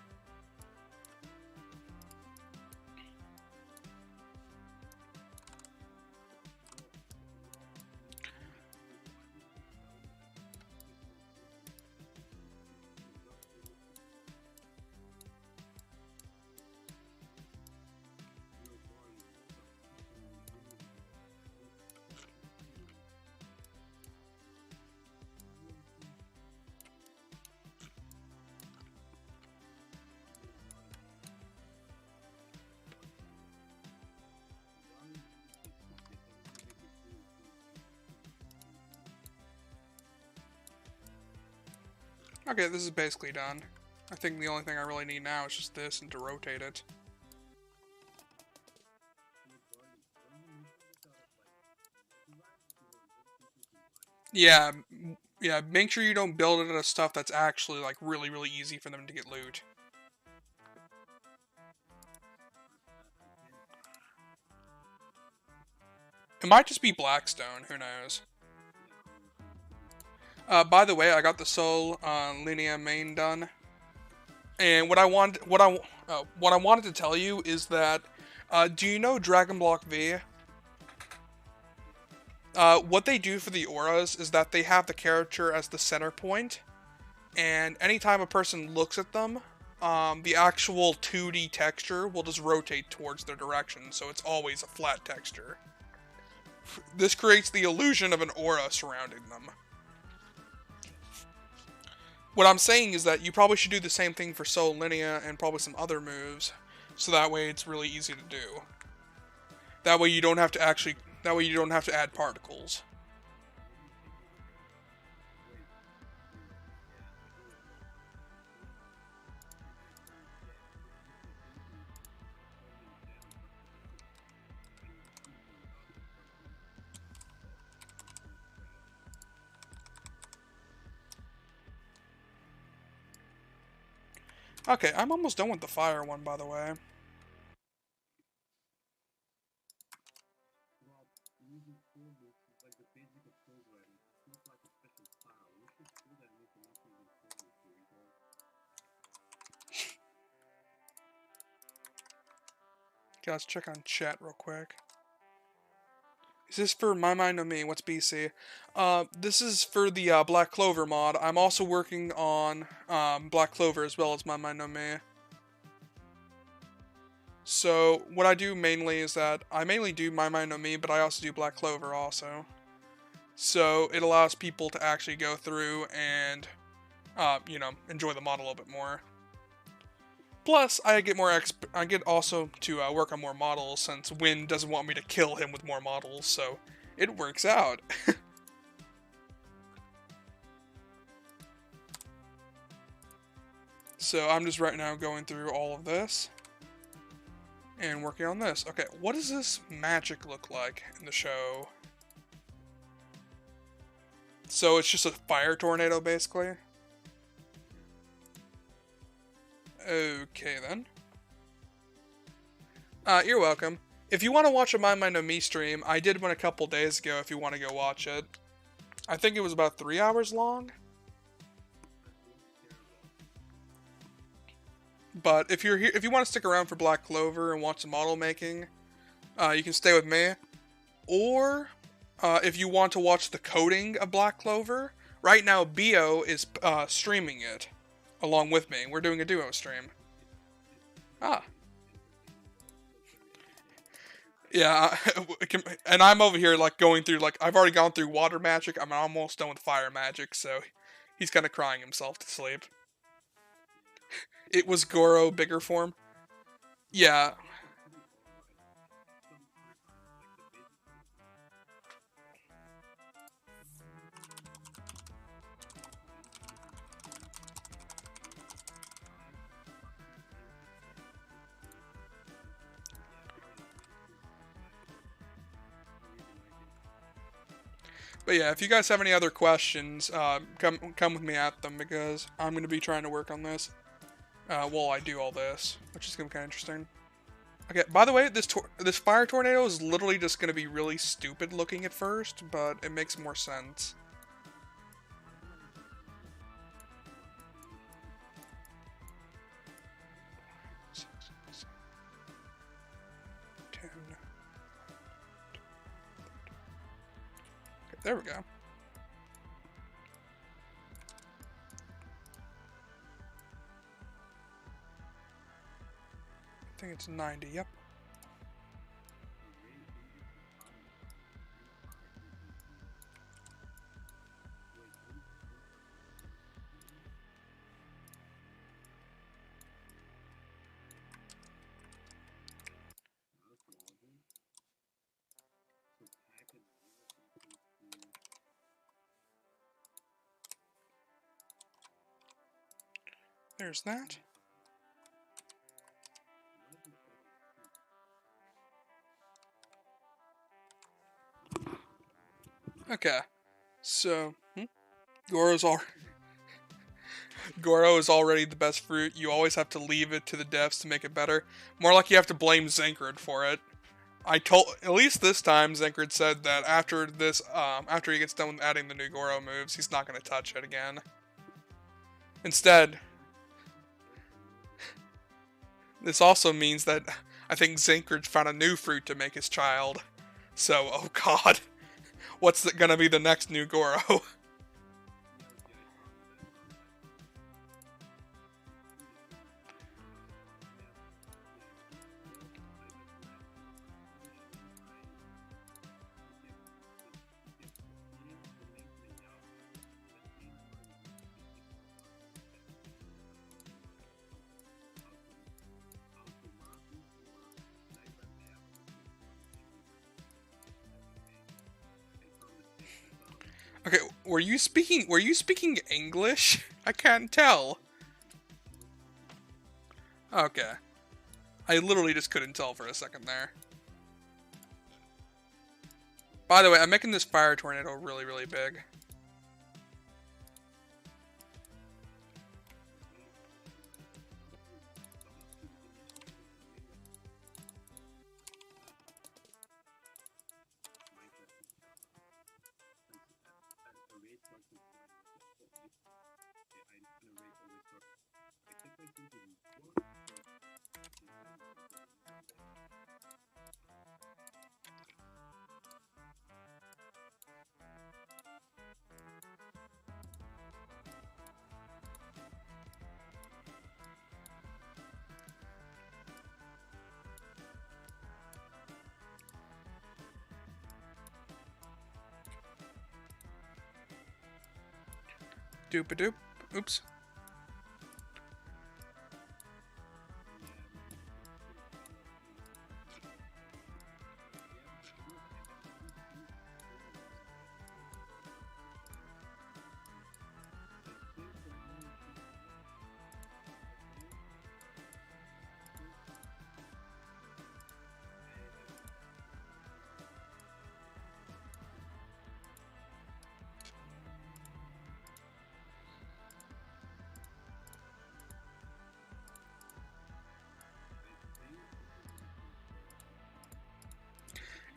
Okay, this is basically done. I think the only thing I really need now is just this and to rotate it. Yeah, yeah, make sure you don't build it out of stuff that's actually like really, really easy for them to get loot. It might just be Blackstone, who knows. By the way, I got the Soul Linea main done. And what I wanted to tell you is that, do you know Dragon Block V? What they do for the auras is that they have the character as the center point, and anytime a person looks at them, the actual 2D texture will just rotate towards their direction, so it's always a flat texture. This creates the illusion of an aura surrounding them. What I'm saying is that you probably should do the same thing for Soul Linea and probably some other moves, so that way it's really easy to do. That way you don't have to add particles. Okay, I'm almost done with the fire one, by the way. Okay, let's check on chat real quick. Is this for My Mind No Me? What's BC? This is for the Black Clover mod. I'm also working on Black Clover as well as My Mind No Me. So what I do mainly is that I mainly do My Mind No Me, but I also do Black Clover also. So it allows people to actually go through and, enjoy the mod a little bit more. Plus, I get I get also to work on more models since Win doesn't want me to kill him with more models, so it works out. So I'm just right now going through all of this and working on this. Okay, what does this magic look like in the show? So it's just a fire tornado, basically? Okay, then. You're welcome. If you want to watch a My Mind No Me stream, I did one a couple days ago if you want to go watch it. I think it was about 3 hours long. But if you're here, if you want to stick around for Black Clover and watch some model making, you can stay with me. Or if you want to watch the coding of Black Clover, right now Bio is streaming it along with me. We're doing a duo stream. Ah. Yeah, and I'm over here like going through like I've already gone through water magic. I'm almost done with fire magic, so he's kind of crying himself to sleep. It was Goro bigger form. Yeah. But yeah, if you guys have any other questions, come with me at them because I'm going to be trying to work on this while I do all this, which is going to be kind of interesting. Okay, by the way, this fire tornado is literally just going to be really stupid looking at first, but it makes more sense. There we go. I think it's 90, yep. There's that. Okay, so Goro is already the best fruit. You always have to leave it to the devs to make it better. More like you have to blame Zenkard for it. At least this time, Zenkard said that after this, after he gets done with adding the new Goro moves, he's not going to touch it again. Instead, this also means that I think Zenkard found a new fruit to make his child. So, oh god, what's going to be the next new Goro? Okay, were you speaking English? I can't tell. Okay. I literally just couldn't tell for a second there. By the way, I'm making this fire tornado really, really big. Doop-a-doop. Oops.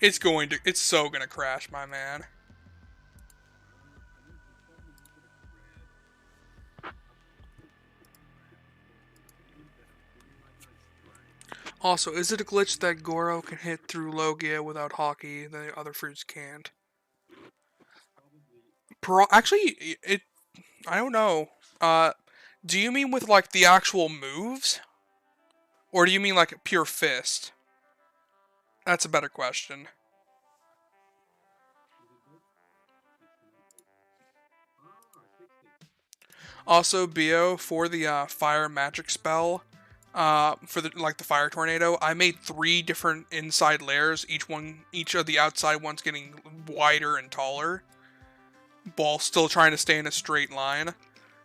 It's so gonna crash, my man. Also, is it a glitch that Goro can hit through Logia without Hockey, the other fruits can't? Actually, I don't know. Do you mean with like the actual moves, or do you mean like pure fist? That's a better question. Also, Bio for the fire magic spell, for the fire tornado, I made 3 different inside layers. Each of the outside ones getting wider and taller, while still trying to stay in a straight line.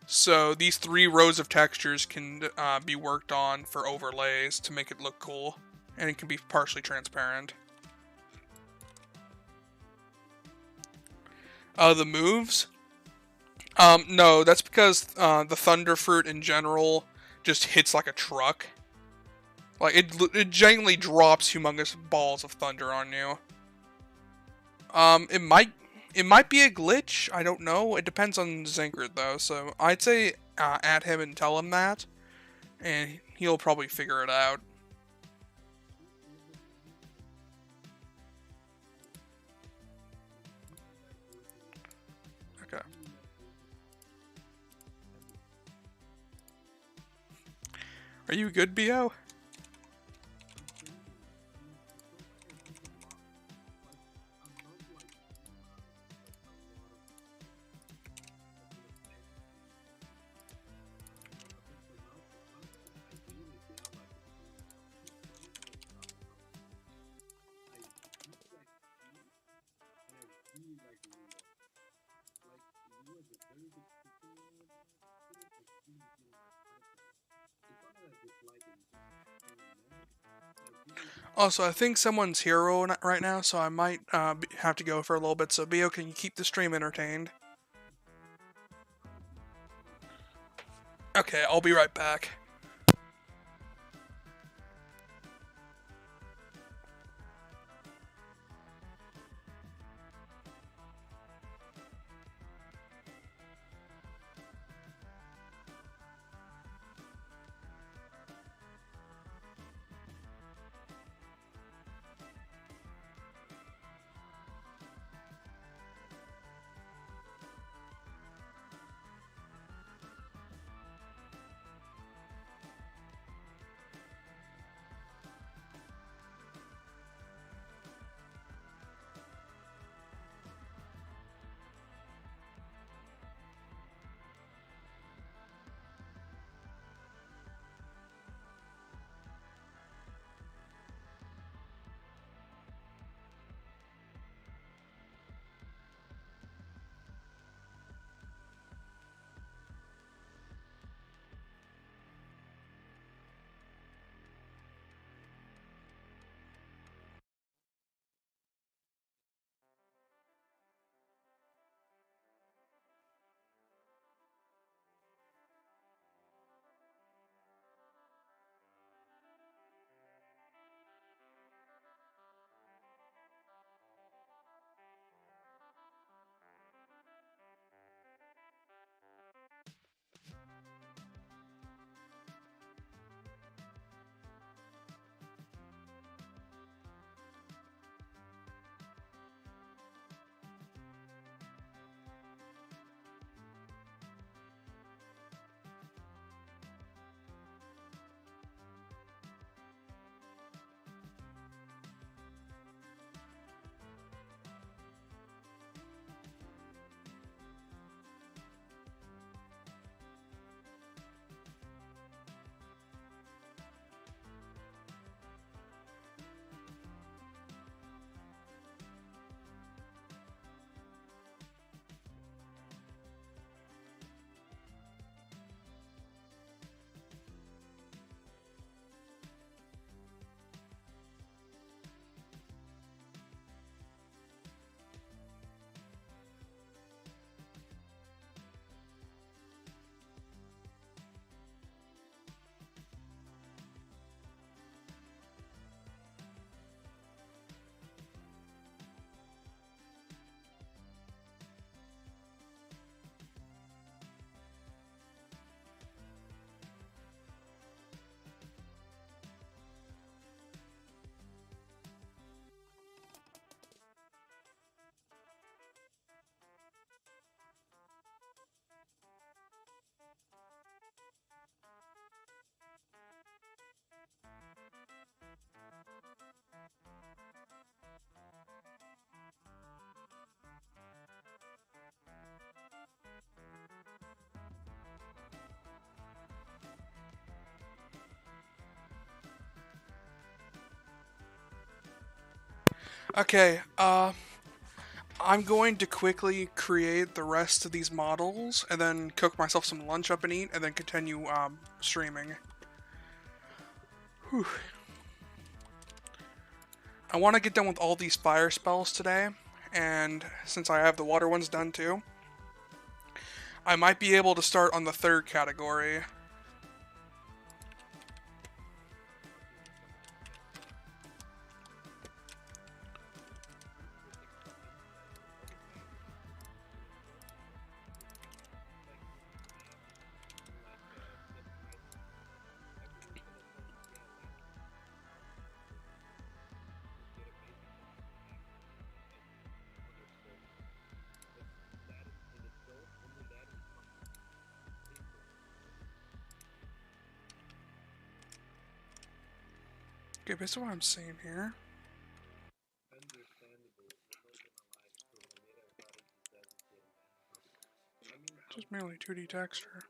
So these 3 rows of textures can be worked on for overlays to make it look cool, and it can be partially transparent. The moves. No, that's because the Thunder Fruit in general just hits like a truck. Like it genuinely drops humongous balls of thunder on you. It might be a glitch. I don't know. It depends on Zinkert though. So I'd say add him and tell him that, and he'll probably figure it out. Okay. Are you good, Bo? Also, I think someone's hero right now, so I might have to go for a little bit. So, Bo, can you keep the stream entertained? Okay, I'll be right back. Okay, I'm going to quickly create the rest of these models, and then cook myself some lunch up and eat, and then continue, streaming. Whew. I want to get done with all these fire spells today, and since I have the water ones done too, I might be able to start on the third category. Okay, based on what I'm seeing here. Just merely 2D texture.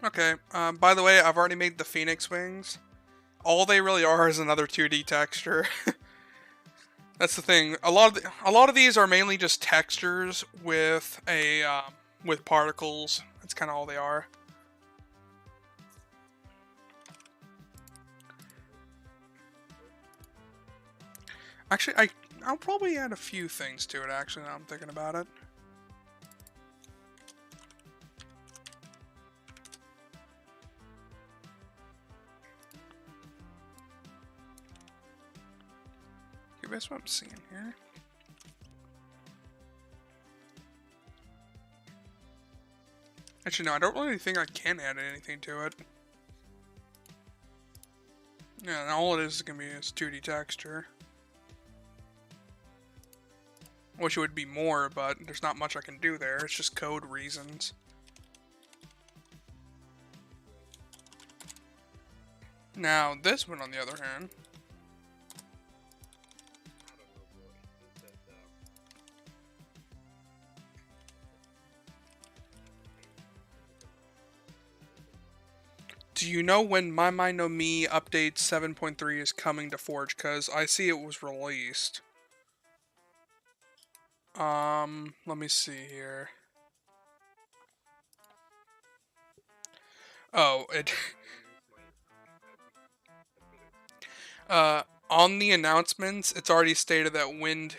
Okay, by the way, I've already made the Phoenix wings. All they really are is another 2D texture. That's the thing. A lot of these are mainly just textures with with particles. That's kind of all they are. Actually, I'll probably add a few things to it. Actually, now I'm thinking about it. Okay, that's what I'm seeing here. Actually, no, I don't really think I can add anything to it. Yeah, and all it is going to be is 2D texture. Wish it would be more, but there's not much I can do there. It's just code reasons. Now, this one, on the other hand... Do you know when My Mind No Me update 7.3 is coming to Forge? Because I see it was released. Let me see here. Oh, it... on the announcements, it's already stated that Wind,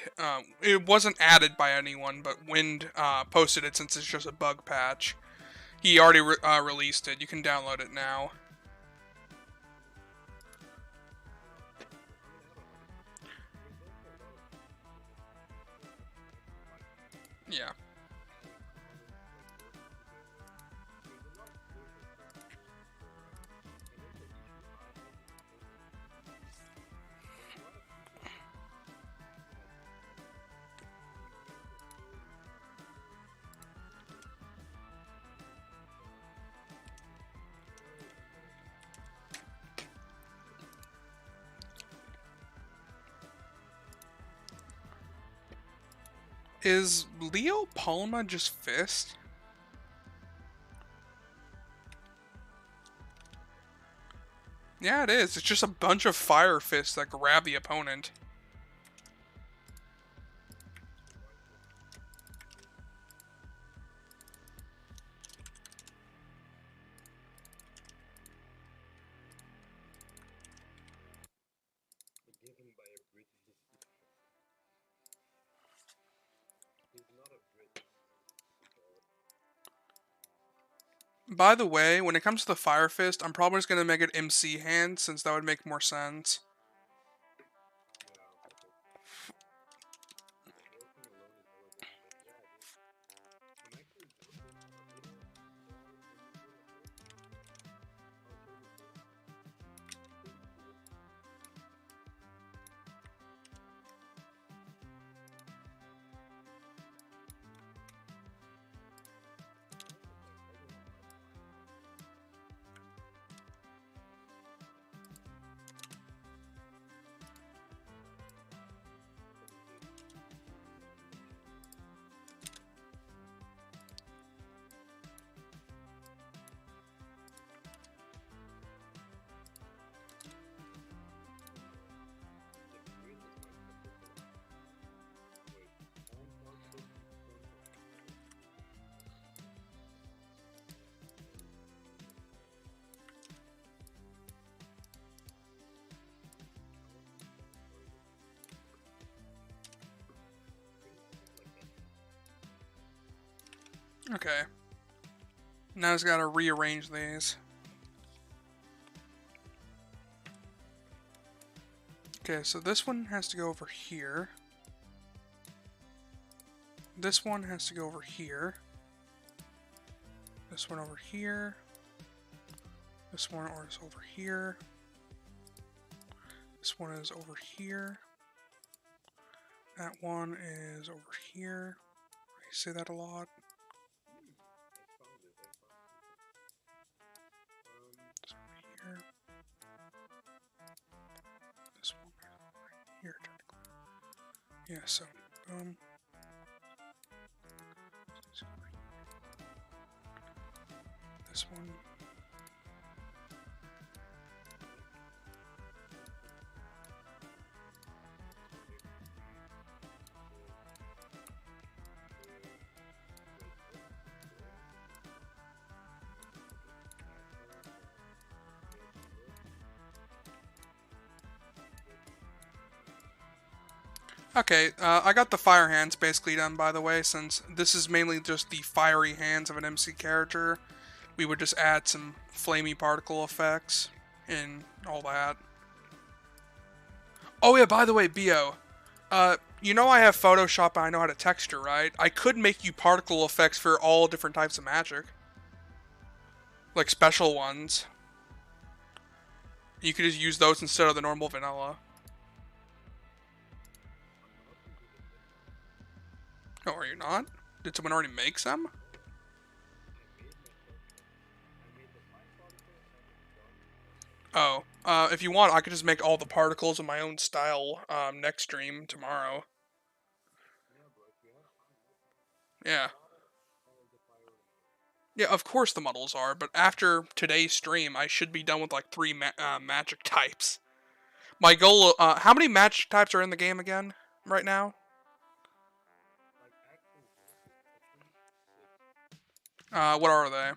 it wasn't added by anyone, but Wind, posted it since it's just a bug patch. He already released it. You can download it now. Yeah. Is Leo Palma just Fist? Yeah, it is. It's just a bunch of fire fists that grab the opponent. By the way, when it comes to the Fire Fist, I'm probably just going to make it MC hand, since that would make more sense. Okay. Now I just gotta rearrange these. Okay, so this one has to go over here. This one has to go over here. This one over here. This one is over here. This one is over here. That one is over here. I say that a lot. It's over here. This one is over here, technically. Yeah, so, this one. Okay, I got the fire hands basically done, by the way, since this is mainly just the fiery hands of an MC character. We would just add some flamey particle effects and all that. Oh yeah, by the way, Bo, you know I have Photoshop and I know how to texture, right? I could make you particle effects for all different types of magic. Like special ones. You could just use those instead of the normal vanilla. Oh, are you not? Did someone already make some? Oh, if you want, I could just make all the particles in my own style next stream tomorrow. Yeah. Yeah, of course the models are, but after today's stream, I should be done with like 3 magic types. My goal, how many magic types are in the game again, right now? What are they?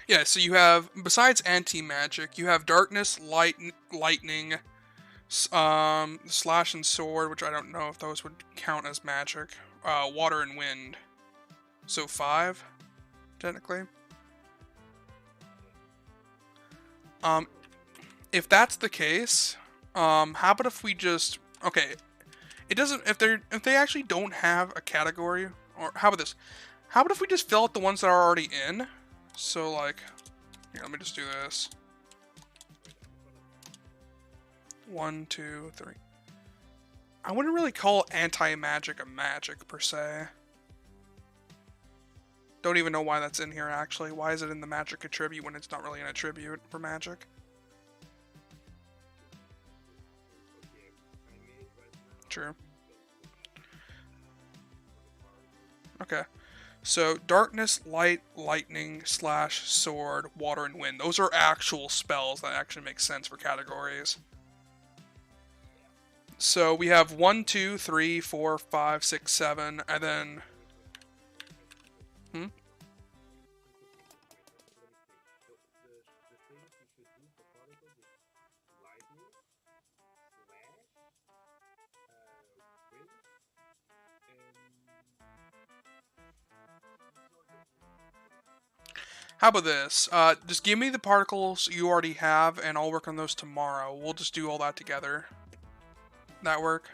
Yeah, so you have, besides anti-magic, you have darkness, lightning, slash and sword, which I don't know if those would count as magic, water and wind. So 5, technically. If that's the case, how about if we just, okay, it doesn't, if they actually don't have a category, or how about this? How about if we just fill out the ones that are already in? So like, here, let me just do this. 1, 2, 3. I wouldn't really call anti-magic a magic per se. Don't even know why that's in here actually. Why is it in the magic attribute when it's not really an attribute for magic? True. Okay. So, darkness, light, lightning, slash, sword, water, and wind. Those are actual spells that actually make sense for categories. So, we have 1, 2, 3, 4, 5, 6, 7, and then... How about this? Just give me the particles you already have, and I'll work on those tomorrow. We'll just do all that together. That work?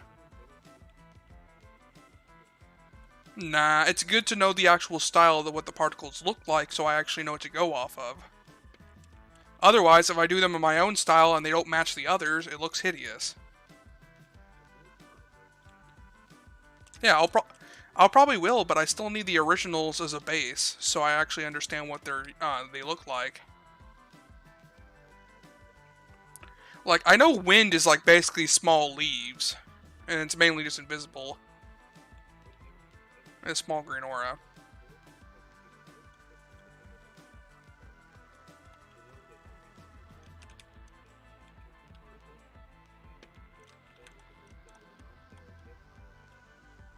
Nah, it's good to know the actual style of what the particles look like, so I actually know what to go off of. Otherwise, if I do them in my own style and they don't match the others, it looks hideous. Yeah, I'll probably will, but I still need the originals as a base, so I actually understand what they look like. Like, I know wind is like basically small leaves, and it's mainly just invisible. And a small green aura.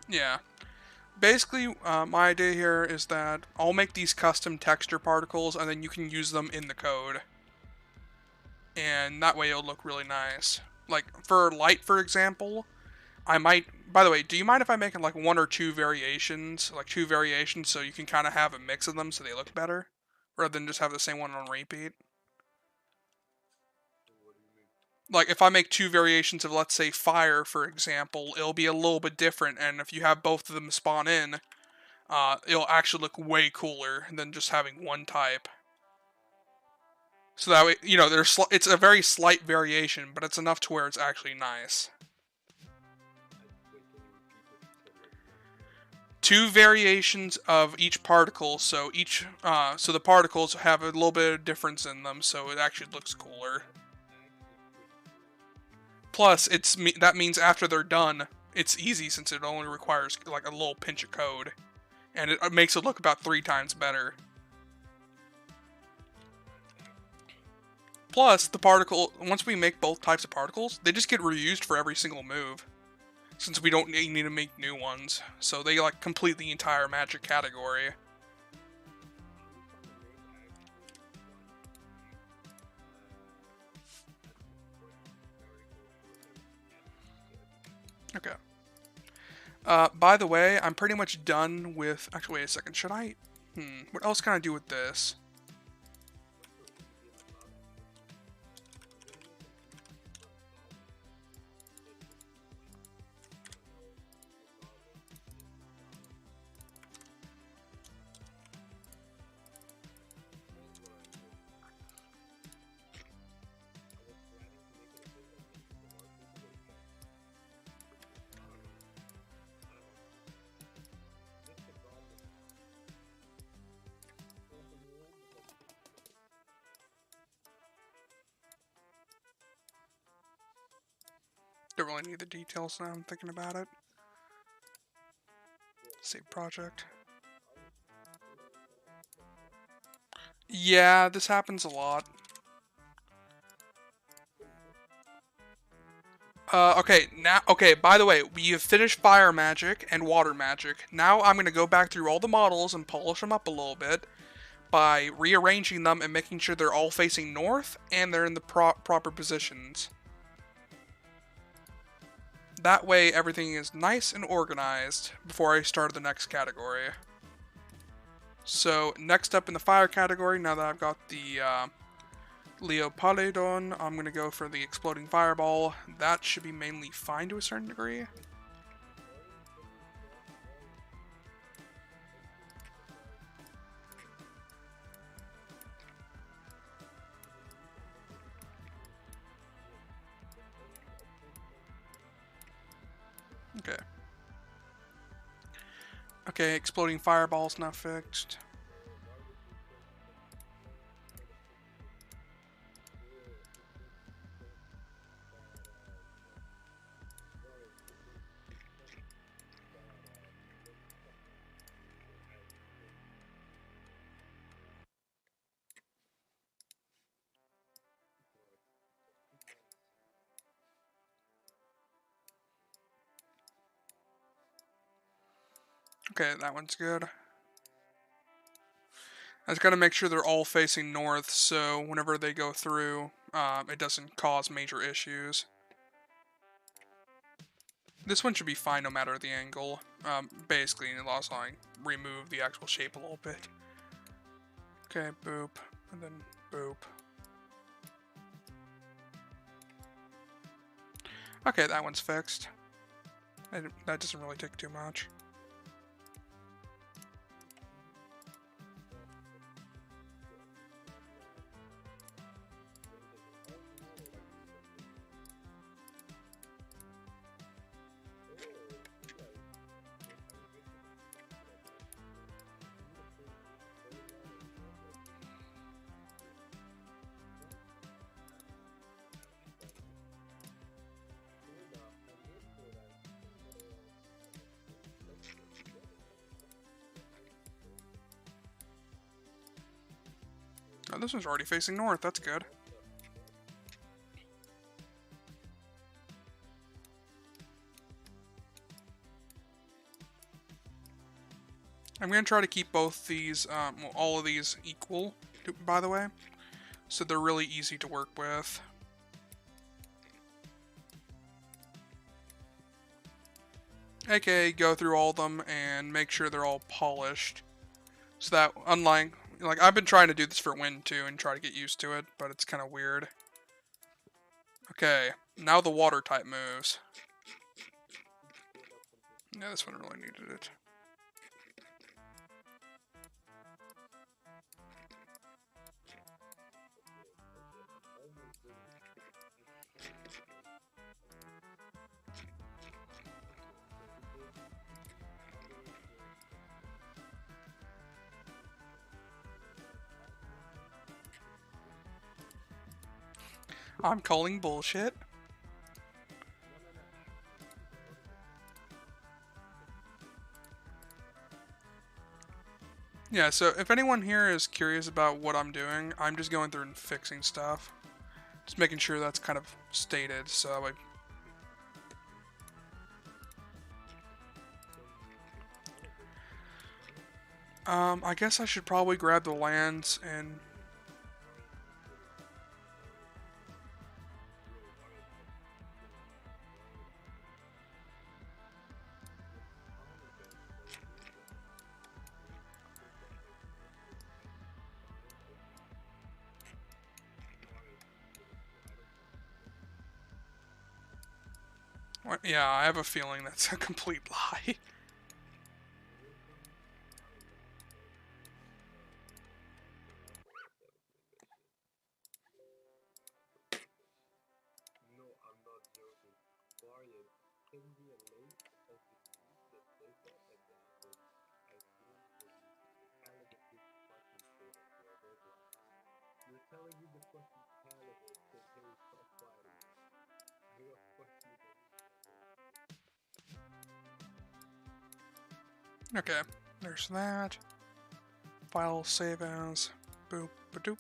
Yeah. Basically, my idea here is that I'll make these custom texture particles, and then you can use them in the code. And that way it'll look really nice. Like, for light, for example, I might... By the way, do you mind if I make like one or two variations? Like, two variations so you can kind of have a mix of them so they look better? Rather than just have the same one on repeat? Like, if I make two variations of, let's say, fire, for example, it'll be a little bit different, and if you have both of them spawn in, it'll actually look way cooler than just having one type. So that way, you know, it's a very slight variation, but it's enough to where it's actually nice. Two variations of each particle, so so the particles have a little bit of difference in them, so it actually looks cooler. Plus, that means after they're done, it's easy since it only requires like a little pinch of code, and it makes it look about 3 times better. Plus, once we make both types of particles, they just get reused for every single move, since we don't need to make new ones. So they like complete the entire magic category. Okay. By the way, I'm pretty much done with... Actually, wait a second. Should I... What else can I do with this? Don't really need the details now I'm thinking about it. Save project. Yeah, this happens a lot. Okay, by the way, we have finished fire magic and water magic. Now I'm going to go back through all the models and polish them up a little bit by rearranging them and making sure they're all facing north and they're in the proper positions. That way everything is nice and organized before I start the next category. So next up in the fire category, now that I've got the Leopolydon, I'm going to go for the exploding fireball. That should be mainly fine to a certain degree. Okay. Okay, exploding fireball's not fixed. Okay, that one's good. I just gotta make sure they're all facing north, so whenever they go through, it doesn't cause major issues. This one should be fine no matter the angle. Basically, as long as I remove the actual shape a little bit. Okay, boop, and then boop. Okay, that one's fixed. That doesn't really take too much. Oh, this one's already facing north, that's good. I'm going to try to keep both these, all of these equal, by the way, so they're really easy to work with. aka go through all of them and make sure they're all polished. So that, unlike, like, I've been trying to do this for wind too and try to get used to it, but it's kind of weird. Okay, now the water type moves. Yeah, this one really needed it. I'm calling bullshit. Yeah, so if anyone here is curious about what I'm doing, I'm just going through and fixing stuff. Just making sure that's kind of stated, so like... I guess I should probably grab the lands and... Yeah, I have a feeling that's a complete lie. Okay, there's that. File save as. Boop a doop.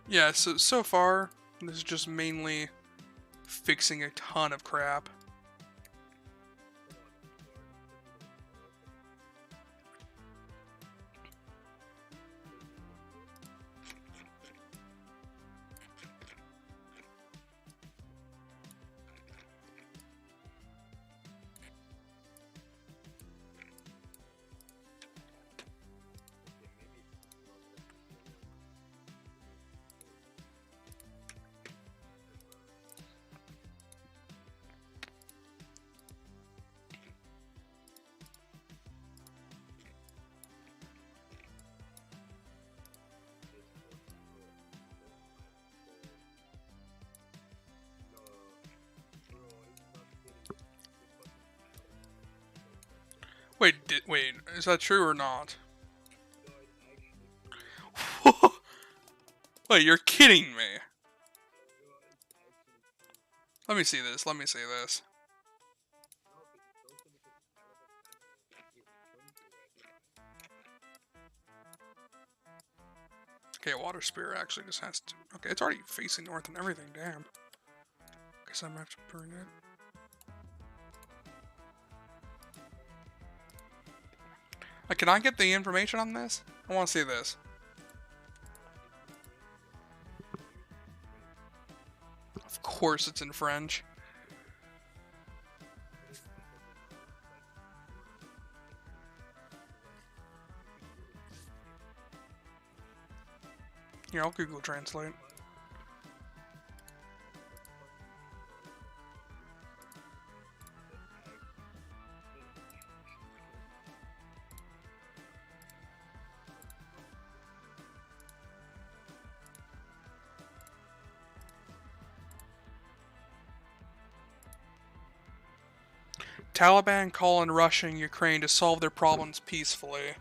Yeah, so far, this is just mainly fixing a ton of crap. Wait, wait, is that true or not? Wait, you're kidding me. Let me see this, let me see this. Okay, water spear actually just has to... Okay, it's already facing north and everything, damn. Guess I'm gonna have to burn it. Can I get the information on this? I want to see this. Of course it's in French. Yeah, I'll Google Translate. Taliban call on Russia and Ukraine to solve their problems peacefully.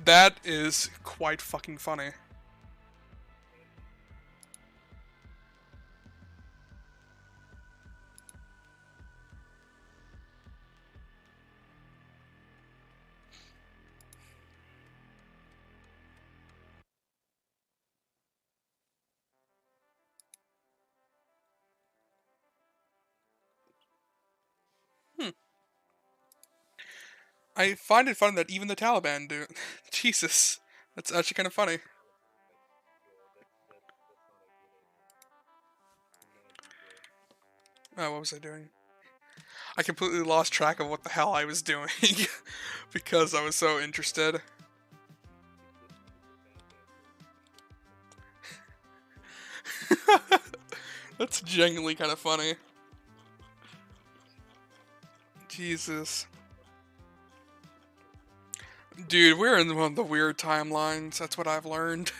That is quite fucking funny. Hmm. I find it fun that even the Taliban do. Jesus, that's actually kind of funny. Oh, what was I doing? I completely lost track of what the hell I was doing because I was so interested. That's genuinely kind of funny. Jesus. Dude, we're in one of the weird timelines. That's what I've learned.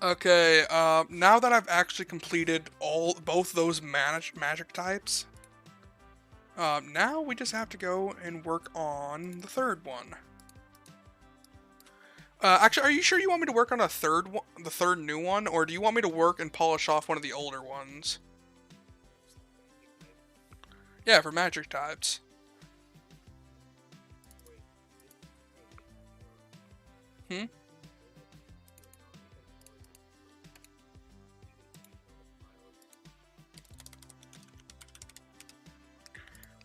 Okay, now that I've actually completed both those magic types, now we just have to go and work on the third one. Actually, are you sure you want me to work on the third new one, or do you want me to work and polish off one of the older ones? Yeah, for magic types. Hmm?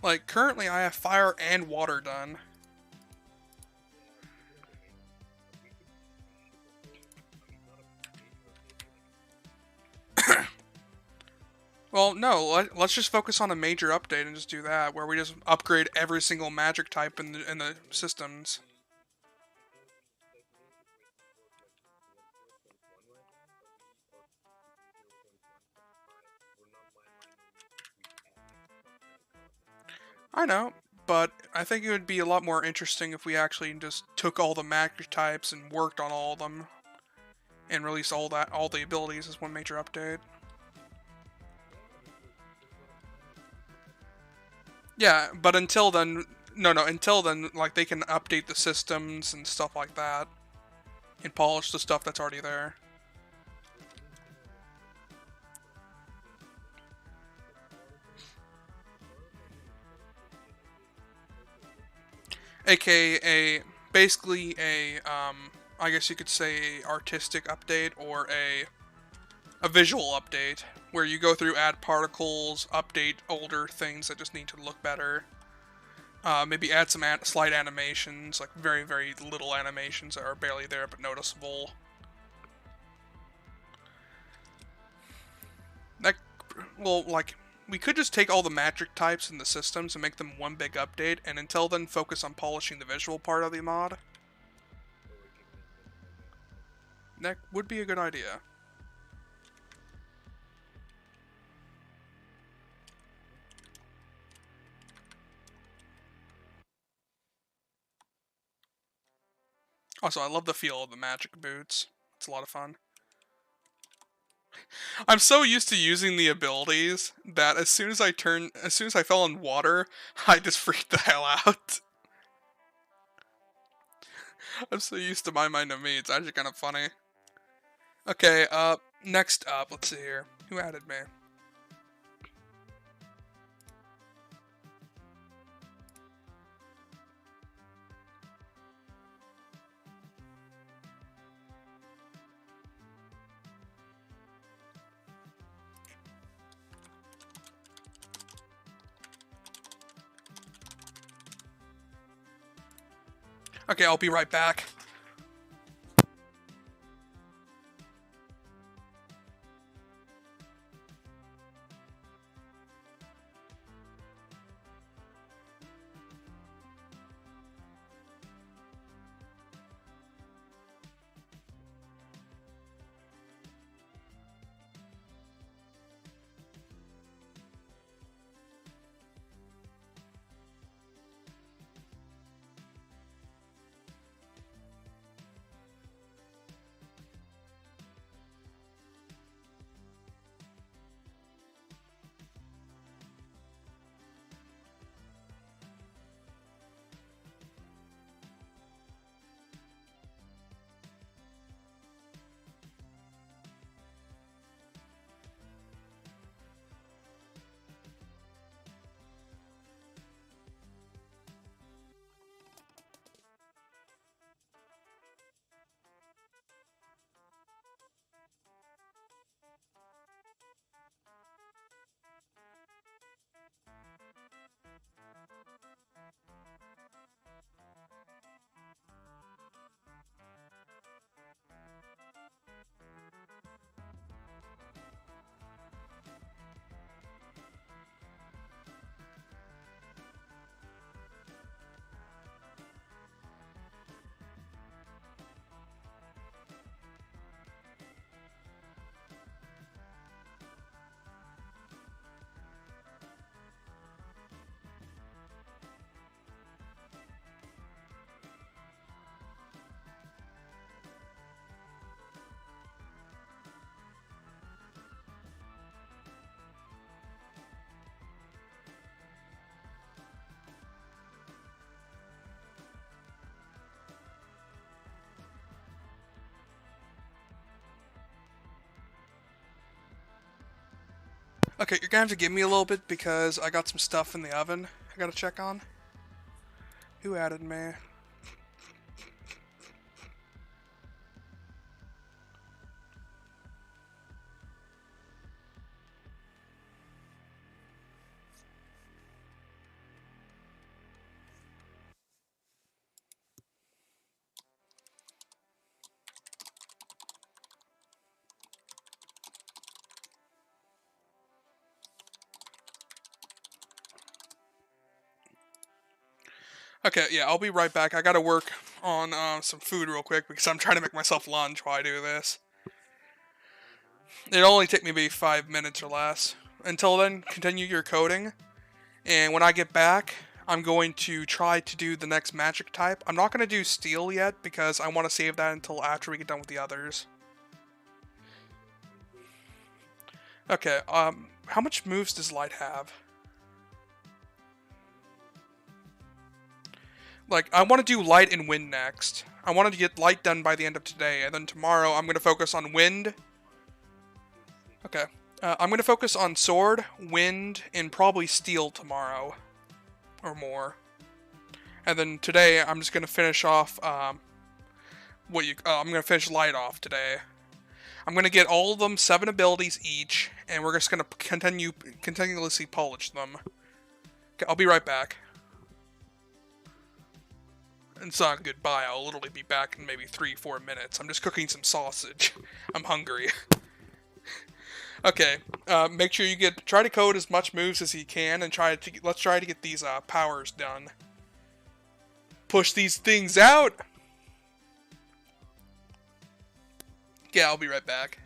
Like, currently I have fire and water done. Well, no, let's just focus on a major update and just do that, where we just upgrade every single magic type in the systems. I know, but I think it would be a lot more interesting if we actually just took all the magic types and worked on all of them and released all the abilities as one major update. Yeah, but until then, no, until then, like they can update the systems and stuff like that and polish the stuff that's already there. AKA basically I guess you could say artistic update or a visual update where you go through, add particles, update older things that just need to look better. Maybe add some slight animations, like very little animations that are barely there but noticeable. That, well, like, we could just take all the magic types in the systems and make them one big update, and until then focus on polishing the visual part of the mod. That would be a good idea. Also, I love the feel of the magic boots. It's a lot of fun. I'm so used to using the abilities that as soon as I fell in water, I just freaked the hell out. I'm so used to my mind of me, it's actually kind of funny. Okay, next up, let's see here. Who added me? Okay, I'll be right back. Okay, you're gonna have to give me a little bit because I got some stuff in the oven I gotta check on. Who added me? Okay, yeah, I'll be right back. I gotta work on some food real quick because I'm trying to make myself lunch while I do this. It'll only take me maybe 5 minutes or less. Until then, continue your coding. And when I get back, I'm going to try to do the next magic type. I'm not going to do steel yet because I want to save that until after we get done with the others. Okay, how much moves does light have? Like, I want to do light and wind next. I wanted to get light done by the end of today, and then tomorrow I'm going to focus on wind. Okay. I'm going to focus on sword, wind, and probably steel tomorrow. Or more. And then today I'm just going to finish off, I'm going to finish light off today. I'm going to get all of them 7 abilities each, and we're just going to continuously polish them. Okay, I'll be right back. It's not goodbye, I'll literally be back in maybe 3-4 minutes. I'm just cooking some sausage. I'm hungry. Okay, make sure you try to code as much moves as you can, and let's try to get these powers done. Push these things out! Yeah, I'll be right back.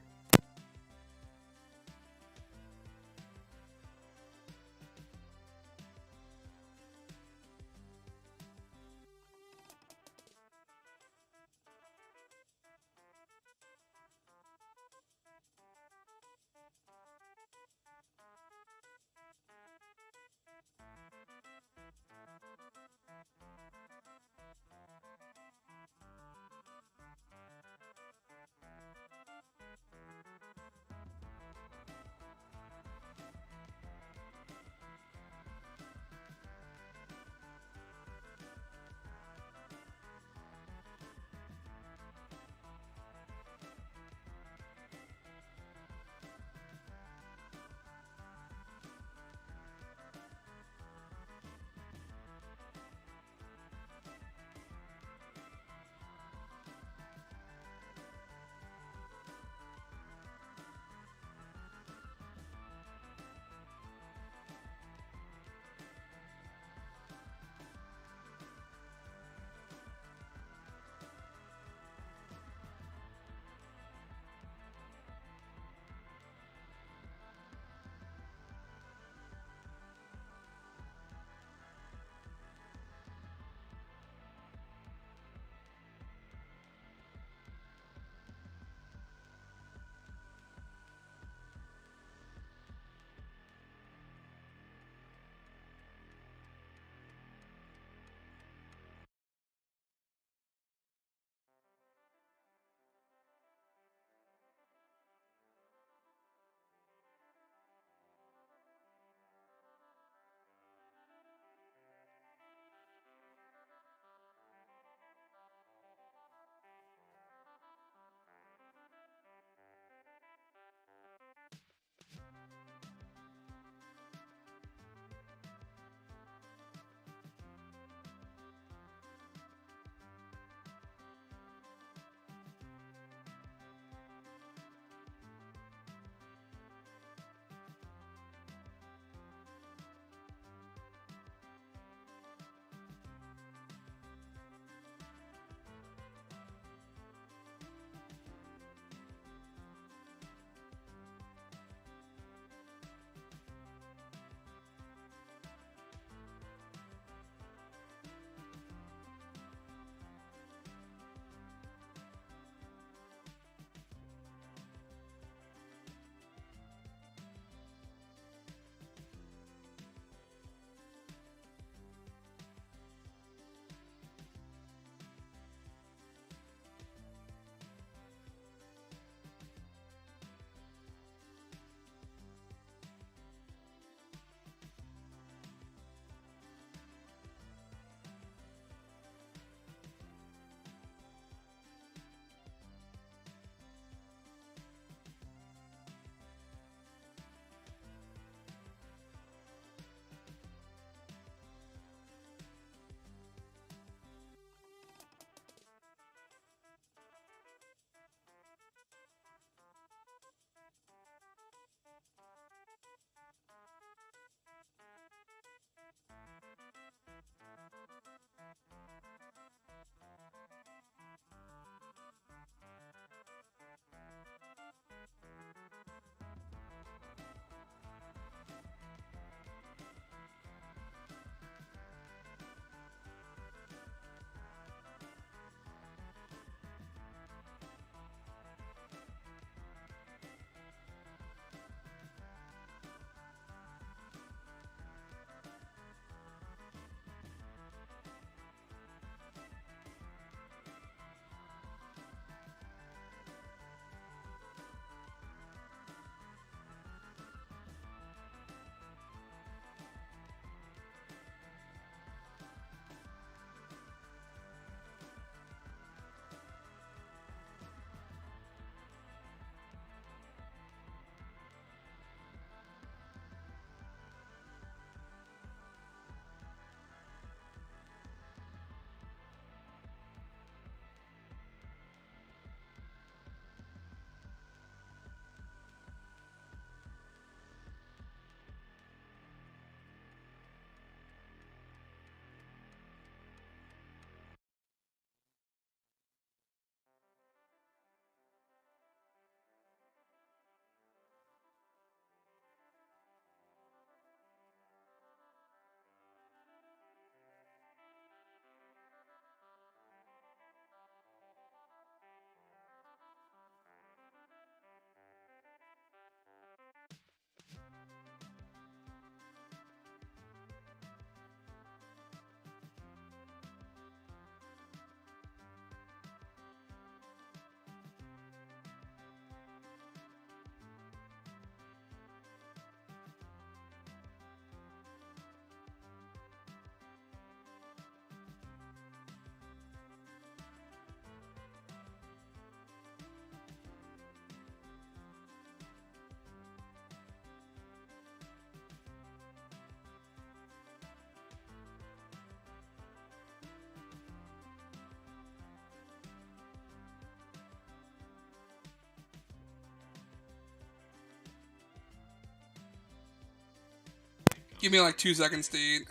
Give me like 2 seconds to eat.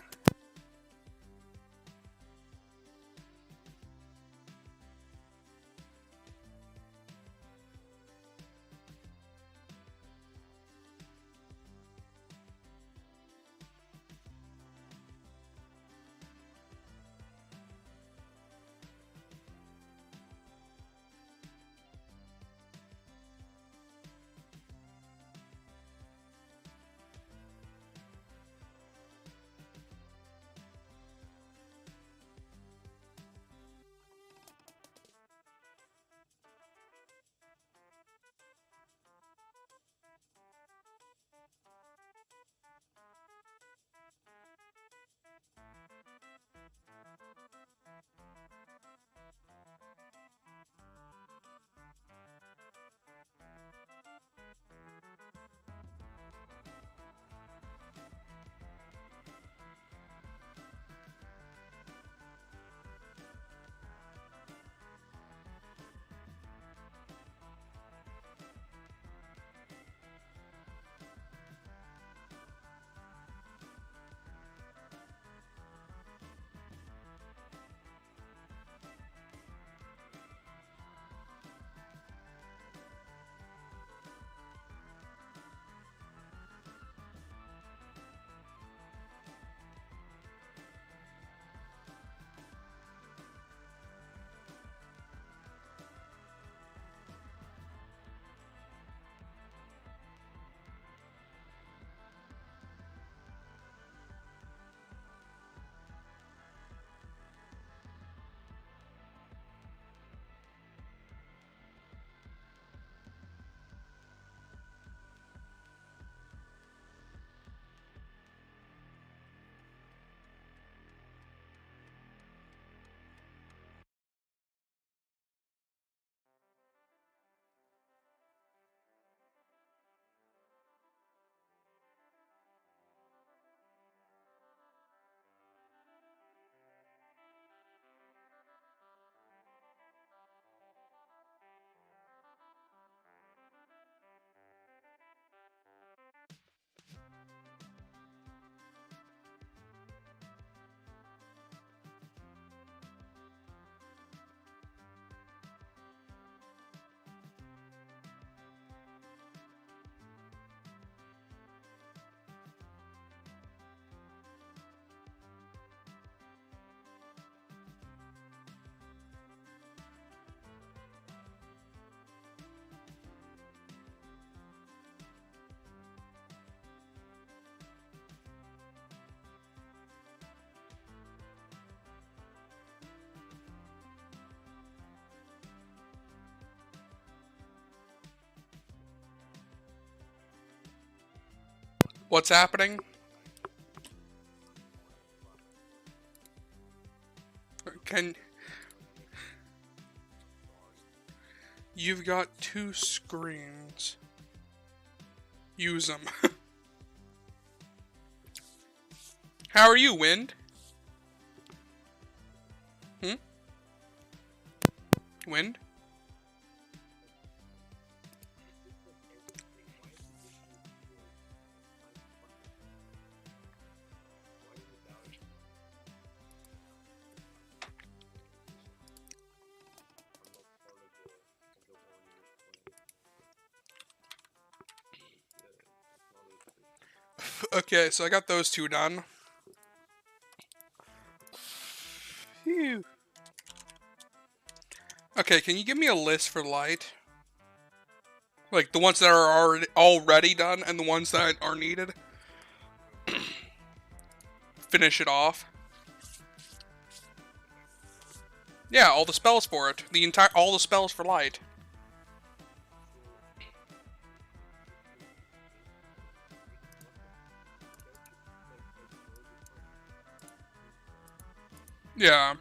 What's happening? Can... You've got 2 screens. Use them. How are you, Wind? Wind? Okay, so I got those 2 done. Phew. Okay, can you give me a list for light? Like, the ones that are already done and the ones that are needed? Finish it off. Yeah, all the spells for it. All the spells for light. Yeah.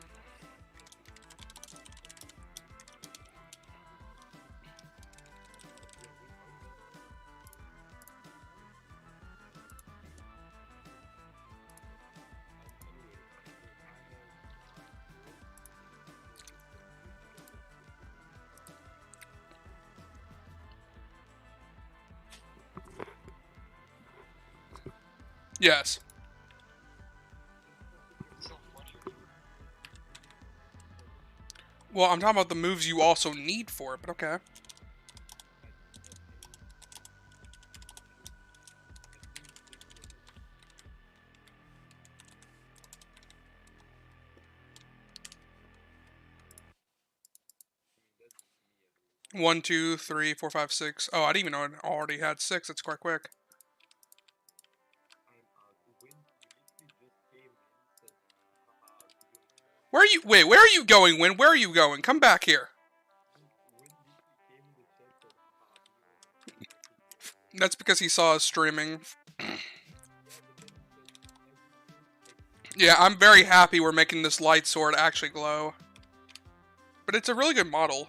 Yes. Well, I'm talking about the moves you also need for it, but okay. One, two, three, four, five, six. Oh, I didn't even know it already had six. It's quite quick. Where are you? Wait, where are you going, Win? Where are you going? Come back here. That's because he saw us streaming. Yeah, I'm very happy we're making this light sword actually glow. But it's a really good model.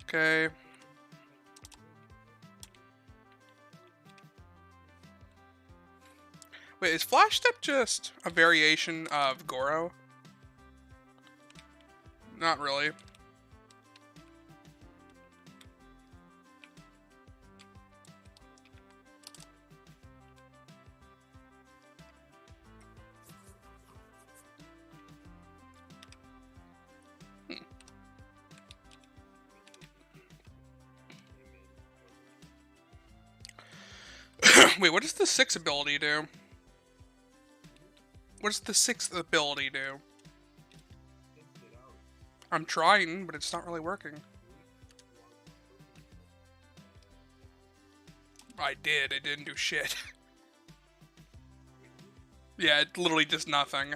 Okay. Wait, is Flash Step just a variation of Goro? Not really. Wait, what does the 6 ability do? What does the 6th ability do? I'm trying, but it's not really working. I did. It didn't do shit. Yeah, it literally does nothing.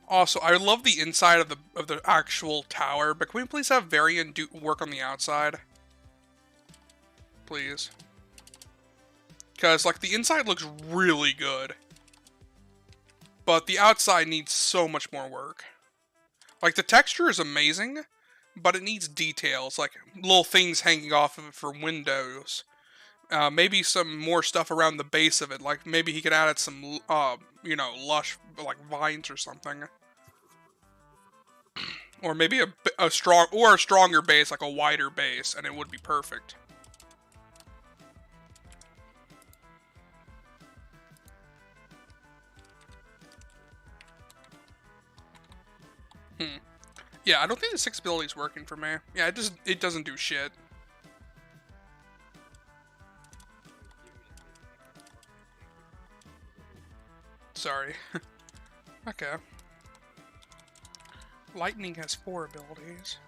Also, I love the inside of the actual tower, but can we please have Varian do work on the outside? Please. Because, like, the inside looks really good. But the outside needs so much more work. Like, the texture is amazing, but it needs details, like little things hanging off of it for windows. Maybe some more stuff around the base of it, like maybe he could add some, you know, lush, like, vines or something. Or maybe a stronger base, like a wider base, and it would be perfect. Yeah, I don't think the 6 ability is working for me. Yeah, it doesn't do shit. Sorry. Okay. Lightning has 4 abilities.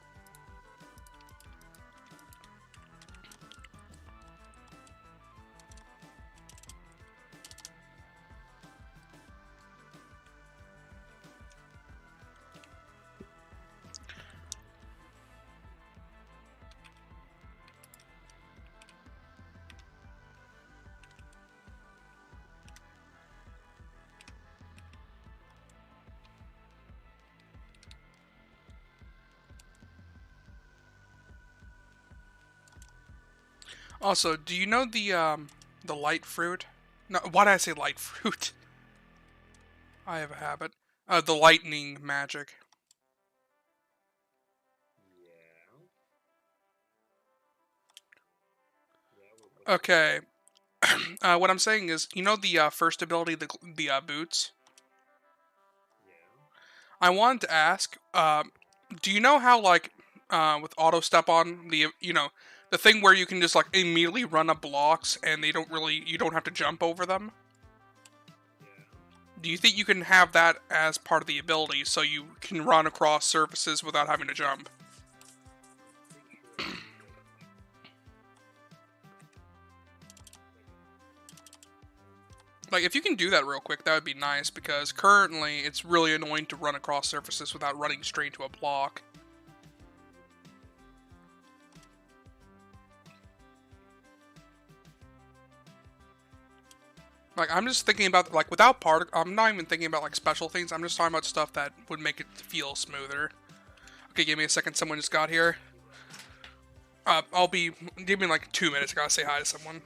Also, do you know the light fruit? No, why did I say light fruit? I have a habit. The lightning magic. Okay. What I'm saying is, you know the first ability, the boots? I wanted to ask, do you know how, like, with auto step on, the thing where you can just, like, immediately run up blocks and you don't have to jump over them? Do you think you can have that as part of the ability so you can run across surfaces without having to jump? Like, if you can do that real quick, that would be nice, because currently it's really annoying to run across surfaces without running straight to a block. Like, I'm just thinking about, like, I'm not even thinking about, like, special things, I'm just talking about stuff that would make it feel smoother. Okay, give me a second, someone just got here. Give me, like, 2 minutes, I gotta say hi to someone.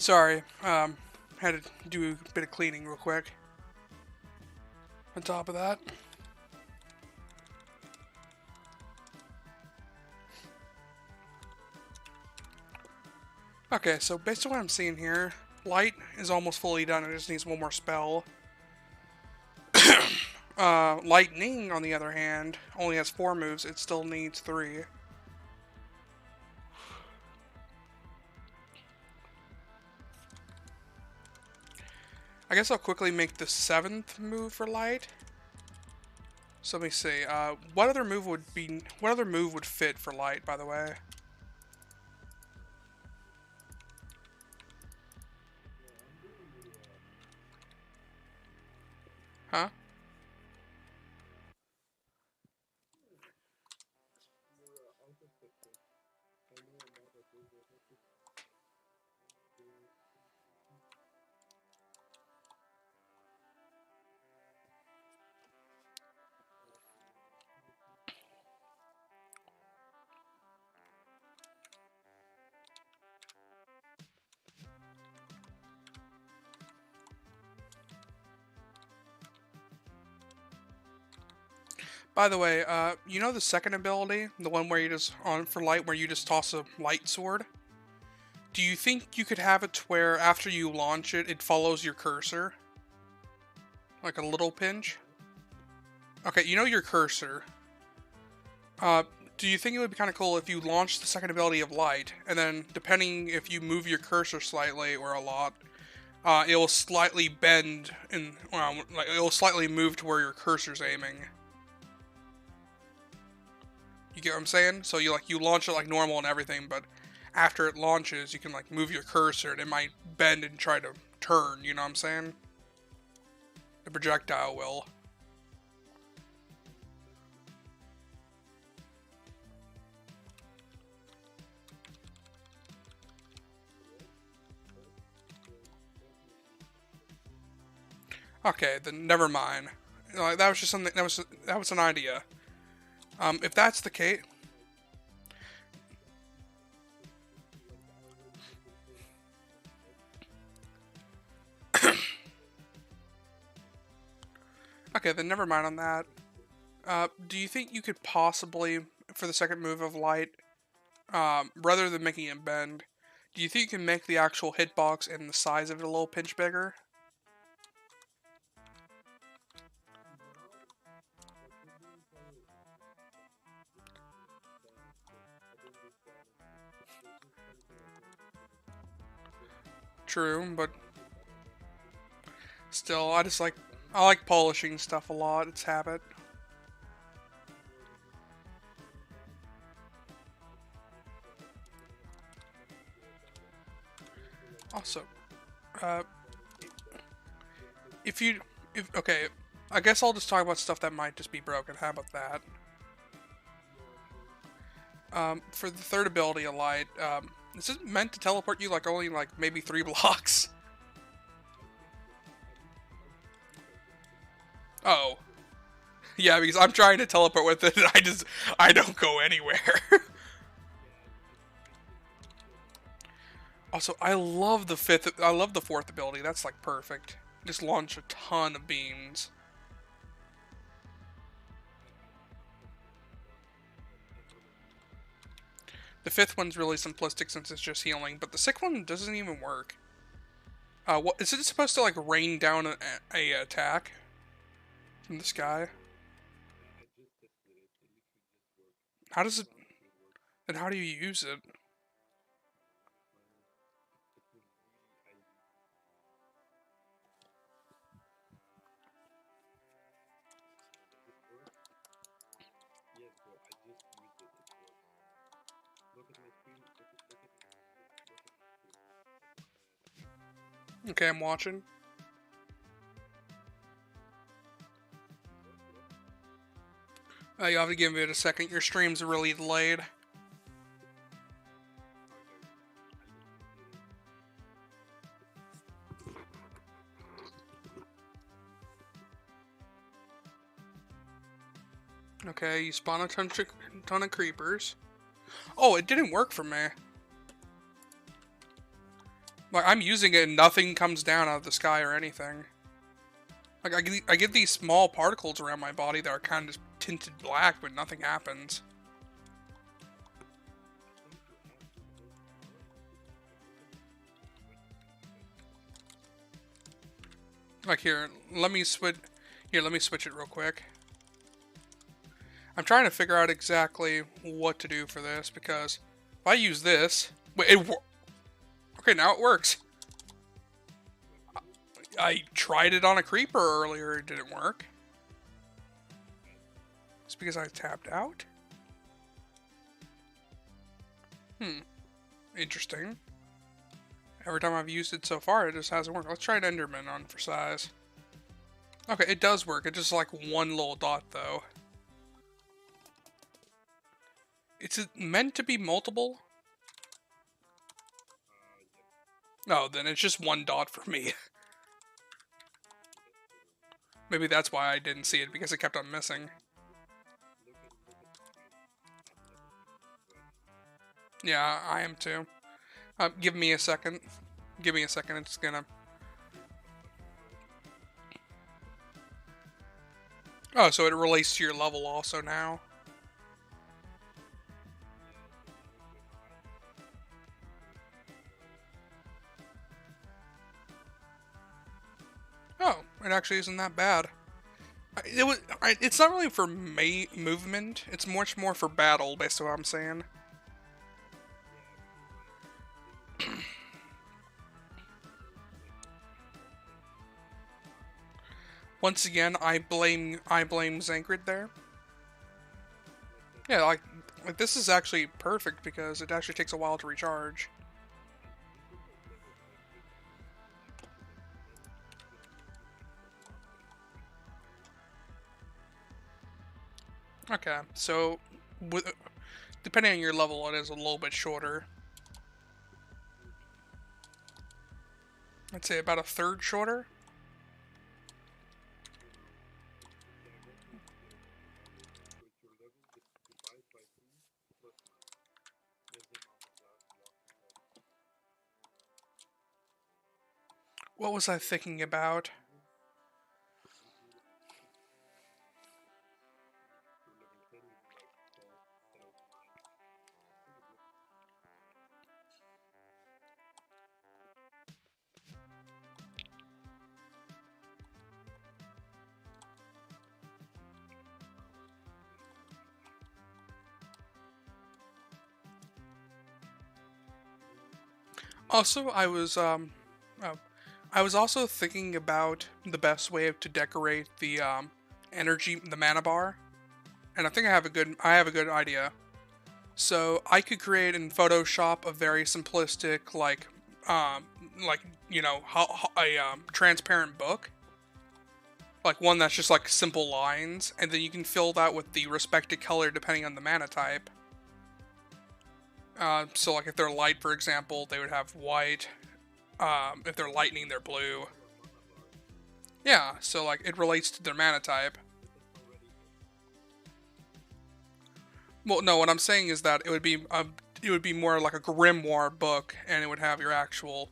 Sorry, had to do a bit of cleaning real quick. On top of that. Okay, so based on what I'm seeing here, light is almost fully done. It just needs one more spell. Lightning, on the other hand, only has 4 moves. It still needs 3. I guess I'll quickly make the 7th move for light. So let me see. What other move would fit for light, by the way? Huh? By the way, you know the second ability, the one where you just on for light, where you just toss a light sword. Do you think you could have it to where after you launch it, it follows your cursor, like a little pinch? Okay, you know your cursor. Do you think it would be kind of cool if you launched the second ability of light, and then depending if you move your cursor slightly or a lot, it will slightly bend and like it will slightly move to where your cursor's aiming. You get what I'm saying? So you launch it like normal and everything, but after it launches, you can like move your cursor and it might bend and try to turn. You know what I'm saying? The projectile will. Okay, then never mind. That was just something. That was an idea. If that's the case, okay, then never mind on that. Do you think you could possibly, for the second move of light, rather than making it bend, do you think you can make the actual hitbox and the size of it a little pinch bigger? True, but still, I like polishing stuff a lot. It's habit. Also, uh, if okay, I guess I'll just talk about stuff that might just be broken. How about that? For the third ability, a light, is it meant to teleport you like only like maybe 3 blocks? Oh, yeah, because I'm trying to teleport with it, and I don't go anywhere. Also, I love the fourth ability. That's like perfect. Just launch a ton of beams. The fifth one's really simplistic since it's just healing, but the sixth one doesn't even work. What is it supposed to like rain down a attack from the sky? How does it? And how do you use it? Okay, I'm watching. You have to give it a second. Your stream's really delayed. Okay, you spawn a ton of creepers. Oh, it didn't work for me. Like, I'm using it and nothing comes down out of the sky or anything. Like, I get these small particles around my body that are kind of just tinted black, but nothing happens. Like, here, let me switch... Here, let me switch it real quick. I'm trying to figure out exactly what to do for this, because if I use this... Wait, okay, now it works. I tried it on a creeper earlier, it didn't work. It's because I tapped out? Interesting. Every time I've used it so far, it just hasn't worked. Let's try Enderman on for size. Okay, it does work. It's just like one little dot, though. It's meant to be multiple? No, then it's just one dot for me. Maybe that's why I didn't see it, because it kept on missing. Yeah, I am too. Give me a second. Give me a second, it's gonna... Oh, so it relates to your level also now. Oh, it actually isn't that bad. It's not really for movement. It's much more for battle, based on what I'm saying. Once again, I blame Zankrid there. Yeah, like this is actually perfect because it actually takes a while to recharge. Okay, so depending on your level, it is a little bit shorter. I'd say about a third shorter. What was I thinking about? Also, oh, I was also thinking about the best way to decorate the the mana bar, and I think I have a good idea. So I could create in Photoshop a very simplistic, um, like you know, a transparent book, like one that's just like simple lines, and then you can fill that with the respective color depending on the mana type. So like if they're light, for example, they would have white. If they're lightning, they're blue. Yeah, so like it relates to their mana type. Well, no, what I'm saying is that it would be more like a grimoire book, and it would have your actual,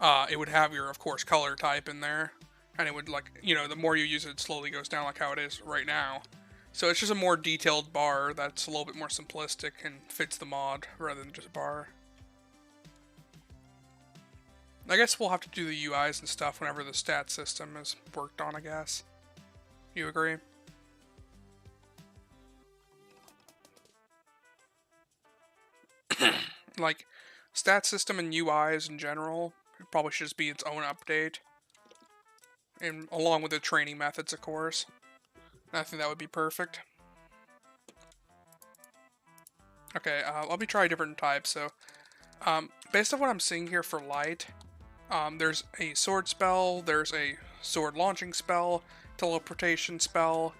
it would have your, of course, color type in there, and it would like, you know, the more you use it, it slowly goes down like how it is right now. So it's just a more detailed bar that's a little bit more simplistic and fits the mod rather than just a bar. I guess we'll have to do the UIs and stuff whenever the stat system is worked on, I guess. You agree? Like, stat system and UIs in general, it probably should just be its own update. And along with the training methods, of course. I think that would be perfect. Okay, let me try different types. So, based on what I'm seeing here for light, there's a sword spell, there's a sword launching spell, teleportation spell,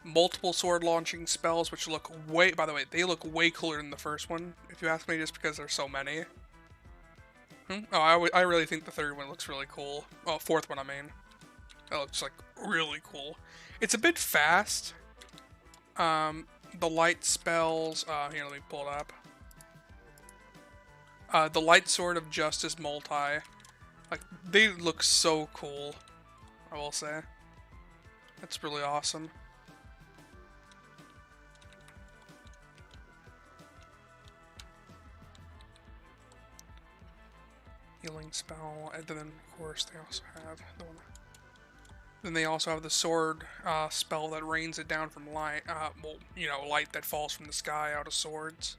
multiple sword launching spells, which look way, by the way, they look way cooler than the first one, if you ask me, just because there's so many. Oh, I really think the third one looks really cool. Oh, fourth one, I mean. That looks like really cool. It's a bit fast. The light spells, here, let me pull it up. The Light Sword of Justice multi. Like, they look so cool, I will say. That's really awesome. Healing spell, and then of course they also have the one. Then they also have the sword spell that rains it down from light. Well, you know, light that falls from the sky out of swords.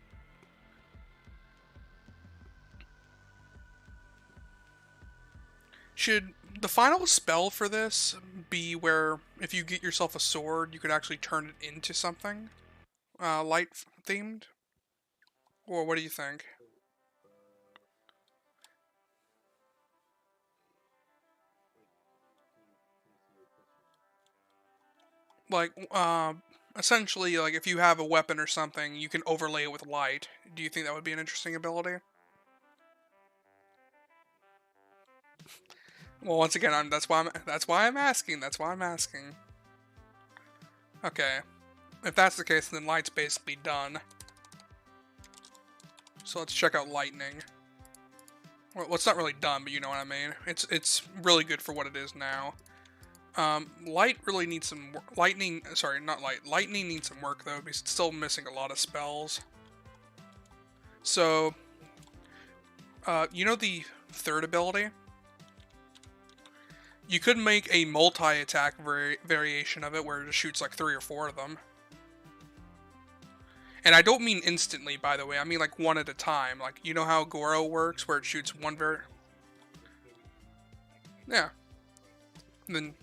Should the final spell for this be where if you get yourself a sword, you could actually turn it into something light themed? Or what do you think? Like, essentially, like if you have a weapon or something, you can overlay it with light. Do you think that would be an interesting ability? Well, once again, that's why I'm asking. That's why I'm asking. Okay, if that's the case, then light's basically done. So let's check out lightning. Well, it's not really done, but you know what I mean. It's really good for what it is now. Light really needs some lightning. Sorry, not light. Lightning needs some work though. He's still missing a lot of spells. So, you know the third ability. You could make a multi-attack variation of it where it just shoots like 3 or 4 of them. And I don't mean instantly, by the way. I mean like one at a time. Like, you know how Goro works, where it shoots one Yeah. And then...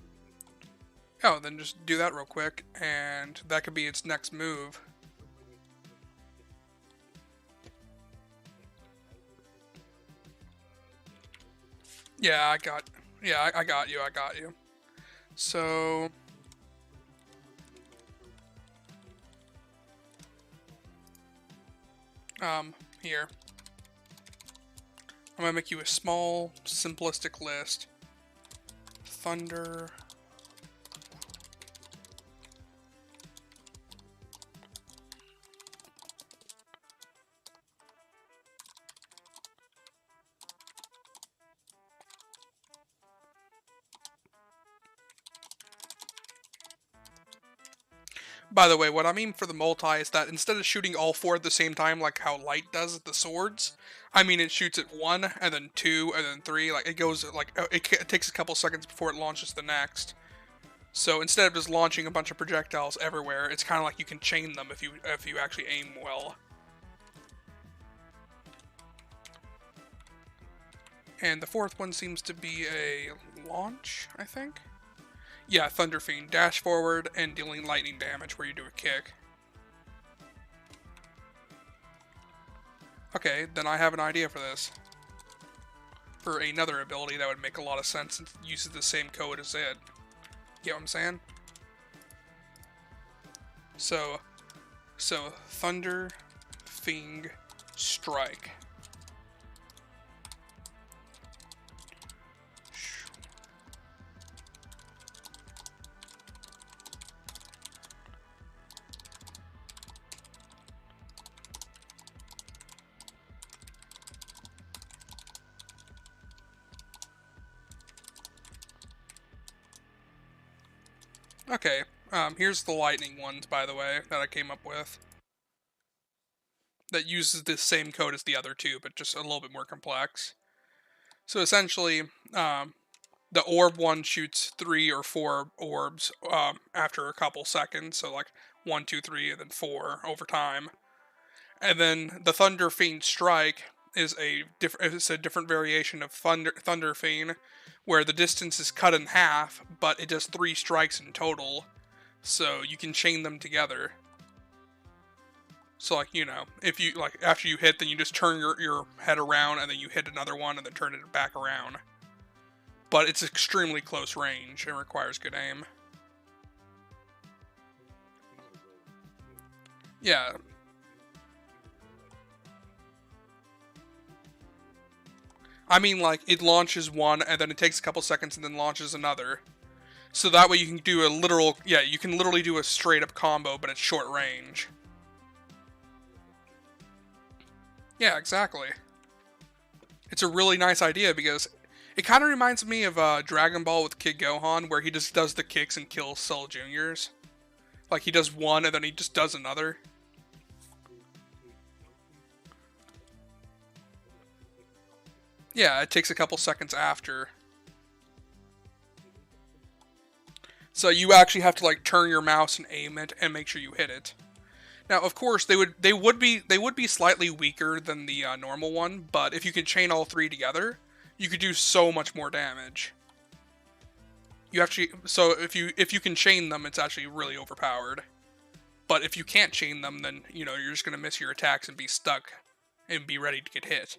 Oh, then just do that real quick, and that could be its next move. Yeah, I got you, I got you. So... here. I'm gonna make you a small, simplistic list. Thunder... By the way, what I mean for the multi is that instead of shooting all 4 at the same time like how light does at the swords, I mean it shoots at 1, and then 2, and then 3, like it goes, like, it takes a couple seconds before it launches the next. So instead of just launching a bunch of projectiles everywhere, it's kind of like you can chain them if you actually aim well. And the 4th one seems to be a launch, I think? Yeah, Thunder Fiend. Dash forward and dealing lightning damage where you do a kick. Okay, then I have an idea for this. For another ability that would make a lot of sense since it uses the same code as it. You know what I'm saying? So Thunder Fiend Strike. Okay, here's the lightning ones, by the way, that I came up with. That uses the same code as the other 2, but just a little bit more complex. So essentially, the orb one shoots 3 or 4 orbs after a couple seconds, so like 1, 2, 3, and then 4 over time. And then the Thunder Fiend Strike is a different variation of Thunder Fiend, where the distance is cut in half, but it does 3 strikes in total, so you can chain them together. So, like, you know, if you, like, after you hit, then you just turn your head around, and then you hit another one, and then turn it back around. But it's extremely close range, and requires good aim. Yeah. I mean, like, it launches one, and then it takes a couple seconds, and then launches another. So that way you can do a literal... Yeah, you can literally do a straight-up combo, but it's short range. Yeah, exactly. It's a really nice idea because it kind of reminds me of Dragon Ball with Kid Gohan, where he just does the kicks and kills Cell Juniors. Like he does one and then he just does another. Yeah, it takes a couple seconds after. So you actually have to like turn your mouse and aim it and make sure you hit it. Now, of course, they would be slightly weaker than the normal one, but if you can chain all three together, you could do so much more damage. You actually if you can chain them, it's actually really overpowered. But if you can't chain them, then you're just gonna miss your attacks and be stuck and be ready to get hit.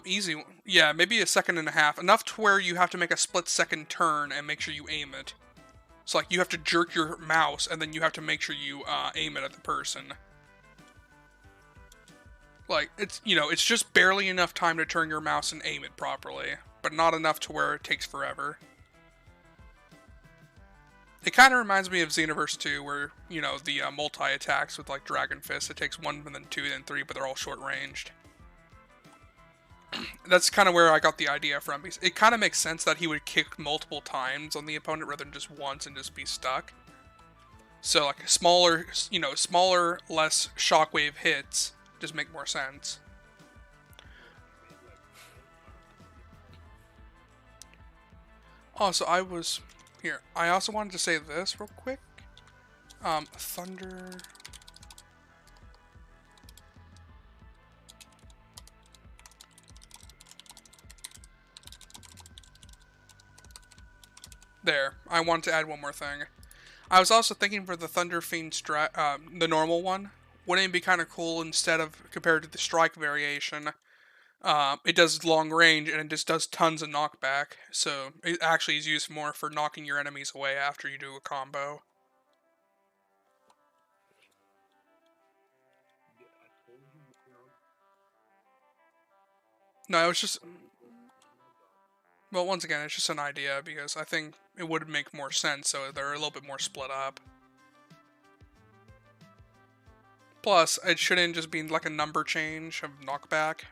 Easy. Yeah, maybe a second and a half. Enough to where you have to make a split-second turn and make sure you aim it. So, like, you have to jerk your mouse, and then you have to make sure you aim it at the person. Like, it's just barely enough time to turn your mouse and aim it properly, but not enough to where it takes forever. It kind of reminds me of Xenoverse 2, where, the multi-attacks with, like, Dragon Fist, it takes one, and then two, then three, but they're all short-ranged. That's kind of where I got the idea from. It kind of makes sense that he would kick multiple times on the opponent rather than just once and just be stuck. So like smaller, less shockwave hits just make more sense. Also, I also wanted to say this real quick. Thunder. There. I wanted to add one more thing. I was also thinking for the Thunder Fiend the normal one, wouldn't it be kind of cool instead of compared to the strike variation? It does long range and it just does tons of knockback, so it actually is used more for knocking your enemies away after you do a combo. No, it was just. Well, once again, it's just an idea because I think it would make more sense, so they're a little bit more split up. Plus, it shouldn't just be like a number change of knockback.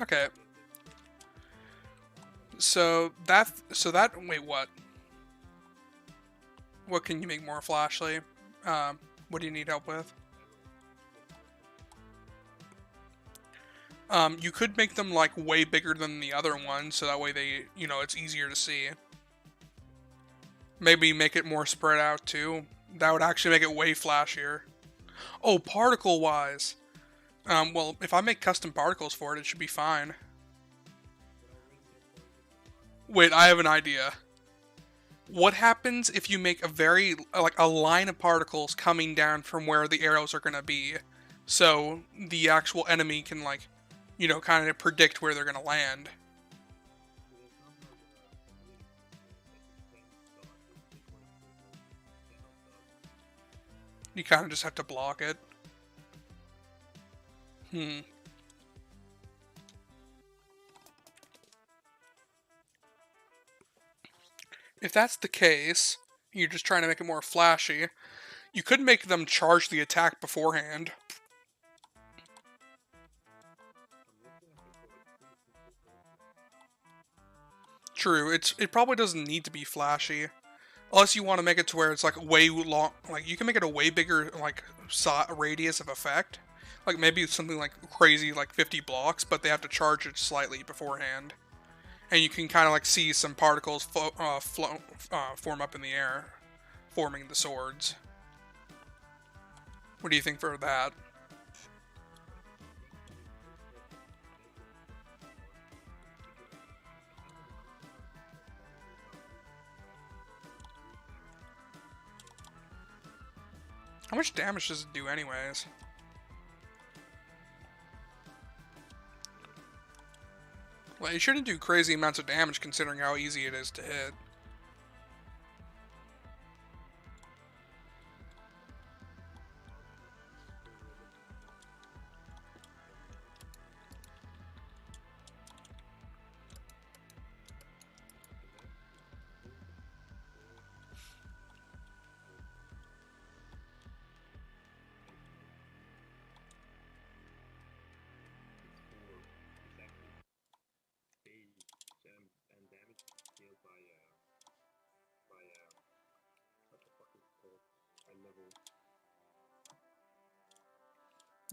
Okay. Wait, what? What can you make more flashly? What do you need help with? You could make them like way bigger than the other one, so that way they, it's easier to see. Maybe make it more spread out too. That would actually make it way flashier. Oh, particle-wise. Well, if I make custom particles for it, it should be fine. Wait, I have an idea. What happens if you make a line of particles coming down from where the arrows are gonna be, so the actual enemy can kind of predict where they're gonna land? You kind of just have to block it. If that's the case, you're just trying to make it more flashy, you could make them charge the attack beforehand. True, it probably doesn't need to be flashy. Unless you want to make it to where it's like way long, like you can make it a way bigger radius of effect. Like maybe it's something like crazy like 50 blocks, but they have to charge it slightly beforehand. And you can kind of like see some particles form up in the air, forming the swords. What do you think for that? How much damage does it do anyways? Well, it shouldn't do crazy amounts of damage considering how easy it is to hit.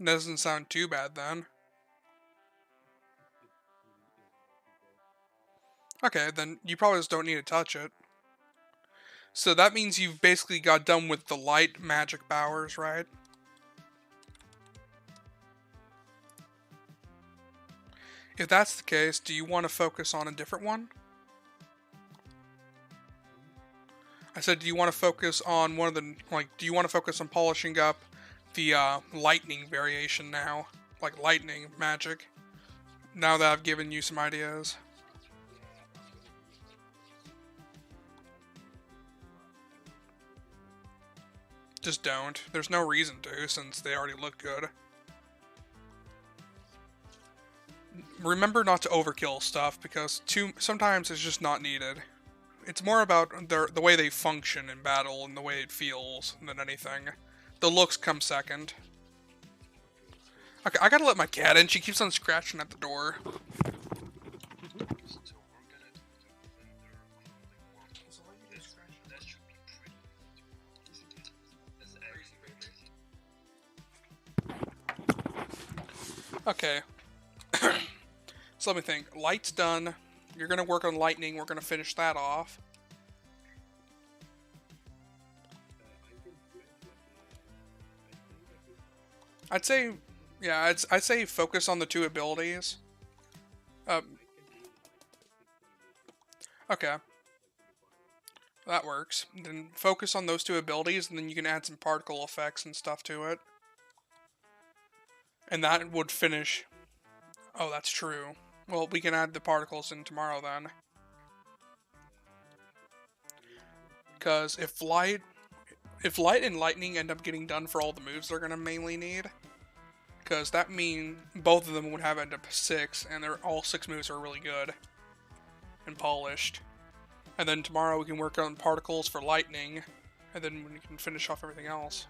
Doesn't sound too bad then. Okay, then you probably just don't need to touch it. So that means you've basically got done with the light magic powers, right? If that's the case, do you want to focus on a different one? I said, do you want to focus on one of the, do you want to focus on polishing up the lightning variation now? Like lightning magic? Now that I've given you some ideas. Just don't. There's no reason to, since they already look good. Remember not to overkill stuff, because sometimes it's just not needed. It's more about the way they function in battle and the way it feels than anything. The looks come second. Okay, I gotta let my cat in. She keeps on scratching at the door. Okay. So let me think. Light's done. You're gonna work on lightning. We're gonna finish that off. I'd say, yeah, I'd say focus on the two abilities. Okay. That works. Then focus on those two abilities, and then you can add some particle effects and stuff to it. And that would finish... Oh, that's true. Well, we can add the particles in tomorrow then. Because if light and lightning end up getting done for all the moves they're going to mainly need, because that means both of them would have end up 6, and all 6 moves are really good and polished. And then tomorrow we can work on particles for lightning, and then we can finish off everything else.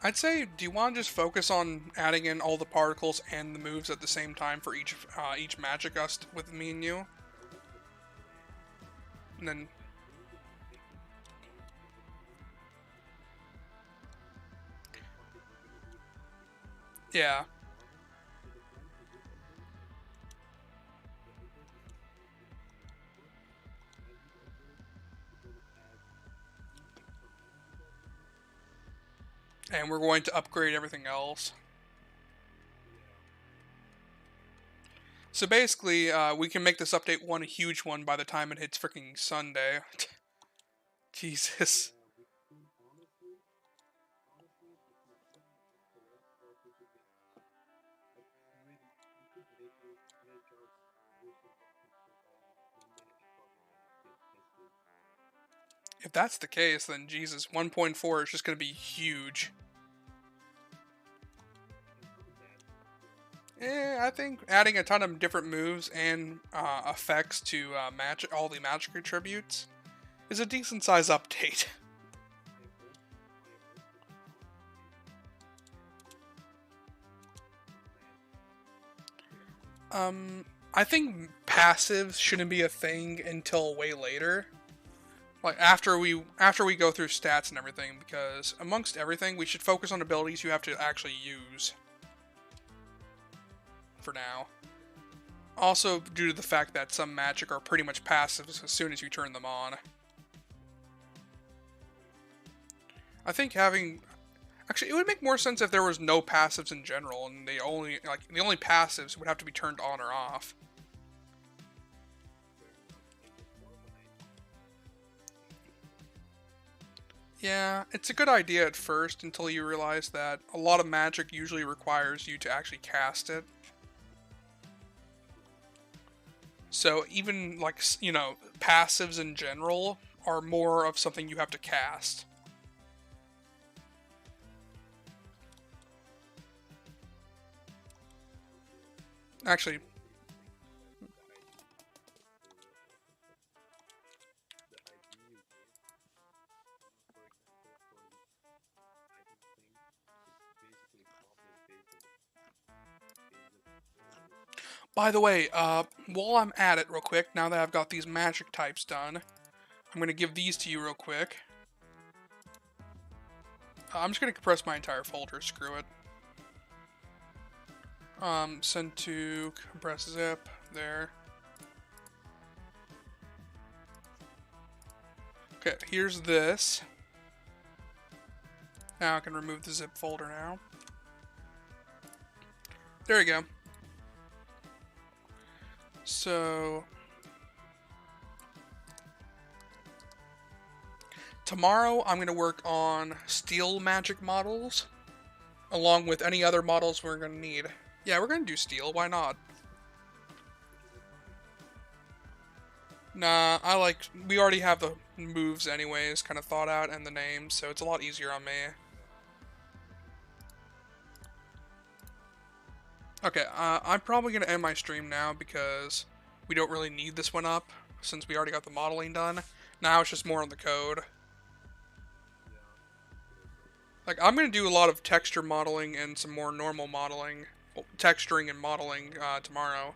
I'd say, do you want to just focus on adding in all the particles and the moves at the same time for each magic gust with me and you? And then... Yeah. And we're going to upgrade everything else. So basically, we can make this update one a huge one by the time it hits freaking Sunday. Jesus. If that's the case, then Jesus, 1.4 is just going to be huge. I think adding a ton of different moves and effects to match all the magic attributes is a decent size update. I think passives shouldn't be a thing until way later. Like after we go through stats and everything, because amongst everything, we should focus on abilities you have to actually use. For now. Also, due to the fact that some magic are pretty much passives as soon as you turn them on. I think having... Actually, it would make more sense if there was no passives in general, and the only passives would have to be turned on or off. Yeah, it's a good idea at first until you realize that a lot of magic usually requires you to actually cast it. So even, like, you know, passives in general are more of something you have to cast. Actually... By the way, while I'm at it real quick, now that I've got these magic types done, I'm going to give these to you real quick. I'm just going to compress my entire folder, screw it. Send to compress zip, there. Okay, here's this. Now I can remove the zip folder now. There you go. So tomorrow I'm going to work on steel magic models, along with any other models we're going to need. Yeah, we're going to do steel, why not? Nah, we already have the moves anyways, kind of thought out, and the names, so it's a lot easier on me. Okay, I'm probably going to end my stream now because we don't really need this one up, since we already got the modeling done. Now it's just more on the code. Like, I'm going to do a lot of texture modeling and some more normal modeling, texturing and modeling tomorrow.